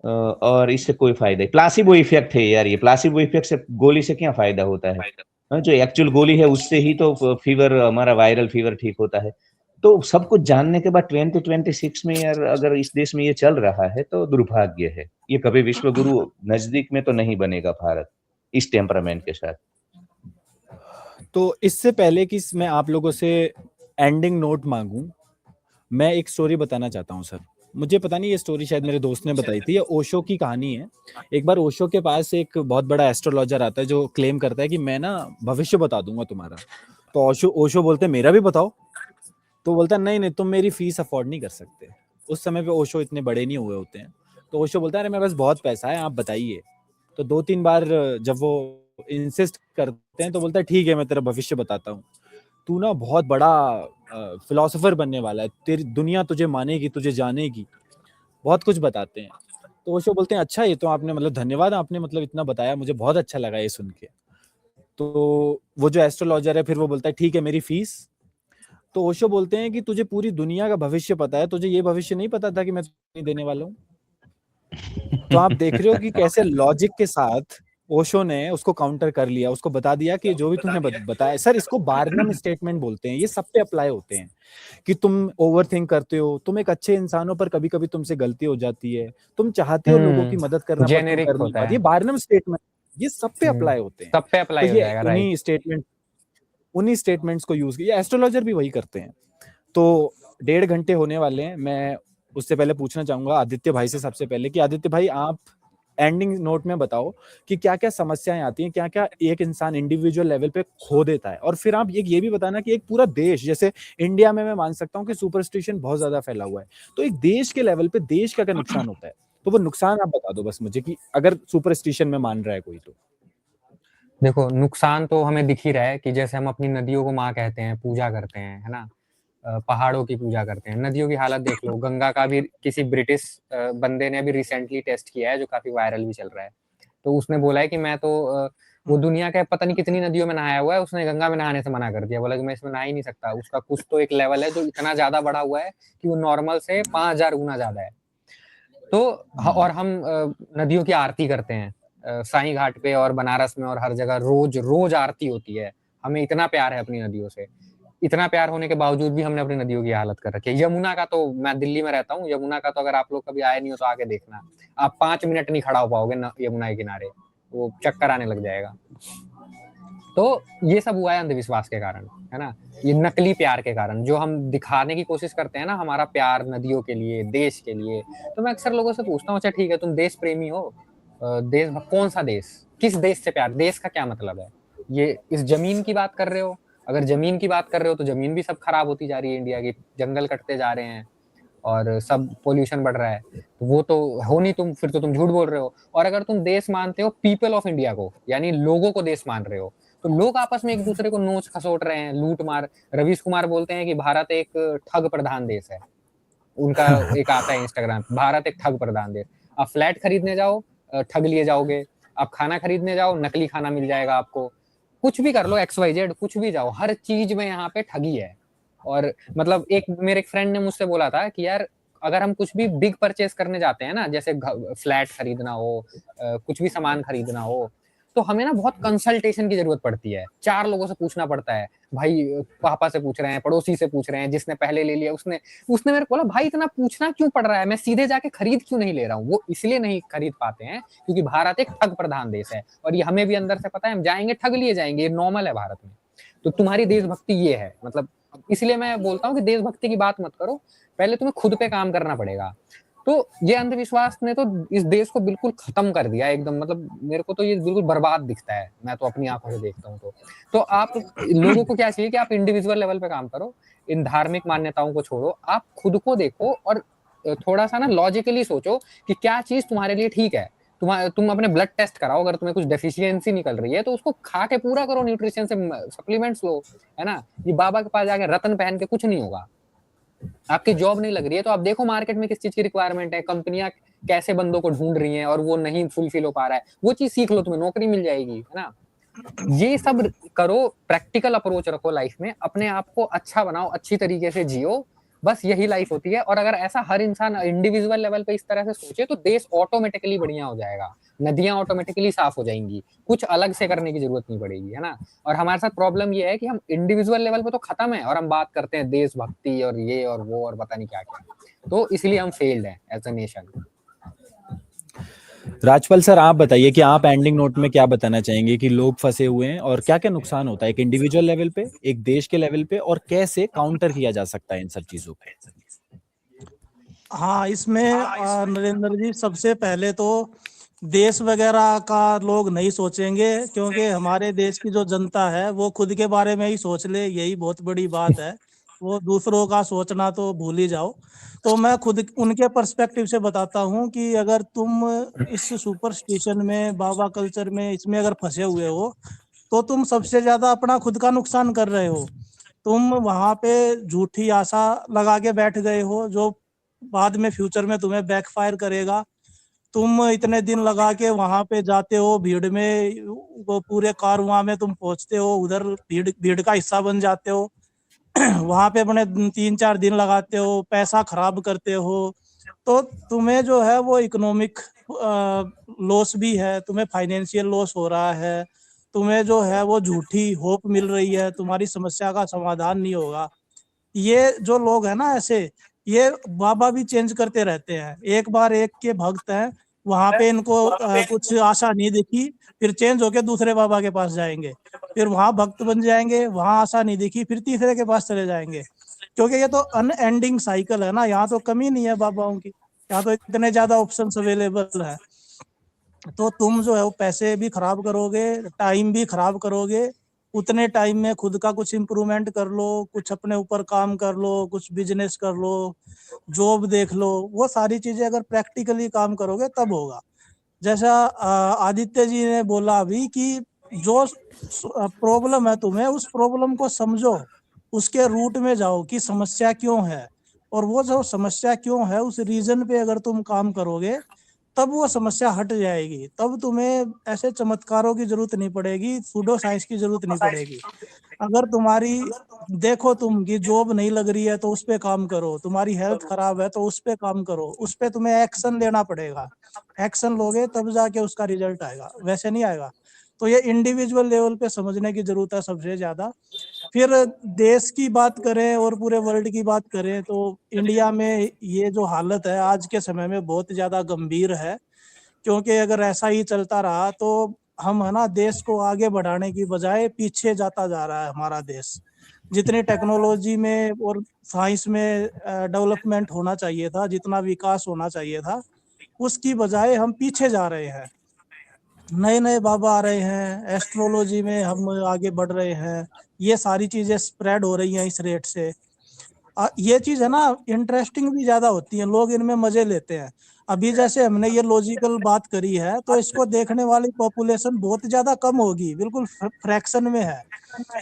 और इससे कोई फायदा है। प्लासिबो इफेक्ट है यार, ये प्लासिबो इफेक्ट से, गोली से क्या फायदा होता है? जो एक्चुअल गोली है उससे ही तो फीवर, हमारा वायरल फीवर ठीक होता है। तो सब कुछ जानने के बाद 2026 में यार अगर इस देश में ये चल रहा है तो दुर्भाग्य है। ये कभी विश्व गुरु नजदीक में तो नहीं बनेगा भारत इस टेम्परामेंट के साथ। तो इससे पहले कि मैं आप लोगों से एंडिंग नोट मांगूं, मैं एक स्टोरी बताना चाहता हूं सर। मुझे पता नहीं, ये स्टोरी शायद मेरे दोस्त ने बताई थी, ये ओशो की कहानी है। एक बार ओशो के पास एक बहुत बड़ा एस्ट्रोलॉजर आता है जो क्लेम करता है कि मैं ना भविष्य बता दूंगा तुम्हारा। तो ओशो बोलते हैं मेरा भी बताओ। तो बोलता है नहीं तुम मेरी फीस अफोर्ड नहीं कर सकते। उस समय पे ओशो इतने बड़े नहीं हुए होते हैं। तो ओशो बोलता है अरे मेरे पास बहुत पैसा है, आप बताइए। तो 2-3 बार जब वो इंसिस्ट करते हैं तो बोलता है ठीक है मैं तेरा भविष्य बताता हूँ, तू ना बहुत बड़ा फिलोसोफर बनने वाला है, तेरी दुनिया तुझे मानेगी, तुझे जानेगी। बहुत कुछ बताते हैं। तो ओशो बोलते हैं अच्छा, ये तो आपने मतलब धन्यवाद, आपने मतलब इतना बताया, मुझे बहुत अच्छा लगा ये सुन के। तो वो जो एस्ट्रोलॉजर है फिर वो बोलता है ठीक है मेरी फीस। तो ओशो बोलते हैं कि तुझे पूरी दुनिया का भविष्य पता है, तुझे ये भविष्य नहीं पता था कि मैं नहीं देने वाला हूँ। तो आप देख रहे हो कि कैसे लॉजिक के साथ ओशो ने उसको काउंटर कर लिया, उसको बता दिया कि जो भी तुमने बताया सर, इसको बार्नम स्टेटमेंट बोलते हैं, ये सब पे अप्लाई होते हैं कि तुम ओवर थिंक करते हो, तुम एक अच्छे इंसान हो पर कभी कभी तुमसे गलती हो जाती है, तुम चाहते हो लोगों की मदद करना पर तुम जेनेरिक कर नहीं होता पाते, है। ये बार्नम स्टेटमेंट, ये सब पे अप्लाई होते हैं। सब पे तो अप्लाई हो ये जाएगा, राइट। उन्हीं स्टेटमेंट्स को यूज किया, एस्ट्रोलॉजर भी वही करते हैं। तो 1.5 घंटे होने वाले हैं। मैं उससे पहले पूछना चाहूंगा आदित्य भाई से सबसे पहले कि आदित्य भाई आप एंडिंग नोट में बताओ कि क्या क्या समस्याएं आती हैं, क्या क्या एक इंसान इंडिविजुअल लेवल पे खो देता है, और फिर आप एक ये भी बताना कि एक पूरा देश, जैसे इंडिया में मैं मान सकता हूँ कि सुपरस्टिशन बहुत ज्यादा फैला हुआ है, तो एक देश के लेवल पे देश का क्या नुकसान होता है, तो वो नुकसान आप बता दो बस मुझे कि अगर सुपरस्टिशन में मान रहा है कोई तो। देखो नुकसान तो हमें दिख ही रहा है कि जैसे हम अपनी नदियों को माँ कहते हैं, पूजा करते हैं, है ना, पहाड़ों की पूजा करते हैं, नदियों की हालत देख लो। गंगा का भी किसी ब्रिटिश बंदे ने अभी रिसेंटली टेस्ट किया है जो काफी वायरल भी चल रहा है। तो उसने बोला है कि मैं तो वो दुनिया के पता नहीं कितनी नदियों में नहाया हुआ है, उसने गंगा में नहाने से मना कर दिया, बोला कि मैं इसमें नहा ही नहीं सकता। उसका कुछ तो एक लेवल है जो इतना ज्यादा बढ़ा हुआ है कि वो नॉर्मल से 5000 गुना ज्यादा है। तो और हम नदियों की आरती करते हैं, साईं घाट पे और बनारस में और हर जगह रोज रोज आरती होती है। हमें इतना प्यार है अपनी नदियों से, इतना प्यार होने के बावजूद भी हमने अपनी नदियों की हालत कर रखी है। यमुना का तो, मैं दिल्ली में रहता हूँ, यमुना का तो अगर आप लोग कभी आए नहीं हो तो आके देखना, आप 5 मिनट नहीं खड़ा हो पाओगे यमुना के किनारे, वो चक्कर आने लग जाएगा। तो ये सब हुआ है अंधविश्वास के कारण, है ना, ये नकली प्यार के कारण जो हम दिखाने की कोशिश करते हैं ना, हमारा प्यार नदियों के लिए, देश के लिए। तो मैं अक्सर लोगों से पूछता हूँ, अच्छा ठीक है तुम देश प्रेमी हो, देश कौन सा देश, किस देश से प्यार, देश का क्या मतलब है? ये इस जमीन की बात कर रहे हो? अगर जमीन की बात कर रहे हो तो जमीन भी सब खराब होती जा रही है इंडिया की, जंगल कटते जा रहे हैं और सब पोल्यूशन बढ़ रहा है, तो वो तो हो नहीं तुम, फिर तो तुम झूठ बोल रहे हो। और अगर तुम देश मानते हो पीपल ऑफ इंडिया को, यानी लोगों को देश मान रहे हो, तो लोग आपस में एक दूसरे को नोच खसोट रहे हैं, लूट मार। रवीश कुमार बोलते हैं कि भारत एक ठग प्रधान देश है, उनका एक आता है इंस्टाग्राम, भारत एक ठग प्रधान देश। आप फ्लैट खरीदने जाओ ठग लिए जाओगे, आप खाना खरीदने जाओ नकली खाना मिल जाएगा आपको, कुछ भी कर लो XYZ, कुछ भी जाओ, हर चीज में यहाँ पे ठगी है। और मतलब एक मेरे फ्रेंड ने मुझसे बोला था कि यार अगर हम कुछ भी बिग परचेस करने जाते हैं ना, जैसे फ्लैट खरीदना हो, कुछ भी सामान खरीदना हो, तो हमें ना बहुत कंसल्टेशन की जरूरत पड़ती है, 4 लोगों से पूछना पड़ता है, भाई पापा से पूछ रहे हैं, पड़ोसी से पूछ रहे हैं, जिसने पहले ले लिया उसने मेरे को बोला भाई इतना पूछना क्यों पड़ रहा है, मैं सीधे जाके खरीद क्यों नहीं ले रहा हूँ। वो इसलिए नहीं खरीद पाते हैं क्योंकि भारत एक ठग प्रधान देश है, और ये हमें भी अंदर से पता है, हम जाएंगे ठग लिए जाएंगे, ये नॉर्मल है भारत में। तो तुम्हारी देशभक्ति ये है, मतलब इसलिए मैं बोलता हूँ कि देशभक्ति की बात मत करो, पहले तुम्हें खुद पे काम करना पड़ेगा। तो ये अंधविश्वास ने तो इस देश को बिल्कुल खत्म कर दिया एकदम, मतलब मेरे को तो ये बिल्कुल बर्बाद दिखता है, मैं तो अपनी आंखों से देखता हूँ। तो आप लोगों को क्या चाहिए कि आप इंडिविजुअल लेवल पे काम करो, इन धार्मिक मान्यताओं को छोड़ो, आप खुद को देखो और थोड़ा सा ना लॉजिकली सोचो कि क्या चीज तुम्हारे लिए ठीक है। तुम अपने ब्लड टेस्ट कराओ, अगर तुम्हें कुछ डेफिशिएंसी निकल रही है तो उसको खा के पूरा करो, न्यूट्रिशन से सप्लीमेंट्स लो, है ना। ये बाबा के पास जाके रतन पहन के कुछ नहीं होगा। आपकी जॉब नहीं लग रही है तो आप देखो मार्केट में किस चीज की रिक्वायरमेंट है, कंपनियां कैसे बंदों को ढूंढ रही हैं और वो नहीं फुलफिल हो पा रहा है, वो चीज सीख लो, तुम्हें नौकरी मिल जाएगी, है ना। ये सब करो, प्रैक्टिकल अप्रोच रखो लाइफ में, अपने आप को अच्छा बनाओ, अच्छी तरीके से जियो, बस यही लाइफ होती है। और अगर ऐसा हर इंसान इंडिविजुअल लेवल पे इस तरह से सोचे तो देश ऑटोमेटिकली बढ़िया हो जाएगा, नदियां ऑटोमेटिकली साफ हो जाएंगी, कुछ अलग से करने की जरूरत नहीं पड़ेगी, है ना। और हमारे साथ प्रॉब्लम ये है कि हम इंडिविजुअल लेवल पे तो खत्म है और हम बात करते हैं देशभक्ति और ये और वो और पता नहीं क्या क्या, तो इसलिए हम फेल्ड हैं as a nation. Rajpal sir आप बताइए कि आप एंडिंग नोट में क्या बताना चाहेंगे कि लोग फंसे हुए हैं और क्या क्या नुकसान होता है एक इंडिविजुअल लेवल पे, एक देश के लेवल पे, और कैसे काउंटर किया जा सकता है इन सब चीजों पे। हाँ, इसमें नरेंद्र जी सबसे पहले तो देश वगैरह का लोग नहीं सोचेंगे, क्योंकि हमारे देश की जो जनता है वो खुद के बारे में ही सोच ले, यही बहुत बड़ी बात है। वो दूसरों का सोचना तो भूल ही जाओ। तो मैं खुद उनके पर्सपेक्टिव से बताता हूँ कि अगर तुम इस सुपरस्टिशन में, बाबा कल्चर में, इसमें अगर फंसे हुए हो तो तुम सबसे ज्यादा अपना खुद का नुकसान कर रहे हो। तुम वहां पे झूठी आशा लगा के बैठ गए हो, जो बाद में फ्यूचर में तुम्हें बैकफायर करेगा। तुम इतने दिन लगा के वहां पे जाते हो भीड़ में, वो पूरे कारवां में तुम पहुंचते हो, उधर भीड़ का हिस्सा बन जाते हो वहां पे अपने 3-4 दिन लगाते हो, पैसा खराब करते हो, तो तुम्हें जो है वो इकोनॉमिक लॉस भी है, तुम्हें फाइनेंशियल लॉस हो रहा है, तुम्हें जो है वो झूठी होप मिल रही है, तुम्हारी समस्या का समाधान नहीं होगा। ये जो लोग हैं ना ऐसे, ये बाबा भी चेंज करते रहते हैं, एक बार एक के भक्त हैं, वहां पे इनको कुछ आशा नहीं दिखी, फिर चेंज होके दूसरे बाबा के पास जाएंगे, फिर वहां भक्त बन जाएंगे, वहां आशा नहीं दिखी, फिर तीसरे के पास चले जाएंगे, क्योंकि ये तो अनएंडिंग साइकिल है ना, यहाँ तो कमी नहीं है बाबाओं की, यहाँ तो इतने ज्यादा ऑप्शंस अवेलेबल है। तो तुम जो है वो पैसे भी खराब करोगे, टाइम भी खराब करोगे, उतने टाइम में खुद का कुछ इम्प्रूवमेंट कर लो, कुछ अपने ऊपर काम कर लो, कुछ बिजनेस कर लो, जॉब देख लो, वो सारी चीजें अगर प्रैक्टिकली काम करोगे तब होगा। जैसा आदित्य जी ने बोला अभी कि जो प्रॉब्लम है तुम्हें, उस प्रॉब्लम को समझो, उसके रूट में जाओ कि समस्या क्यों है, और वो जो समस्या क्यों है उस रीजन पे अगर तुम काम करोगे तब वो समस्या हट जाएगी, तब तुम्हें ऐसे चमत्कारों की जरूरत नहीं पड़ेगी, सूडो साइंस की जरूरत नहीं पड़ेगी। अगर तुम्हारी देखो तुम कि जॉब नहीं लग रही है तो उस पे काम करो, तुम्हारी हेल्थ खराब है तो उस पे काम करो, उस पे तुम्हें एक्शन लेना पड़ेगा, एक्शन लोगे तब जाके उसका रिजल्ट आएगा, वैसे नहीं आएगा। तो ये इंडिविजुअल लेवल पे समझने की जरूरत है सबसे ज्यादा। फिर देश की बात करें और पूरे वर्ल्ड की बात करें तो इंडिया में ये जो हालत है आज के समय में बहुत ज्यादा गंभीर है, क्योंकि अगर ऐसा ही चलता रहा तो हम है ना देश को आगे बढ़ाने की बजाय पीछे जाता जा रहा है हमारा देश। जितनी टेक्नोलॉजी में और साइंस में डेवलपमेंट होना चाहिए था, जितना विकास होना चाहिए था, उसकी बजाय हम पीछे जा रहे हैं। नए नए बाबा आ रहे हैं, एस्ट्रोलॉजी में हम आगे बढ़ रहे हैं, ये सारी चीजें स्प्रेड हो रही हैं इस रेट से। ये चीज है ना इंटरेस्टिंग भी ज्यादा होती है, लोग इनमें मजे लेते हैं। अभी जैसे हमने ये लॉजिकल बात करी है तो इसको देखने वाली पॉपुलेशन बहुत ज्यादा कम होगी, बिल्कुल फ्रैक्शन में है।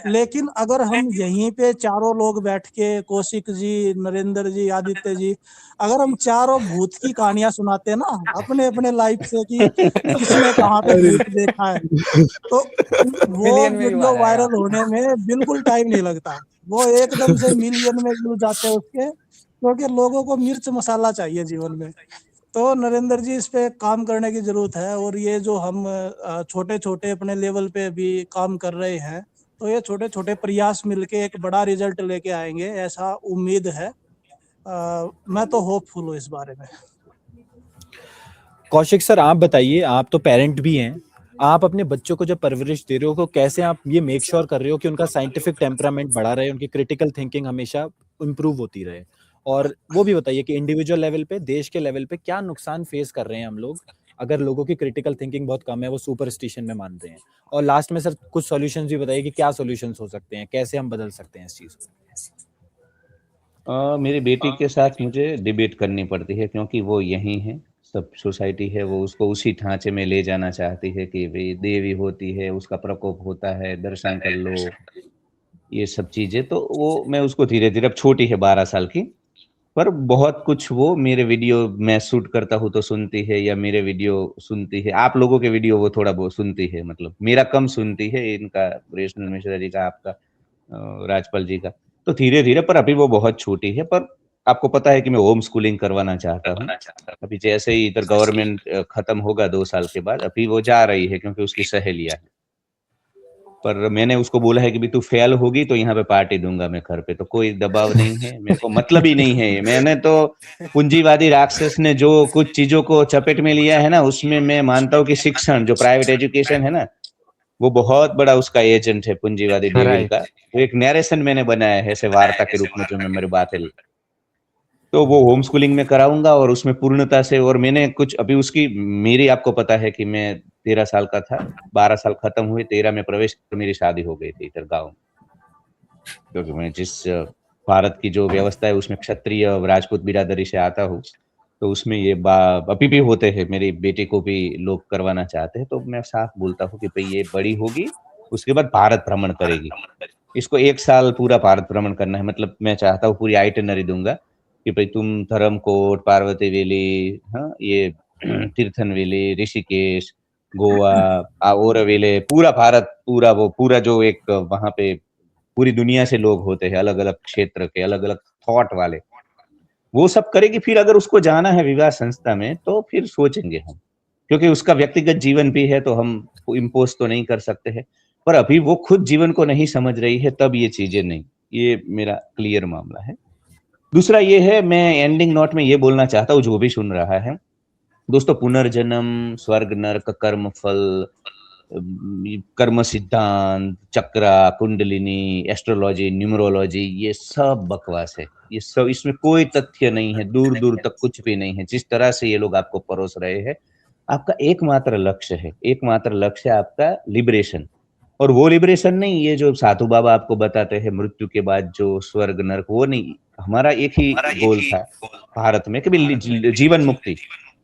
लेकिन अगर हम यहीं पे चारों लोग बैठ के, कौशिक जी, नरेंद्र जी, आदित्य जी, अगर हम चारों भूत की कहानियां सुनाते ना अपने अपने लाइफ से कि किसने कहाँ पे भूत देखा है, तो वो मिलियन में भी आ वीडियो जाएगा। वायरल होने में बिल्कुल टाइम नहीं लगता, वो एकदम से मिलियन में व्यूज आते हैं उसके, क्योंकि लोगों को मिर्च मसाला चाहिए जीवन में। तो नरेंद्र जी इस पे काम करने की जरूरत है, और ये जो हम छोटे छोटे अपने लेवल पे भी काम कर रहे हैं, तो ये छोटे छोटे प्रयास मिलके एक बड़ा रिजल्ट लेके आएंगे, ऐसा उम्मीद है। मैं तो होपफुल हूँ इस बारे में। कौशिक सर, आप बताइए, आप तो पेरेंट भी हैं, आप अपने बच्चों को जब परवरिश दे रहे हो तो कैसे आप ये मेक श्योर कर रहे हो कि उनका साइंटिफिक टेम्परामेंट बढ़ा रहे, उनकी क्रिटिकल थिंकिंग हमेशा इंप्रूव होती रहे? और वो भी बताइए कि इंडिविजुअल लेवल पे, देश के लेवल पे क्या नुकसान फेस कर रहे हैं हम लोग अगर लोगों की क्रिटिकल थिंकिंग बहुत कम है, वो सुपरस्टिशन में मान रहे हैं? और लास्ट में सर कुछ सॉल्यूशंस भी बताइए कि क्या सॉल्यूशंस हो सकते हैं, कैसे हम बदल सकते हैं इस चीज को? मेरी बेटी के साथ मुझे डिबेट करनी पड़ती है, क्योंकि वो यही है, सब सोसाइटी है वो उसको उसी ढांचे में ले जाना चाहती है कि भाई देवी होती है, उसका प्रकोप होता है, दर्शन कर लो, ये सब चीजें। तो वो मैं उसको धीरे धीरे, अब छोटी है 12 साल की, पर बहुत कुछ वो मेरे वीडियो मैं शूट करता हूँ तो सुनती है, या मेरे वीडियो सुनती है, आप लोगों के वीडियो वो थोड़ा बहुत सुनती है, मतलब मेरा कम सुनती है, इनका रेशनल मिश्रा जी का, आपका राजपाल जी का। तो धीरे धीरे, पर अभी वो बहुत छोटी है, पर आपको पता है कि मैं होम स्कूलिंग करवाना चाहता हूँ। अभी जैसे ही इधर गवर्नमेंट खत्म होगा 2 साल के बाद, अभी वो जा रही है क्योंकि उसकी सहेलियां है। पर मैंने उसको बोला है कि भी तू फेल होगी तो यहाँ पे पार्टी दूंगा मैं घर पे, तो कोई दबाव नहीं है, मेरे को मतलब ही नहीं है। मैंने तो पूंजीवादी राक्षस ने जो कुछ चीजों को चपेट में लिया है ना, उसमें मैं मानता हूँ कि शिक्षण, जो प्राइवेट एजुकेशन है ना, वो बहुत बड़ा उसका एजेंट है, पूंजीवादी डेविल का। तो एक नैरेशन मैंने बनाया है ऐसे वार्ता के रूप में, जो मैं मेरी बात है, तो वो होम स्कूलिंग में कराऊंगा और उसमें पूर्णता से। और मैंने कुछ अभी उसकी, मेरी आपको पता है कि मैं 13 साल का था, 12 साल खत्म हुए, 13 में प्रवेश, मेरी शादी हो गई थी इधर गाँव में, क्योंकि मैं जिस भारत की जो व्यवस्था है उसमें क्षत्रिय राजपूत बिरादरी से आता हूँ, तो उसमें ये अभी भी होते हैं, मेरी बेटी को भी लोग करवाना चाहते हैं। तो मैं साफ बोलता हूँ कि भाई ये बड़ी होगी, उसके बाद भारत भ्रमण करेगी, इसको 1 साल पूरा भारत भ्रमण करना है, मतलब मैं चाहता हूँ पूरी आइटिनरी दूंगा। कि भाई तुम धर्मकोट, पार्वती वैली, हाँ ये तीर्थन वैली, ऋषिकेश, गोवा और वेले, पूरा भारत, पूरा वो पूरा जो एक वहां पे पूरी दुनिया से लोग होते हैं, अलग अलग क्षेत्र के, अलग अलग थॉट वाले, वो सब करेगी। फिर अगर उसको जाना है विवाह संस्था में तो फिर सोचेंगे हम, क्योंकि उसका व्यक्तिगत जीवन भी है, तो हम इम्पोज तो नहीं कर सकते हैं। पर अभी वो खुद जीवन को नहीं समझ रही है, तब ये चीजें नहीं, ये मेरा क्लियर मामला है। दूसरा ये है, मैं एंडिंग नोट में ये बोलना चाहता हूँ जो भी सुन रहा है, दोस्तों, पुनर्जन्म, स्वर्ग नरक, कर्म फल, कर्म सिद्धांत, चक्रा, कुंडलिनी, एस्ट्रोलॉजी, न्यूमरोलॉजी, ये सब बकवास है। ये सब, इसमें कोई तथ्य नहीं है, दूर दूर तक कुछ भी नहीं है। जिस तरह से ये लोग आपको परोस रहे हैं, आपका एकमात्र लक्ष्य है, एकमात्र लक्ष्य है आपका लिबरेशन। और वो लिबरेशन नहीं, ये जो साधु बाबा आपको बताते हैं मृत्यु के बाद जो स्वर्ग नरक, वो नहीं। हमारा एक ही गोल था भारत में कि जीवन मुक्ति।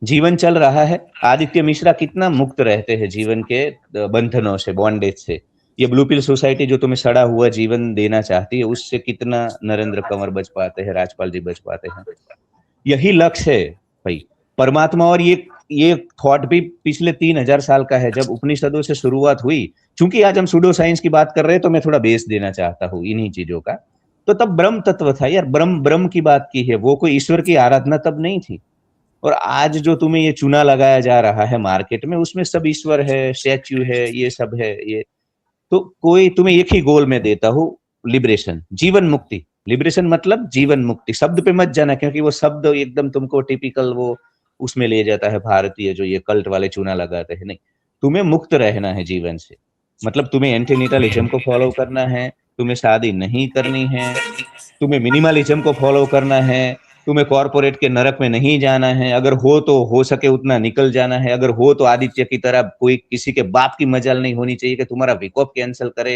जीवन चल रहा है, आदित्य मिश्रा कितना मुक्त रहते हैं जीवन के बंधनों से, बॉन्डेज से। ये ब्लू पिल सोसाइटी जो तुम्हें सड़ा हुआ जीवन देना चाहती है, उससे कितना नरेंद्र कंवर बच पाते हैं, राजपाल जी बच पाते हैं। यही लक्ष्य है भाई, परमात्मा। और ये थॉट भी पिछले 3000 साल का है, जब उपनिषदों से शुरुआत हुई। चूंकि आज हम सूडो साइंस की बात कर रहे हैं, तो मैं थोड़ा बेस देना चाहता हूँ इन्हीं चीजों का। तो तब ब्रह्म तत्व था यार, ब्रह्म की बात की है, वो कोई ईश्वर की आराधना तब नहीं थी। और आज जो तुम्हें ये चूना लगाया जा रहा है मार्केट में, उसमें सब ईश्वर है, स्टैच्यू है, ये सब है। ये तो कोई तुम्हें एक ही गोल में देता हूँ, लिबरेशन, जीवन मुक्ति। लिबरेशन मतलब जीवन मुक्ति। शब्द पे मत जाना, क्योंकि वो शब्द एकदम तुमको टिपिकल वो उसमें ले जाता है, भारतीय जो ये कल्ट वाले चूना लगाते हैं। नहीं, तुम्हें मुक्त रहना है जीवन से। मतलब तुम्हें एंटीनेटलिज्म को फॉलो करना है, तुम्हें शादी नहीं करनी है, तुम्हें मिनिमलिज्म को फॉलो करना है, तुम्हें कॉर्पोरेट के नरक में नहीं जाना है। अगर हो तो हो सके उतना निकल जाना है। अगर हो तो आदित्य की तरह कोई किसी के बाप की मजाल नहीं होनी चाहिए कि तुम्हारा विकॉप कैंसिल करे,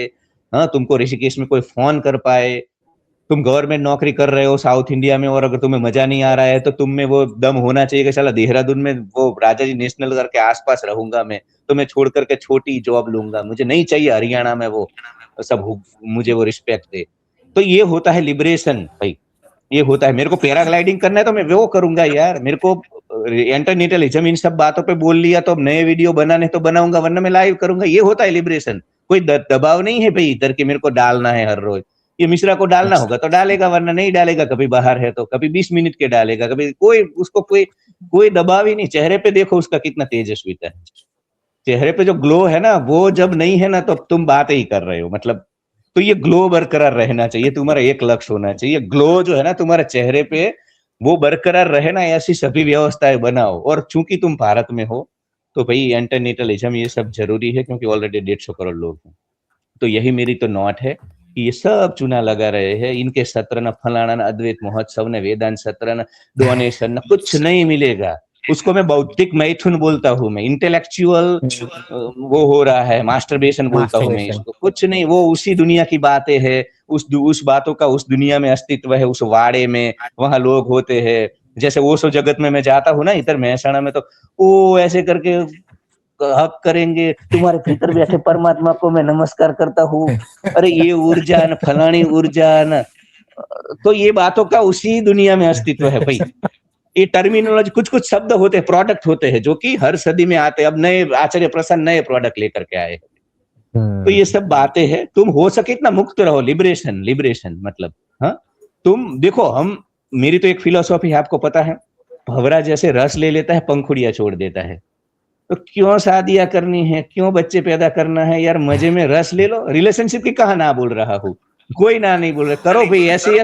हाँ, तुमको ऋषिकेश में कोई फोन कर पाए। तुम गवर्नमेंट नौकरी कर रहे हो साउथ इंडिया में, और अगर तुम्हें मजा नहीं आ रहा है तो तुम में वो दम होना चाहिए कि साला देहरादून में वो राजा जी नेशनल करके आसपास रहूंगा मैं, तो मैं छोड़ करके छोटी जॉब लूंगा, मुझे नहीं चाहिए हरियाणा में वो सब मुझे वो रिस्पेक्ट दे। तो ये होता है लिबरेशन भाई, ये होता है। मेरे को पैराग्लाइडिंग करना है तो मैं वो करूंगा यार। मेरे को इंटरनेटलिज्म इन सब बातों पे बोल लिया तो अब नए वीडियो बनाने तो बनाऊंगा, वरना मैं लाइव करूंगा। ये होता है लिबरेशन। कोई दबाव नहीं है भाई इधर के मेरे को डालना है हर रोज। ये मिश्रा को डालना होगा तो डालेगा, वरना नहीं डालेगा। कभी बाहर है तो कभी 20 मिनट के डालेगा, कभी कोई उसको कोई दबाव ही नहीं। चेहरे पे देखो उसका कितना तेजस्वीता है, चेहरे पे जो ग्लो है ना, वो जब नहीं है ना तो तुम बात ही कर रहे हो। मतलब तो ये ग्लो बरकरार रहना चाहिए, तुम्हारा एक लक्ष्य होना चाहिए। ग्लो जो है ना तुम्हारे चेहरे पे, वो बरकरार रहे ना, ऐसी सभी व्यवस्थाएं बनाओ। और चूंकि तुम भारत में हो तो भाई एंटरनेटलिज्म ये सब जरूरी है, क्योंकि ऑलरेडी 150 करोड़ लोग हैं। तो यही मेरी तो नोट है कि ये सब चुना लगा रहे हैं। इनके सत्र न फलाना न अद्वैत महोत्सव न वेदांत सत्र न डोनेशन न कुछ नहीं मिलेगा। उसको मैं बौद्धिक मैथुन बोलता हूँ, मैं इंटेलेक्चुअल वो हो रहा है, मास्टरबेशन बोलता हूँ मैं इसको। कुछ नहीं, वो उसी दुनिया की बातें हैं, उस बातों का उस दुनिया में अस्तित्व है, उस वाड़े में वहां लोग होते हैं। जैसे वो सो जगत में मैं जाता हूँ ना, इधर महसाणा में, तो वो ऐसे करके हक करेंगे, तुम्हारे भीतर बैठे परमात्मा को मैं नमस्कार करता हूँ, अरे ये ऊर्जा न फलानी ऊर्जा न। तो ये बातों का उसी दुनिया में अस्तित्व है भाई। ये टर्मिनोलॉजी, कुछ कुछ शब्द होते हैं, प्रोडक्ट होते हैं, जो कि हर सदी में आते हैं। अब नए आचार्य प्रसन्न नए प्रोडक्ट लेकर के आए। तो ये सब बातें हैं। तुम हो सके इतना मुक्त रहो। लिबरेशन मतलब, हाँ, तुम देखो, मेरी तो एक फिलोसॉफी है, आपको पता है, भंवरा जैसे रस ले लेता है, पंखुड़ियां छोड़ देता है। तो क्यों शादियां करनी है, क्यों बच्चे पैदा करना है यार? मजे में रस ले लो। रिलेशनशिप की कहाँ ना बोल रहा हूँ, कोई ना नहीं बोल रहे, करो भाई। ऐसे ही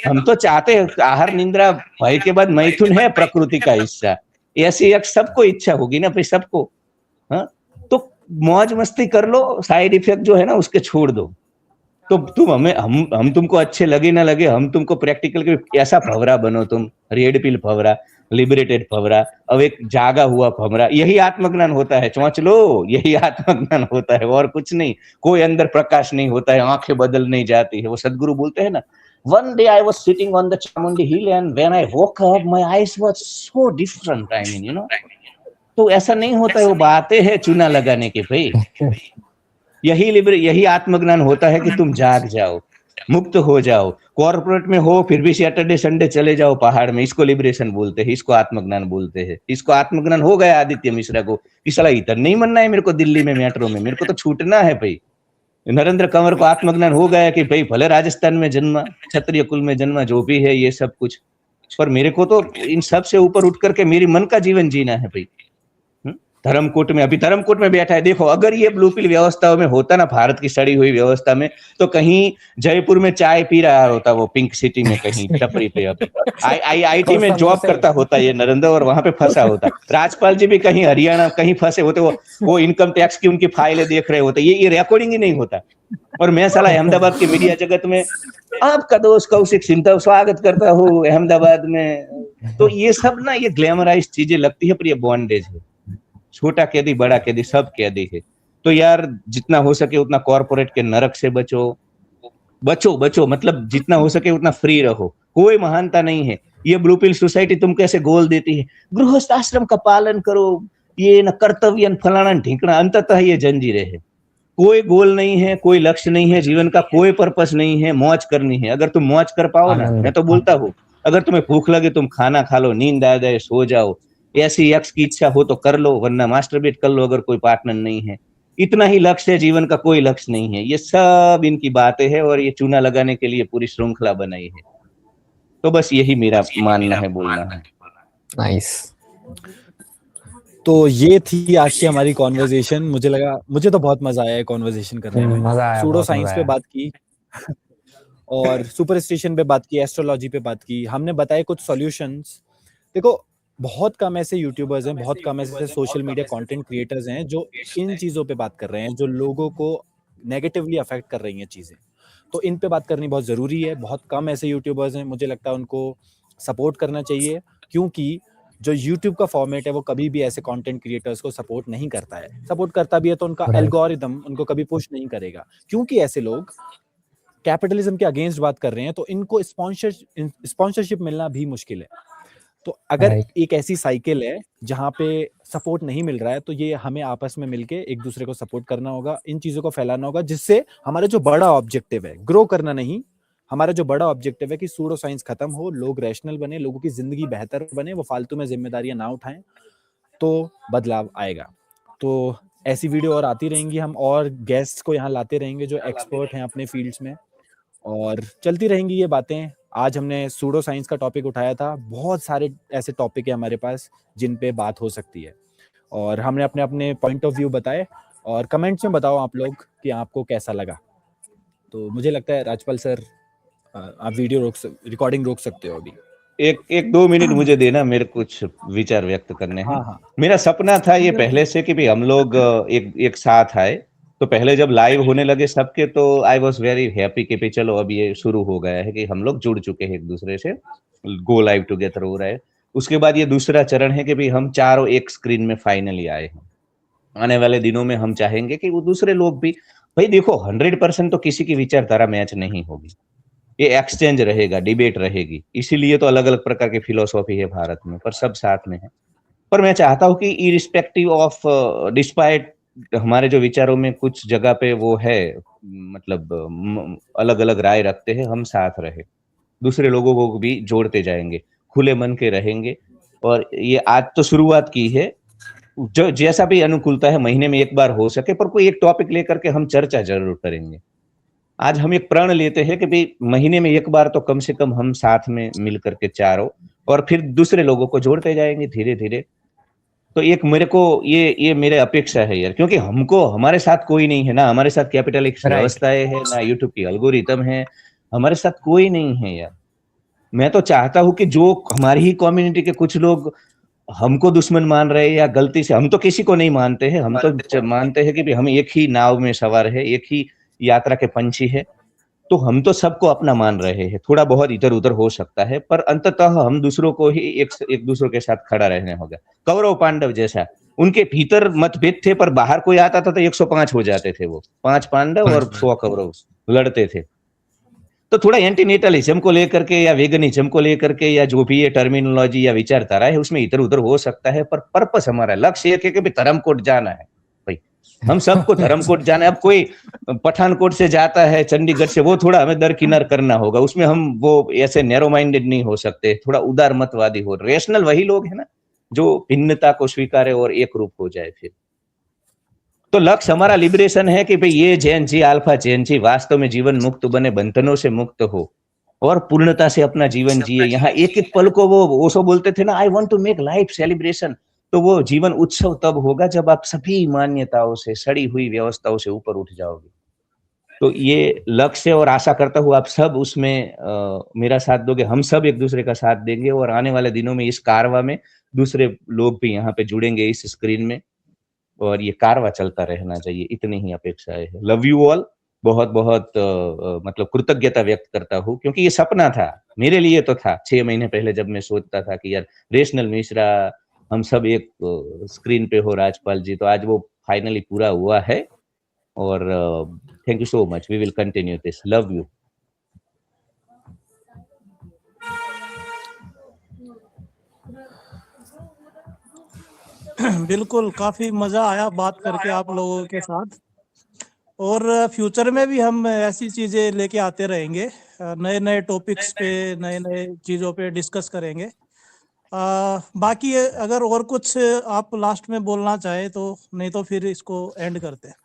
हम तो चाहते हैं, आहार निंद्रा भय के बाद मैथुन है प्रकृति का हिस्सा। ऐसी एक सबको इच्छा होगी ना भाई, सबको, हाँ, तो मौज मस्ती कर लो, साइड इफेक्ट जो है ना उसके छोड़ दो। तो तुम हम तुमको अच्छे लगे ना लगे, हम तुमको प्रैक्टिकल के ऐसा भंवरा बनो, तुम रेड पिल भंवरा, लिबरेटेड भंवरा, अब एक जागा हुआ भंवरा। यही आत्मज्ञान होता है, चौंच लो, यही आत्मज्ञान होता है, और कुछ नहीं। कोई अंदर प्रकाश नहीं होता है, आंखें बदल नहीं जाती है। वो सदगुरु बोलते हैं ना, one day I was sitting on the Chamundi hill and when I woke up my eyes were so different, I mean, you know। तो ऐसा नहीं होता है, वो बातें हैं चूना लगाने के भाई। यही आत्मज्ञान होता है कि तुम जाग जाओ। मुक्त हो जाओ। कॉर्पोरेट में हो फिर भी सैटरडे संडे चले जाओ पहाड़ में, इसको लिबरेशन बोलते हैं, इसको आत्मज्ञान बोलते हैं। इसको आत्मज्ञान हो गया आदित्य मिश्रा को कि साला इधर नहीं मनना है मेरे को, दिल्ली में मेट्रो में मेरे को तो छूटना है भाई। नरेंद्र कंवर को आत्मज्ञान हो गया कि भाई भले राजस्थान में जन्मा, क्षत्रिय कुल में जन्मा, जो भी है ये सब कुछ, पर मेरे को तो इन सब से ऊपर उठ करके मेरी मन का जीवन जीना है भाई। धर्मकोट में, अभी धर्मकोट में बैठा है, देखो अगर ये ब्लू पिल व्यवस्था में होता ना, भारत की सड़ी हुई व्यवस्था में, तो कहीं जयपुर में चाय पी रहा होता वो पिंक सिटी में कहीं टपरी पे, आईआईटी में जॉब करता होता ये नरेंद्र और वहां पे फंसा होता। राजपाल जी भी कहीं हरियाणा कहीं फंसे होते, वो इनकम टैक्स की उनकी फाइलें देख रहे होते, ये रिकॉर्डिंग ही नहीं होता। और मैं साला अहमदाबाद के मीडिया जगत में आपका दोस्त कौशिक सिंह स्वागत करता हूँ अहमदाबाद में। तो ये सब ना ये ग्लैमराइज चीजें लगती है, पर ये बॉन्डेज है। छोटा कैदी बड़ा कैदी सब कैदी है। तो यार जितना हो सके उतना कॉर्पोरेट के नरक से बचो, मतलब जितना हो सके उतना फ्री रहो, कोई महानता नहीं है। ये ब्लू पिल सोसाइटी तुम कैसे गोल देती है, गृहस्थ आश्रम का पालन करो, ये न कर्तव्य फलाना ढिंकना, अंततः ये जंजीरें है। कोई गोल नहीं है, कोई लक्ष्य नहीं है, जीवन का कोई पर्पस नहीं है, मौज करनी है। अगर तुम मौज कर पाओ ना, मैं तो बोलता हूँ अगर तुम्हें भूख लगे तुम खाना खा लो, नींद आ जाए सो जाओ, ऐसी एक्स की इच्छा हो तो कर लो, वरना मास्टरबेट कर लो अगर कोई पार्टनर नहीं है। इतना ही लक्ष्य है, जीवन का कोई लक्ष्य नहीं है। ये सब इनकी बातें हैं और ये चूना लगाने के लिए पूरी श्रृंखला बनाई है। तो बस यही मेरा मानना है, बोलना है। नाइस। तो ये थी आज की हमारी कॉन्वर्जेशन। मुझे तो बहुत मजा आया है कॉन्वर्जेशन करने में। मजा आया, सूडो बहुत साइंस मजा पे आया। बात की और सुपरस्टिशन पे बात की, एस्ट्रोलॉजी पे बात की, हमने बताए कुछ सॉल्यूशंस। देखो बहुत कम ऐसे यूट्यूबर्स हैं, बहुत कम ऐसे सोशल मीडिया कंटेंट क्रिएटर्स हैं जो इन चीजों पे बात कर रहे हैं, जो लोगों को नेगेटिवली अफेक्ट कर रही हैं चीजें। तो इन पे बात करनी बहुत जरूरी है। बहुत कम ऐसे यूट्यूबर्स हैं, मुझे लगता है उनको सपोर्ट करना चाहिए, क्योंकि जो यूट्यूब का फॉर्मेट है वो कभी भी ऐसे कंटेंट क्रिएटर्स को सपोर्ट नहीं करता है। सपोर्ट करता भी है तो उनका एल्गोरिदम उनको कभी पुश नहीं करेगा, क्योंकि ऐसे लोग कैपिटलिज्म के अगेंस्ट बात कर रहे हैं, तो इनको स्पॉन्सरशिप मिलना भी मुश्किल है। तो अगर एक ऐसी साइकिल है जहां पे सपोर्ट नहीं मिल रहा है, तो ये हमें आपस में मिलके एक दूसरे को सपोर्ट करना होगा, इन चीजों को फैलाना होगा, जिससे हमारा जो बड़ा ऑब्जेक्टिव है, ग्रो करना नहीं, हमारा जो बड़ा ऑब्जेक्टिव है कि सूडो साइंस खत्म हो, लोग रैशनल बने, लोगों की जिंदगी बेहतर बने, वो फालतू में जिम्मेदारियां ना उठाएं, तो बदलाव आएगा। तो ऐसी वीडियो और आती रहेंगी, हम और गेस्ट को यहाँ लाते रहेंगे जो एक्सपर्ट हैं अपने फील्ड्स में, और चलती रहेंगी ये बातें। आज हमने सूडो साइंस का टॉपिक उठाया था, बहुत सारे ऐसे टॉपिक है हमारे पास जिन पे बात हो सकती है, और हमने अपने अपने पॉइंट ऑफ व्यू बताए। और कमेंट्स में बताओ आप लोग कि आपको कैसा लगा। तो मुझे लगता है राजपाल सर आप वीडियो रिकॉर्डिंग रोक सकते हो अभी। एक 2 मिनट मुझे देना, मेरे कुछ विचार व्यक्त करने हैं। हाँ। मेरा सपना था ये पहले से कि भी हम लोग एक साथ आए। तो पहले जब लाइव होने लगे सबके, तो आई वॉज वेरी हैप्पी कि चलो अब ये शुरू हो गया है कि हम लोग जुड़ चुके हैं एक दूसरे से, गो लाइव टुगेदर हो रहा है। उसके बाद ये दूसरा चरण है कि भी हम चारों एक स्क्रीन में फाइनली आए हैं। आने वाले दिनों में हम चाहेंगे कि वो दूसरे लोग भी, भाई देखो 100% तो किसी की विचारधारा मैच नहीं होगी, ये एक्सचेंज रहेगा, डिबेट रहेगी, इसीलिए तो अलग अलग प्रकार की फिलोसॉफी है भारत में, पर सब साथ में है। पर मैं चाहता हूं कि इरिस्पेक्टिव ऑफ डिस्पाइट हमारे जो विचारों में कुछ जगह पे वो है, मतलब अलग अलग राय रखते हैं, हम साथ रहे, दूसरे लोगों को भी जोड़ते जाएंगे, खुले मन के रहेंगे। और ये आज तो शुरुआत की है, जो जैसा भी अनुकूलता है महीने में एक बार हो सके, पर कोई एक टॉपिक लेकर के हम चर्चा जरूर करेंगे। आज हम एक प्रण लेते हैं कि भाई महीने में एक बार तो कम से कम हम साथ में मिल करके चारों, और फिर दूसरे लोगों को जोड़ते जाएंगे धीरे धीरे। तो एक मेरे को ये मेरे अपेक्षा है यार, क्योंकि हमको हमारे साथ कोई नहीं है ना, हमारे साथ कैपिटल व्यवस्थाएं है ना, यूट्यूब की एल्गोरिथम है, हमारे साथ कोई नहीं है यार। मैं तो चाहता हूं कि जो हमारी ही कम्युनिटी के कुछ लोग हमको दुश्मन मान रहे हैं या गलती से, हम तो किसी को नहीं मानते हैं, हम तो मानते हैं कि हम एक ही नाव में सवार है, एक ही यात्रा के पंछी है, तो हम तो सबको अपना मान रहे हैं। थोड़ा बहुत इधर उधर हो सकता है, पर अंततः हम दूसरों को ही एक दूसरों के साथ खड़ा रहने होगा। कौरव पांडव जैसा, उनके भीतर मतभेद थे, पर बाहर कोई आता था तो 105 हो जाते थे, वो 5 पांडव और 100 कौरव लड़ते थे। तो थोड़ा एंटीनेटलिज्म को लेकर के या वेगनिज्म को लेकर के या जो भी ये टर्मिनोलॉजी या विचारधारा है उसमें इधर उधर हो सकता है, पर पर्पस हमारा लक्ष्य एक है कि धर्मकोट जाना है भाई, हम सबको धर्मकोट जाना है। अब कोई पठानकोट से जाता है चंडीगढ़ से, वो थोड़ा हमें दरकिनार करना होगा, उसमें हम वो ऐसे नैरो माइंडेड नहीं हो सकते, थोड़ा उदार मतवादी हो। रेशनल वही लोग है ना जो भिन्नता को स्वीकारे और एक रूप हो जाए। फिर तो लक्ष्य हमारा लिबरेशन है कि भाई ये जैन जी, अल्फा जैन जी वास्तव में जीवन मुक्त बने, बंधनों से मुक्त हो और पूर्णता से अपना जीवन जिए। यहाँ एक एक पल को वो ओशो बोलते थे ना, I want to make life celebration. तो वो जीवन उत्सव तब होगा जब आप सभी मान्यताओं से, सड़ी हुई व्यवस्थाओं से ऊपर उठ जाओगे। तो ये लक्ष्य और आशा करता हूँ आप सब उसमें मेरा साथ दोगे, हम सब एक दूसरे का साथ देंगे और आने वाले दिनों में इस कारवा में दूसरे लोग भी यहाँ पे जुड़ेंगे इस स्क्रीन में, और ये कारवा चलता रहना चाहिए। इतनी ही अपेक्षाएं है। Love you all. बहुत बहुत मतलब कृतज्ञता व्यक्त करता हूँ, क्योंकि ये सपना था मेरे लिए, तो था 6 महीने पहले जब मैं सोचता था कि यार रेशनल मिश्रा हम सब एक स्क्रीन पे हो, राजपाल जी, तो आज वो फाइनली पूरा हुआ है। और thank you so much, we will continue this. Love you. बिल्कुल, काफी मजा आया बात करके आप लोगों के साथ, और फ्यूचर में भी हम ऐसी चीजें लेके आते रहेंगे, नए नए टॉपिक्स पे, नए नए चीजों पे डिस्कस करेंगे। बाकी अगर और कुछ आप लास्ट में बोलना चाहे तो, नहीं तो फिर इसको एंड करते हैं।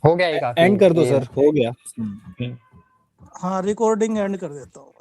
हो गया ये काफी। एंड कर दो ये सर, हो गया। हाँ, रिकॉर्डिंग एंड कर देता हूँ।